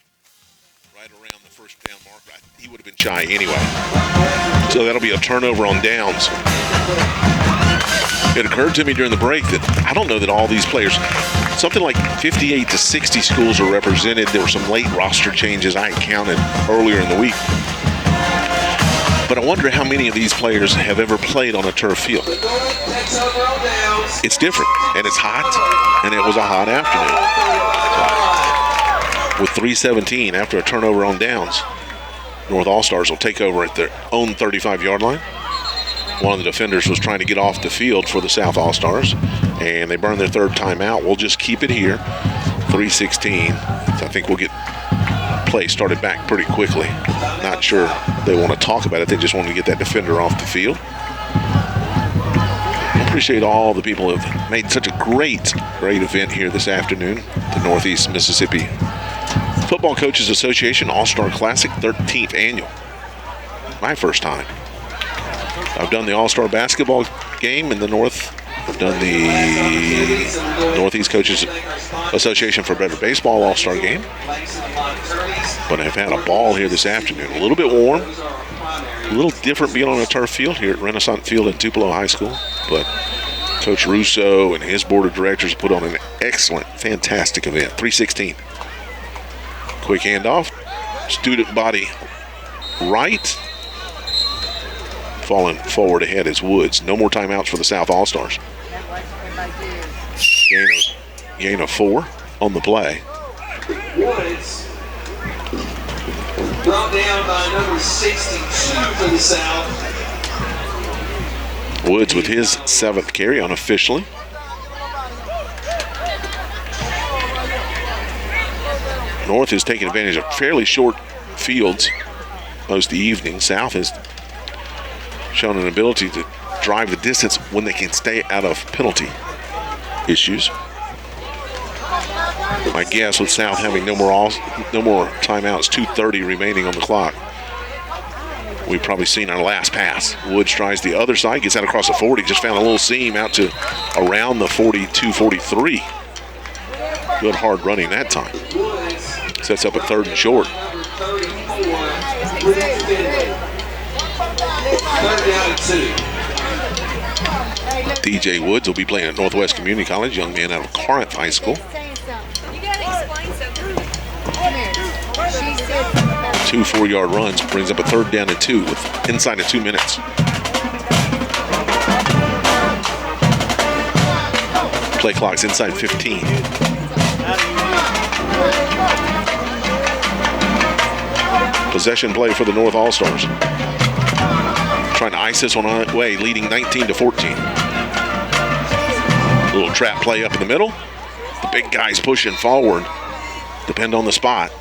right around the first down marker. He would have been shy anyway. So that'll be a turnover on downs. It occurred to me during the break that I don't know that all these players, something like 58 to 60 schools are represented. There were some late roster changes I counted earlier in the week. But I wonder how many of these players have ever played on a turf field. It's different, and it's hot, and it was a hot afternoon. So, with 3:17 after a turnover on downs, North All-Stars will take over at their own 35-yard line. One of the defenders was trying to get off the field for the South All-Stars, and they burned their third timeout. We'll just keep it here, 3:16. So I think we'll get play started back pretty quickly. Not sure they want to talk about it. They just want to get that defender off the field. I appreciate all the people who have made such a great event here this afternoon. The Northeast Mississippi Football Coaches Association All-Star Classic, 13th annual. My first time. I've done the All-Star Basketball game in the North. I've done the Northeast Coaches Association for Better Baseball All-Star Game. But I've had a ball here this afternoon. A little bit warm. A little different being on a turf field here at Renaissance Field in Tupelo High School. But Coach Russo and his board of directors put on an excellent, fantastic event. 3:16. Quick handoff. Student body right. Falling forward ahead is Woods. No more timeouts for the South All-Stars. Gain of 4 on the play. Woods brought down by number 62 for the South. Woods with his 7th carry unofficially. North is taking advantage of fairly short fields most of the evening. South has shown an ability to drive the distance when they can stay out of penalty issues. My guess with South having no more timeouts, 2:30 remaining on the clock. We've probably seen our last pass. Woods tries the other side, gets out across the 40, just found a little seam out to around the 42, 43. Good hard running that time. Sets up a 3rd and short. DJ Woods will be playing at Northwest Community College, young man out of Corinth High School. 2 4-yard runs, brings up a 3rd down and 2 with inside of 2 minutes. Play clock's inside 15. Possession play for the North All-Stars. Trying to ice this one away, leading 19-14. Little trap play up in the middle. The big guy's pushing forward. Depend on the spot.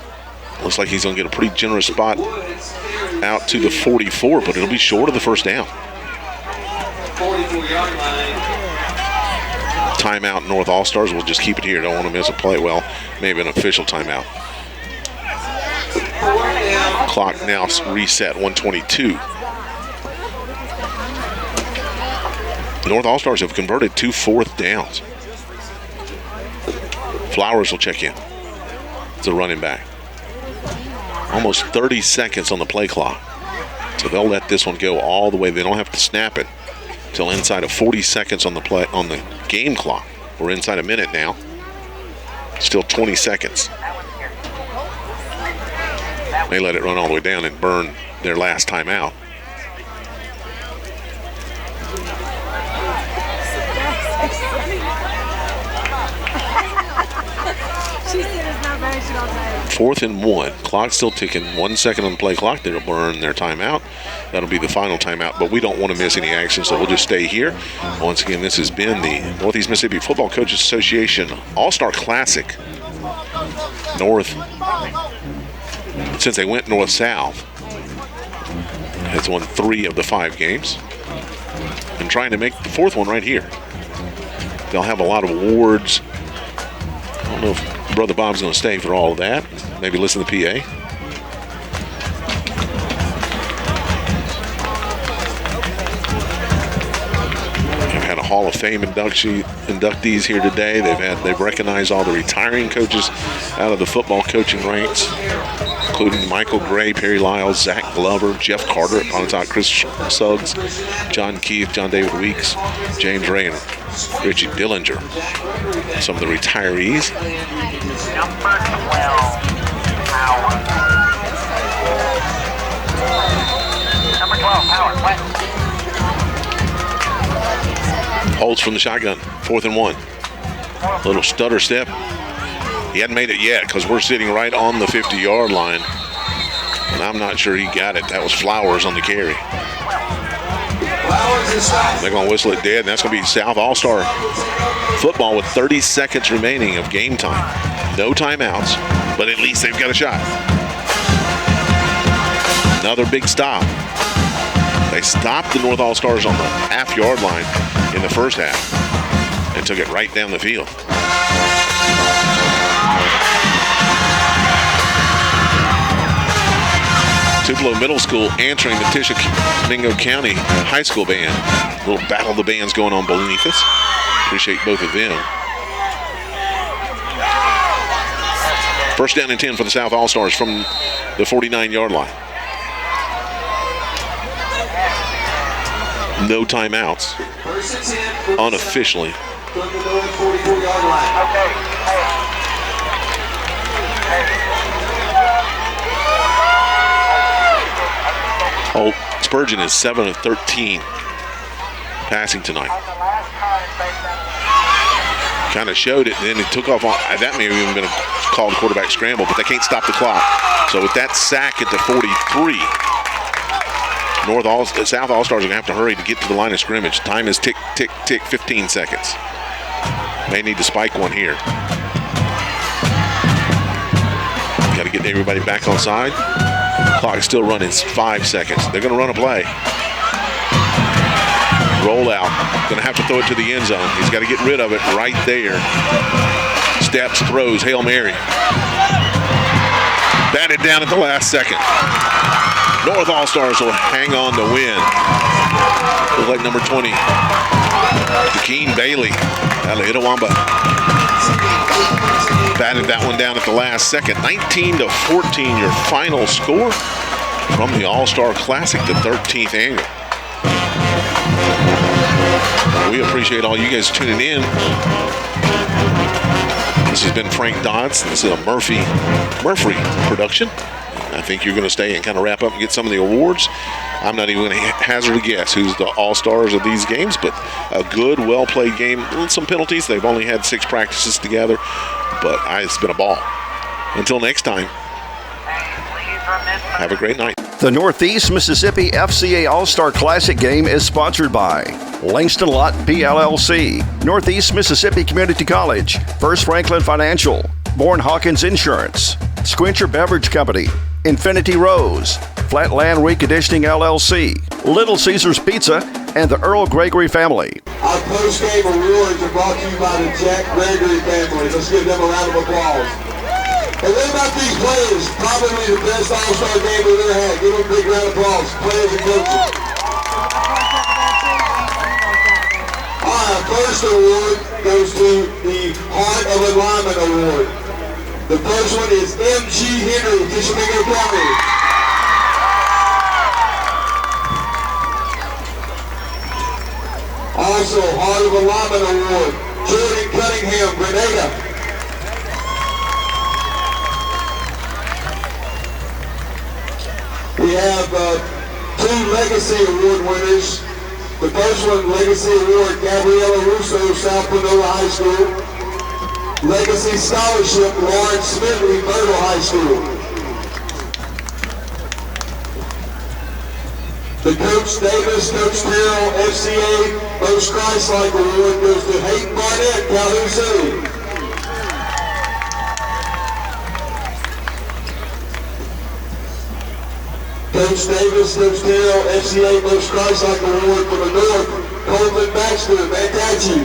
Looks like he's going to get a pretty generous spot out to the 44, but it'll be short of the first down. 44-yard line. Timeout, North All-Stars. We'll just keep it here. Don't want to miss a play. Well, maybe an official timeout. Clock now reset, 1:22. North All-Stars have converted 2 4th downs. Flowers will check in. It's a running back. Almost 30 seconds on the play clock. So they'll let this one go all the way. They don't have to snap it until inside of 40 seconds on the game clock. We're inside a minute now. Still 20 seconds. They let it run all the way down and burn their last timeout. Fourth and 1. Clock still ticking. 1 second on the play clock. They'll burn their timeout. That'll be the final timeout, but we don't want to miss any action, so we'll just stay here. Once again, this has been the Northeast Mississippi Football Coaches Association All-Star Classic. North, since they went north-south, has won 3 of the 5 games and trying to make the 4th one right here. They'll have a lot of awards. I don't know if Brother Bob's going to stay for all of that. Maybe listen to the PA. Hall of Fame inductees here today. They've recognized all the retiring coaches out of the football coaching ranks, including Michael Gray, Perry Lyles, Zach Glover, Jeff Carter at Pontotoc, Chris Suggs, John Keith, John David Weeks, James Ray, and Richie Dillinger. Some of the retirees. Number 12, Howard. Number 12, Howard, West. Holds from the shotgun, 4th and 1. Little stutter step. He hadn't made it yet because we're sitting right on the 50-yard line. And I'm not sure he got it. That was Flowers on the carry. They're going to whistle it dead, and that's going to be South All-Star football with 30 seconds remaining of game time. No timeouts, but at least they've got a shot. Another big stop. They stopped the North All-Stars on the half-yard line in the first half and took it right down the field. Tupelo Middle School answering the Tishomingo County High School band. A little battle of the bands going on beneath us. Appreciate both of them. First down and 10 for the South All-Stars from the 49-yard line. No timeouts. Unofficially. Oh, Spurgeon is 7 of 13 passing tonight. Kind of showed it, and then he took off on. That may have even been a called quarterback scramble, but they can't stop the clock. So with that sack at the 43, South All-Stars are going to have to hurry to get to the line of scrimmage. Time is tick, tick, tick, 15 seconds. May need to spike one here. Got to get everybody back on side. Clock is still running, 5 seconds. They're going to run a play. Roll out. Going to have to throw it to the end zone. He's got to get rid of it right there. Steps, throws, Hail Mary. Batted down at the last second. North All-Stars will hang on to win. Looks like number 20, Jakeen Bailey out of Itawamba. Batted that one down at the last second. 19-14 your final score from the All-Star Classic, the 13th annual. We appreciate all you guys tuning in. This has been Frank Dodds. This is a Murphy production. I think you're going to stay and kind of wrap up and get some of the awards. I'm not even going to hazard a guess who's the all-stars of these games, but a good, well-played game with some penalties. They've only had 6 practices together, but it's been a ball. Until next time, have a great night. The Northeast Mississippi FCA All-Star Classic Game is sponsored by Langston Lott PLLC, Northeast Mississippi Community College, First Franklin Financial, Bourne Hawkins Insurance, Squincher Beverage Company, Infinity Rose, Flatland Reconditioning LLC, Little Caesars Pizza, and the Earl Gregory family. Our post-game awards are brought to you by the Jack Gregory family. Let's give them a round of applause. And what about these players? Probably the best all-star game we've ever had. Give them a big round of applause. Players and coaches. Our first award goes to the Heart of Alignment Award. The first one is M.G. Henry, Tishomingo County. Also, Heart of Alignment Award, Jordan Cunningham, Grenada. We have 2 Legacy Award winners. The first one, Legacy Award, Gabriela Russo, South Panola High School. Legacy Scholarship, Lawrence Smithly, Myrtle High School. The Coach Davis, Coach Terrell, FCA Most Christ-Like Award goes to Hayden Barnett, Calhoun City. Coach Davis, Coach Terrell, FCA Most Christ-Like Award for the North, Coleman Baxter, Mantachi.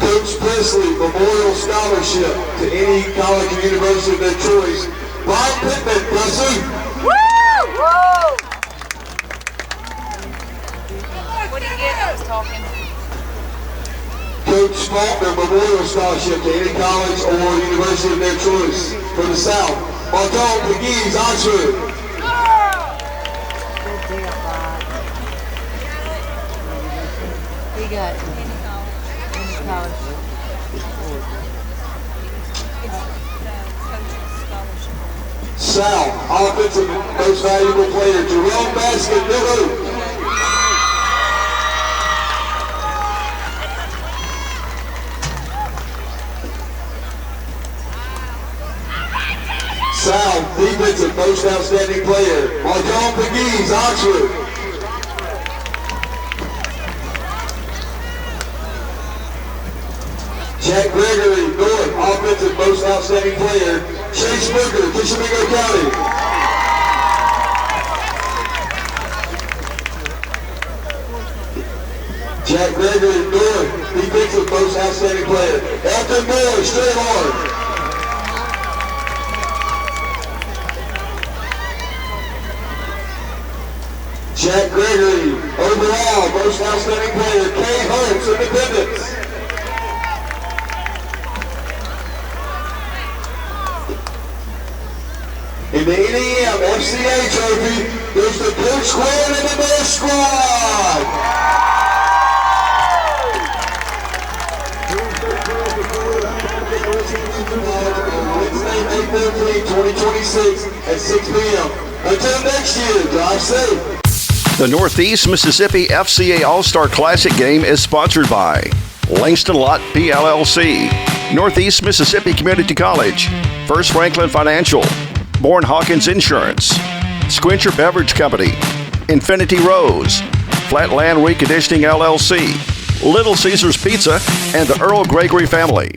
Coach Presley, Memorial Scholarship to any college or university of their choice. Bob Pittman, Kelsey. Woo! Woo! Coach Faulkner Memorial Scholarship to any college or university of their choice. For the South, Marcone McGee's Oxford. Good deal, Bob. He got any college. South, offensive most valuable player, Jerome Baskin, Tupelo. South, defensive most outstanding player, Marcone McGee's Oxford. Jack Gregory, North, offensive most outstanding player, Chase Booker, Tishomingo County. Jack Gregory, North, defensive most outstanding player, Elton Moore, Strayhorn. Jack Gregory, overall most outstanding player, Kay Holmes, Independence. In the NEMFCA trophy, there's the Blue Squad and the Bear Squad. Wednesday, May 13, 2026 at 6 p.m. Until next year, drive safe. The Northeast Mississippi FCA All-Star Classic Game is sponsored by Langston Lott PLLC, Northeast Mississippi Community College, First Franklin Financial, Bourne Hawkins Insurance, Squincher Beverage Company, Infinity Rose, Flatland Reconditioning LLC, Little Caesars Pizza, and the Earl Gregory family.